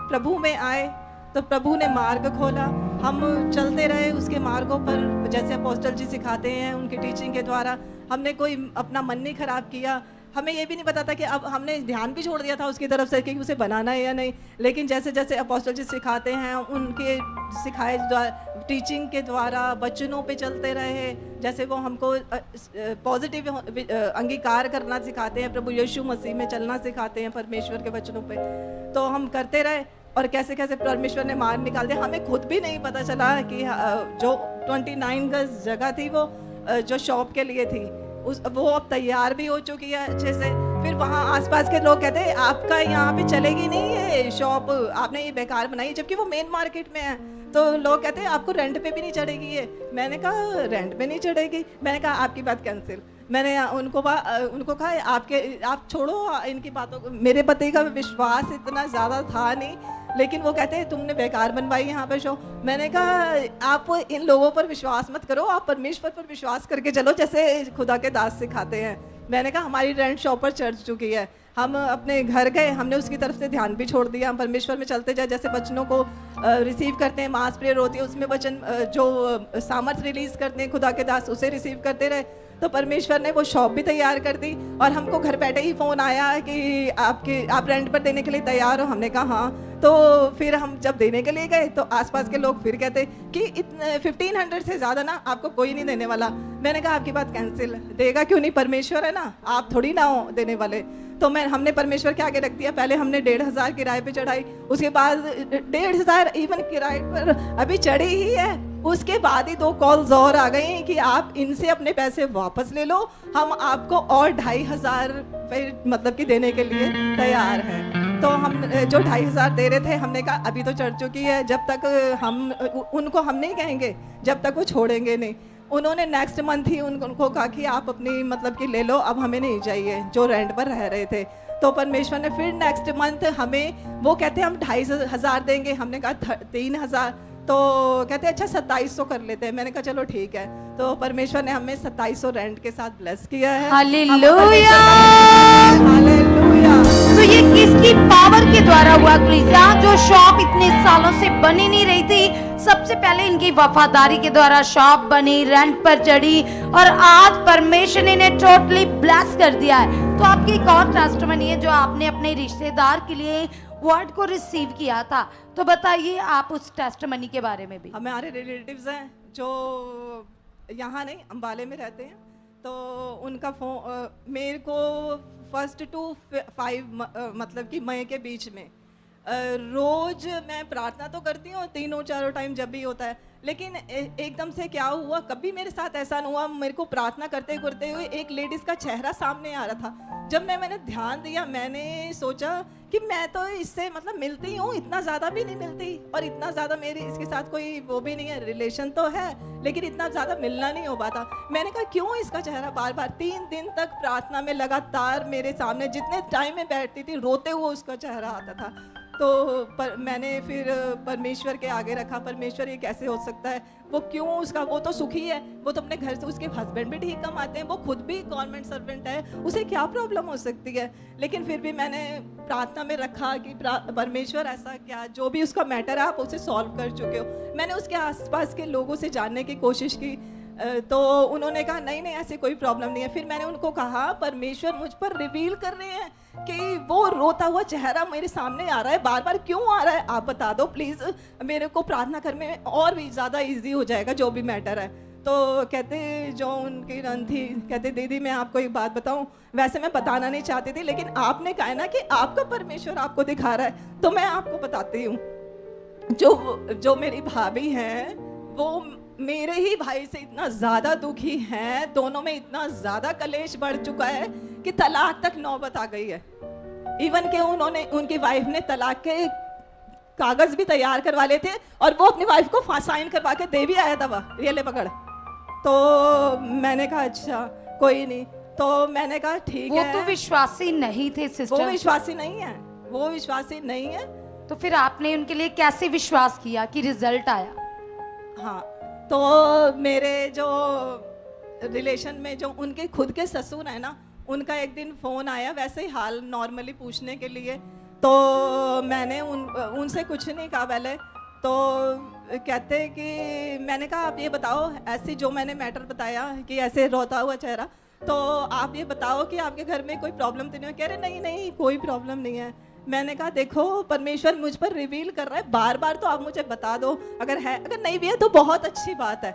प्रभु में आए तो प्रभु ने मार्ग खोला हम चलते रहे उसके मार्गों पर, जैसे अपोस्टल जी सिखाते हैं उनकी टीचिंग के द्वारा। हमने कोई अपना मन नहीं खराब किया। हमें ये भी नहीं पता था कि अब हमने ध्यान भी छोड़ दिया था उसकी तरफ से कि उसे बनाना है या नहीं, लेकिन जैसे जैसे अपोस्टल जी सिखाते हैं उनके सिखाए टीचिंग के द्वारा वचनों पे चलते रहे। जैसे वो हमको पॉजिटिव अंगीकार करना सिखाते हैं, प्रभु यीशु मसीह में चलना सिखाते हैं परमेश्वर के वचनों पे, तो हम करते रहे और कैसे कैसे परमेश्वर ने मार्ग निकाल दिया। हमें खुद भी नहीं पता चला कि जो 29 गज जगह थी वो जो शॉप के लिए थी वो अब तैयार भी हो चुकी है अच्छे से। फिर वहाँ आसपास के लोग कहते हैं आपका यहाँ पे चलेगी नहीं ये शॉप, आपने ये बेकार बनाई, जबकि वो मेन मार्केट में है। तो लोग कहते हैं आपको रेंट पे भी नहीं चढ़ेगी ये। मैंने कहा रेंट पे नहीं चढ़ेगी, मैंने कहा आपकी बात कैंसिल। मैंने उनको कहा आप छोड़ो इनकी बातों को। मेरे पति का विश्वास इतना ज़्यादा था नहीं, लेकिन वो कहते हैं तुमने बेकार बनवाई यहाँ पे शो। मैंने कहा आप इन लोगों पर विश्वास मत करो, आप परमेश्वर पर विश्वास करके चलो जैसे खुदा के दास सिखाते हैं। मैंने कहा हमारी रेंट शॉप पर चढ़ चुकी है, हम अपने घर गए, हमने उसकी तरफ से ध्यान भी छोड़ दिया। हम परमेश्वर में चलते जाए, जैसे वचनों को रिसीव करते हैं, मास प्रेयर होती है उसमें वचन जो सामर्थ रिलीज करते हैं खुदा के दास उसे रिसीव करते रहे। तो परमेश्वर ने वो शॉप भी तैयार कर दी और हमको घर बैठे ही फ़ोन आया कि आप रेंट पर देने के लिए तैयार हो। हमने कहा हाँ। तो फिर हम जब देने के लिए गए तो आसपास के लोग फिर कहते कि 1500 से ज़्यादा ना आपको कोई नहीं देने वाला। मैंने कहा आपकी बात कैंसिल, देगा क्यों नहीं, परमेश्वर है ना, आप थोड़ी ना हो देने वाले। तो हमने परमेश्वर के आगे रख दिया। पहले हमने 1500 किराए पे चढ़ाई, उसके बाद 1500 इवन किराए पर अभी चढ़ी ही है, उसके बाद ही 2 कॉल्स और आ गई कि आप इनसे अपने पैसे वापस ले लो, हम आपको और 2500 मतलब कि देने के लिए तैयार हैं। तो हम जो 2500 दे रहे थे, हमने कहा अभी तो चढ़ चुकी है, जब तक हम उनको हम नहीं कहेंगे जब तक वो छोड़ेंगे नहीं। उन्होंने नेक्स्ट मंथ ही उनको कहा कि आप अपनी मतलब कि ले लो, अब हमें नहीं चाहिए जो रेंट पर रह रहे थे। तो परमेश्वर ने फिर नेक्स्ट मंथ हमें, वो कहते हैं हम 2500 देंगे, हमने कहा 3000। तो कहते हैं अच्छा 2700 कर लेते हैं। मैंने कहा चलो ठीक है। तो परमेश्वर ने हमें 2700 रेंट के साथ ब्लेस किया है। Hallelujah, hallelujah. तो ये किसकी पावर के द्वारा हुआ क्लीसिया? जो शॉप इतने सालों से बनी नहीं रही थी, सबसे पहले इनकी वफादारी के द्वारा शॉप बनी, रेंट पर चढ़ी और आज परमेश्वर ने इन्हें टोटली ब्लेस कर दिया है। तो आपकी एक और टेस्टिमनी है जो आपने अपने रिश्तेदार के लिए वर्ड को रिसीव किया था, तो बताइए आप उस टेस्टिमनी के बारे में भी। हमारे रिलेटिव्स हैं जो यहाँ नहीं अंबाले में रहते हैं, तो उनका फोन मेरे को 1 to 5 मतलब कि मई के बीच में रोज मैं प्रार्थना तो करती हूँ 3-4 टाइम जब भी होता है, लेकिन एकदम से क्या हुआ, कभी मेरे साथ ऐसा नहीं हुआ। मेरे को प्रार्थना करते करते हुए एक लेडीज़ का चेहरा सामने आ रहा था। जब मैंने ध्यान दिया, मैंने सोचा कि मैं तो इससे मतलब मिलती हूँ, इतना ज़्यादा भी नहीं मिलती और इतना ज़्यादा मेरी इसके साथ कोई वो भी नहीं है, रिलेशन तो है लेकिन इतना ज़्यादा मिलना नहीं हो पाता। मैंने कहा क्यों इसका चेहरा बार बार 3 दिन तक प्रार्थना में लगातार मेरे सामने, जितने टाइम में बैठती थी रोते हुए उसका चेहरा आता था। तो मैंने फिर परमेश्वर के आगे रखा, परमेश्वर ये कैसे हो सकता है, वो क्यों उसका, वो तो सुखी है, वो तो अपने घर से, उसके हस्बैंड भी ठीक कमाते हैं, वो खुद भी गवर्नमेंट सर्वेंट है, उसे क्या प्रॉब्लम हो सकती है। लेकिन फिर भी मैंने प्रार्थना में रखा कि परमेश्वर ऐसा क्या, जो भी उसका मैटर है आप उसे सॉल्व कर चुके हो। मैंने उसके आसपास के लोगों से जानने की कोशिश की, तो उन्होंने कहा नहीं नहीं ऐसी कोई प्रॉब्लम नहीं है। फिर मैंने उनको कहा परमेश्वर मुझ पर रिवील कर रहे हैं कि वो रोता हुआ चेहरा मेरे सामने आ रहा है, बार बार क्यों आ रहा है, आप बता दो प्लीज़, मेरे को प्रार्थना करने में और भी ज़्यादा इजी हो जाएगा जो भी मैटर है। तो कहते जो उनकी रन थी, कहते दीदी मैं आपको एक बात बताऊं, वैसे मैं बताना नहीं चाहती थी लेकिन आपने कहा ना कि आपका परमेश्वर आपको दिखा रहा है, तो मैं आपको बताती हूँ। जो मेरी भाभी हैं वो मेरे ही भाई से इतना ज़्यादा दुखी हैं, दोनों में इतना ज़्यादा कलेश बढ़ चुका है कि तलाक तक नौबत आ गई है। इवन के उनकी वाइफ ने तलाक के कागज भी तैयार करवा लिए थे और वो अपनी वाइफ को साइन करवा के दे भी आया था, वह ये ले पकड़। तो मैंने कहा अच्छा कोई नहीं, तो मैंने कहा ठीक है। वो तो विश्वासी नहीं थे सिस्टर, वो विश्वासी नहीं है, वो विश्वासी नहीं है। तो फिर आपने उनके लिए कैसे विश्वास किया कि रिजल्ट आया? हाँ, तो मेरे जो रिलेशन में जो उनके खुद के ससुर है ना, उनका एक दिन फ़ोन आया वैसे ही हाल नॉर्मली पूछने के लिए। तो मैंने उनसे कुछ नहीं कहा पहले, तो कहते कि मैंने कहा आप ये बताओ, ऐसी जो मैंने मैटर बताया कि ऐसे रोता हुआ चेहरा, तो आप ये बताओ कि आपके घर में कोई प्रॉब्लम तो नहीं है? कह रहे नहीं नहीं कोई प्रॉब्लम नहीं है। मैंने कहा देखो परमेश्वर मुझ पर रिवील कर रहा है, बार बार तो आप मुझे बता दो, अगर है, अगर नहीं भी है तो बहुत अच्छी बात है।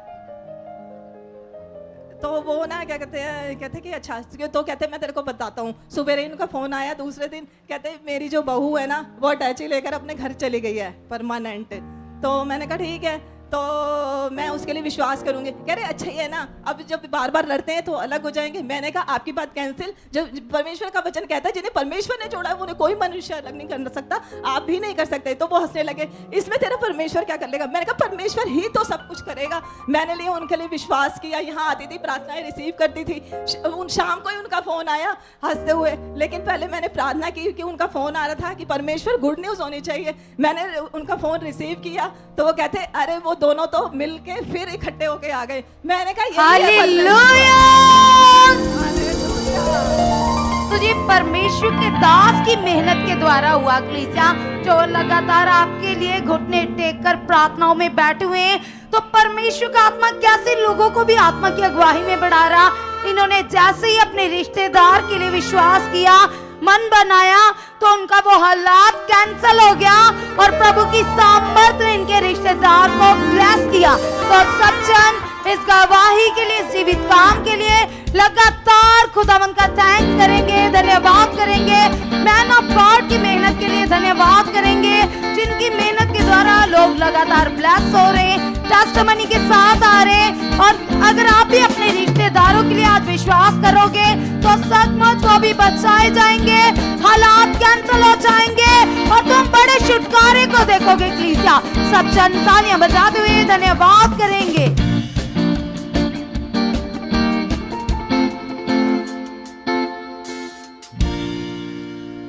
तो वो ना क्या कहते कि अच्छा, तो कहते मैं तेरे को बताता हूँ। सुबह इनका फ़ोन आया, दूसरे दिन कहते मेरी जो बहू है ना वो अटैची लेकर अपने घर चली गई है परमानेंट। तो मैंने कहा ठीक है, तो मैं उसके लिए विश्वास करूंगी। कह रहे अच्छा ही है ना, अब जब बार बार लड़ते हैं तो अलग हो जाएंगे। मैंने कहा आपकी बात कैंसिल, जब परमेश्वर का वचन कहता है जिन्हें परमेश्वर ने जोड़ा है उन्हें कोई मनुष्य अलग नहीं कर सकता, आप भी नहीं कर सकते। तो वो हंसने लगे, इसमें तेरा परमेश्वर क्या कर लेगा? मैंने कहा परमेश्वर ही तो सब कुछ करेगा। मैंने लिए उनके लिए विश्वास किया, यहाँ आती थी, प्रार्थनाएं रिसीव करती थी। उन शाम को ही उनका फ़ोन आया हंसते हुए, लेकिन पहले मैंने प्रार्थना की कि उनका फ़ोन आ रहा था कि परमेश्वर गुड न्यूज़ होनी चाहिए। मैंने उनका फ़ोन रिसीव किया तो वो कहते अरे वो दोनों तो मिलके फिर इकट्ठे होके आ गए। मैंने कहा हालेलुया। तो ये परमेश्वर के दास की मेहनत के द्वारा हुआ कलीसिया, जो लगातार आपके लिए घुटने टेक कर प्रार्थनाओं में बैठे हुए हैं। तो परमेश्वर का आत्मा कैसे लोगों को भी आत्मा की अगुवाई में बढ़ा रहा। इन्होंने जैसे ही अपने रिश्तेदार के लिए विश्वास किया, मन बनाया, तो उनका वो हालात कैंसल हो गया और प्रभु की सामर्थ ने इनके रिश्तेदार को ब्लेस किया। तो सब जन इस गवाही के लिए, जीवित काम के लिए लगातार खुदावन का थैंक्स करेंगे, धन्यवाद करेंगे। मैन ऑफ गॉड की मेहनत के लिए धन्यवाद करेंगे, जिनकी मेहनत के द्वारा लोग लगातार ब्लेस हो रहे हैं, टेस्टिमनी के साथ आ रहे हैं। और अगर आप भी अपने रिश्तेदारों के लिए आज विश्वास करोगे तो सचमुच वो भी बचाए जाएंगे, हालात कैंसिल हो जाएंगे और तुम बड़े छुटकारे को देखोगे। कलीसिया सब जन तालियां बजाते हुए धन्यवाद करेंगे।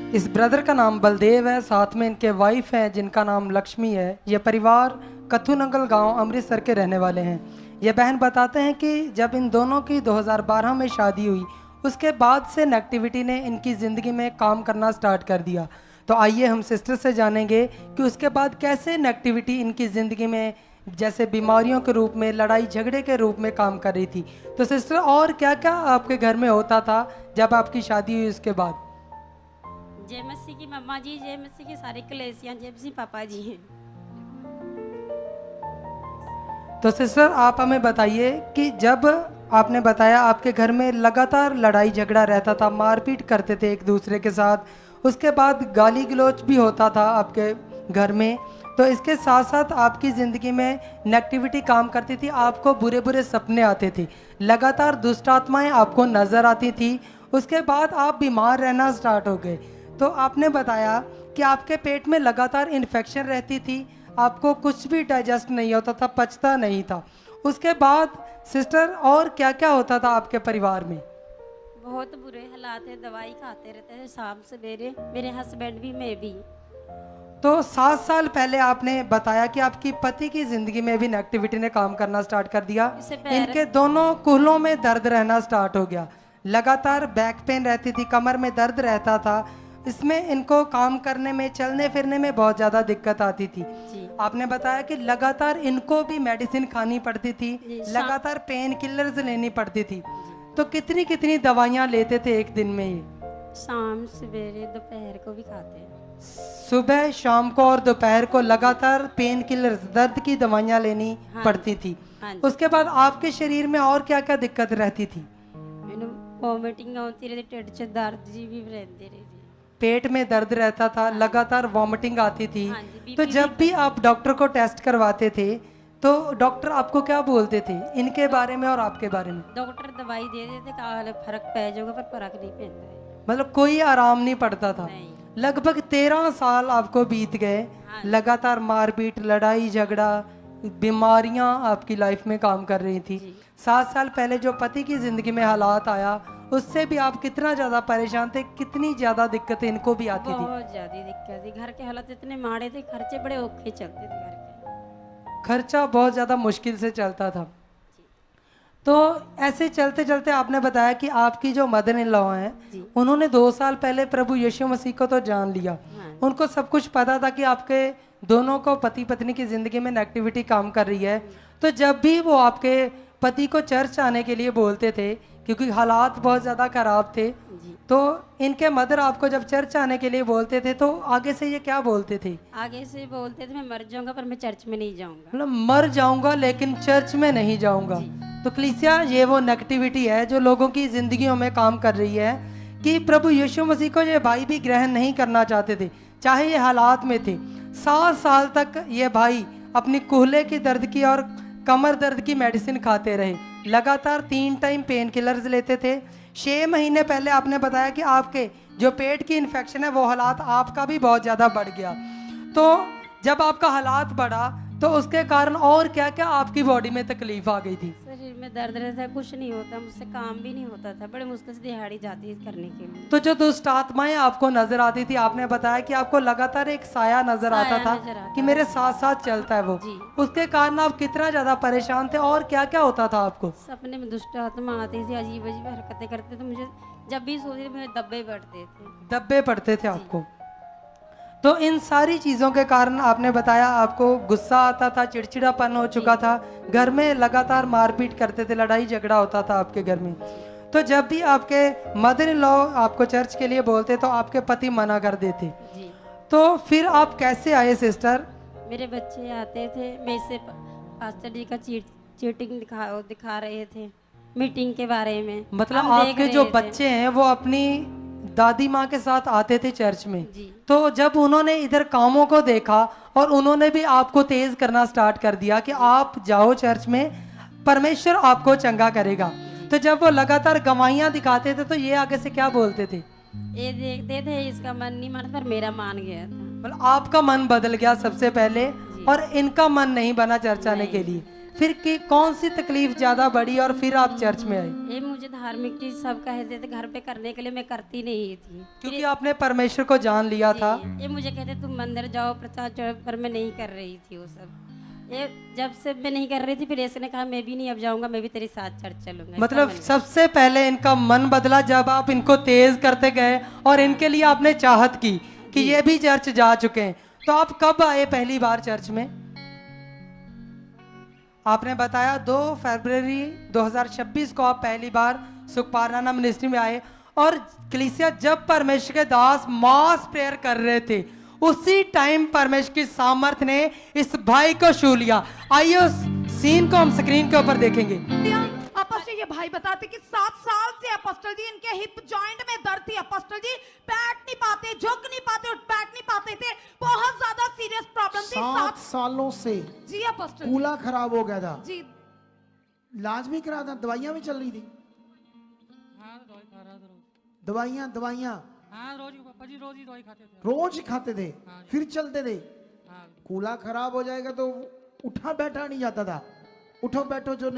इस ब्रदर का नाम बलदेव है, साथ में इनके वाइफ है जिनका नाम लक्ष्मी है। ये परिवार कथुनंगल गांव अमृतसर के रहने वाले हैं। ये बहन बताते हैं कि जब इन दोनों की 2012 में शादी हुई, उसके बाद से नेगेटिविटी ने इनकी ज़िंदगी में काम करना स्टार्ट कर दिया। तो आइए हम सिस्टर से जानेंगे कि उसके बाद कैसे नेगेटिविटी इनकी ज़िंदगी में जैसे बीमारियों के रूप में, लड़ाई झगड़े के रूप में काम कर रही थी। तो सिस्टर और क्या क्या आपके घर में होता था जब आपकी शादी हुई उसके बाद? जय मसीह की मम्मा जी, जय मसीह की सारी कलेसियां, जय मसीह पापा जी हैं। तो सिस्टर आप हमें बताइए कि जब आपने बताया आपके घर में लगातार लड़ाई झगड़ा रहता था, मारपीट करते थे एक दूसरे के साथ, उसके बाद गाली गलौज भी होता था आपके घर में, तो इसके साथ साथ आपकी ज़िंदगी में नेगेटिविटी काम करती थी, आपको बुरे बुरे सपने आते थे, लगातार दुष्ट आत्माएं आपको नज़र आती थी, उसके बाद आप बीमार रहना स्टार्ट हो गए। तो आपने बताया कि आपके पेट में लगातार इन्फेक्शन रहती थी, आपको कुछ भी डाइजेस्ट नहीं होता था, पचता नहीं था। उसके बाद सिस्टर और क्या क्या होता था आपके परिवार में? बहुत बुरे हालात है, दवाई खाते रहते हैं शाम सवेरे, मेरे हस्बैंड भी, मैं भी। तो 7 साल पहले आपने बताया कि आपकी पति की ज़िंदगी में भी नेगेटिविटी ने काम करना स्टार्ट कर दिया। इनके दोनों कूल्हों में दर्द रहना स्टार्ट हो गया, लगातार बैक पेन रहती थी, कमर में दर्द रहता था, इसमें इनको काम करने में, चलने फिरने में बहुत ज़्यादा दिक्कत आती थी। आपने बताया कि लगातार इनको भी मेडिसिन खानी पड़ती थी, लगातार पेन किलर्स लेनी पड़ती थी। तो कितनी कितनी दवाइयाँ लेते थे एक दिन में? ये शाम सवेरे दोपहर को भी खाते हैं, सुबह शाम को और दोपहर को लगातार पेन किलर्स, दर्द की दवाइयाँ लेनी पड़ती थी। उसके बाद आपके शरीर में और क्या क्या दिक्कत रहती थी? वॉमिटिंग होती रहती, टेढ़ से दर्द जी भी रहते रहे, पेट में दर्द रहता था, लगातार वॉमिटिंग आती थी। तो जब भी आप डॉक्टर को टेस्ट करवाते थे तो डॉक्टर आपको क्या बोलते थे इनके बारे में और आपके बारे में? डॉक्टर दवाई दे देते, कहा फर्क पै जाएगा, पर फर्क नहीं पैदा है। मतलब कोई आराम नहीं पड़ता था। लगभग 13 साल आपको बीत गए, लगातार मारपीट, लड़ाई झगड़ा, बीमारियां आपकी लाइफ में काम कर रही थी। 7 साल पहले जो पति की जिंदगी में हालात आया, उससे भी आप कितना ज्यादा परेशान थे, कितनी ज्यादा दिक्कतें इनको भी आती थी? बहुत ज्यादा दिक्कत थी, घर के हालात इतने माड़े थे, खर्चे बड़े औखे चलते थे, घर के खर्चा बहुत ज्यादा मुश्किल से चलता था। तो ऐसे चलते चलते आपने बताया कि आपकी जो मदर इन लॉ हैं, उन्होंने 2 साल पहले प्रभु यीशु मसीह को तो जान लिया, उनको सब कुछ पता था कि आपके दोनों को पति पत्नी की ज़िंदगी में नेगेटिविटी काम कर रही है। तो जब भी वो आपके पति को चर्च आने के लिए बोलते थे, क्योंकि हालात बहुत ज़्यादा ख़राब थे, तो इनके मदर आपको जब चर्च आने के लिए बोलते थे तो आगे से ये क्या बोलते थे? आगे से बोलते थे मैं मर जाऊंगा पर मैं चर्च में नहीं जाऊंगा। मतलब मर जाऊंगा लेकिन चर्च में नहीं जाऊंगा। तो कलीसिया, ये वो नेगेटिविटी है जो लोगों की जिंदगियों में काम कर रही है कि प्रभु यीशु मसीह को ये भाई भी ग्रहण नहीं करना चाहते थे, चाहे ये हालात में थे। 7 साल तक ये भाई अपनी कूहले की दर्द की और कमर दर्द की मेडिसिन खाते रहे, लगातार 3 टाइम पेन किलर्स लेते थे। 6 महीने पहले आपने बताया कि आपके जो पेट की इन्फेक्शन है वो हालात आपका भी बहुत ज़्यादा बढ़ गया। तो जब आपका हालात बढ़ा तो उसके कारण और क्या क्या आपकी बॉडी में तकलीफ आ गई थी? शरीर में दर्द रहता है, कुछ नहीं होता, मुझसे काम भी नहीं होता था, बड़े मुश्किल से दिहाड़ी जाती है करने के लिए। तो जो दुष्ट आत्माएं आपको नजर आती थी, आपने बताया कि आपको लगातार एक साया नजर आता था कि मेरे साथ साथ चलता है वो, उसके कारण आप कितना ज्यादा परेशान थे और क्या क्या होता था आपको? सपने में दुष्ट आत्मा आती थी, अजीब अजीब हरकतें करते, तो मुझे जब भी सोचते मुझे दब्बे पड़ते थे। दब्बे पड़ते थे आपको। तो इन सारी चीज़ों के कारण आपने बताया आपको गुस्सा आता था, चिड़चिड़ापन हो चुका था, घर में लगातार मारपीट करते थे, लड़ाई झगड़ा होता था आपके घर में। तो जब भी आपके मदर इन लॉ आपको चर्च के लिए बोलते तो आपके पति मना कर देते, तो फिर आप कैसे आए सिस्टर? मेरे बच्चे आते थे, मैं से पास्टर जी का चीटिंग दिखा रहे थे मीटिंग के बारे में। मतलब हम देख आपके रहे जो थे। बच्चे हैं वो अपनी दादी माँ के साथ आते थे चर्च में, तो जब उन्होंने इधर कामों को देखा और उन्होंने भी आपको तेज करना स्टार्ट कर दिया कि आप जाओ चर्च में, परमेश्वर आपको चंगा करेगा। तो जब वो लगातार गवाहियां दिखाते थे तो ये आगे से क्या बोलते थे? ये देखते थे, इसका मन नहीं माना पर मेरा मान गया था। मतलब आपका मन बदल गया सबसे पहले और इनका मन नहीं बना चर्च आने के लिए। फिर कि कौन सी तकलीफ ज्यादा बढ़ी और फिर आप चर्च में आए? ये मुझे धार्मिक चीज सब कहते थे घर पे करने के लिए, मैं करती नहीं थी क्योंकि आपने परमेश्वर को जान लिया था। ये मुझे कहते तुम मंदिर जाओ प्रचार चढ़ो, पर मैं नहीं कर रही थी वो सब। ये जब से मैं नहीं कर रही थी फिर ऐसे ने कहा मैं भी नहीं अब जाऊंगा, मैं भी तेरे साथ चर्च चलूंगा। मतलब सबसे पहले इनका मन बदला जब आप इनको तेज करते गए और इनके लिए आपने चाहत की कि ये भी चर्च जा चुके हैं। तो आप कब आए पहली बार चर्च में? आपने बताया 2 फरवरी 2026 को आप पहली बार सुखपाराना मिनिस्ट्री में आए। और कलीसिया, जब परमेश्वर के दास मास प्रेयर कर रहे थे उसी टाइम परमेश्वर की सामर्थ ने इस भाई को छू लिया। आइए उस सीन को हम स्क्रीन के ऊपर देखेंगे। अपोस्टल ये भाई बताते कि 7 साल से अपोस्टल जी इनके हिप जॉइंट में दर्द थी। अपोस्टल जी बैठ नहीं पाते, झुक नहीं पाते, उठ बैठ नहीं पाते थे, बहुत ज्यादा सीरियस प्रॉब्लम थी। 7 सालों से जी अपोस्टल कूला खराब हो गया था जी। इलाज भी करा था, दवाइयां भी चल रही थी? दवाइयां रोज पापा जी रोज ही दवाई खाते थे। रोज ही खाते थे, फिर चलते थे। कूला खराब हो जाएगा तो उठा बैठा नहीं जाता था, उठो बैठो जो नहीं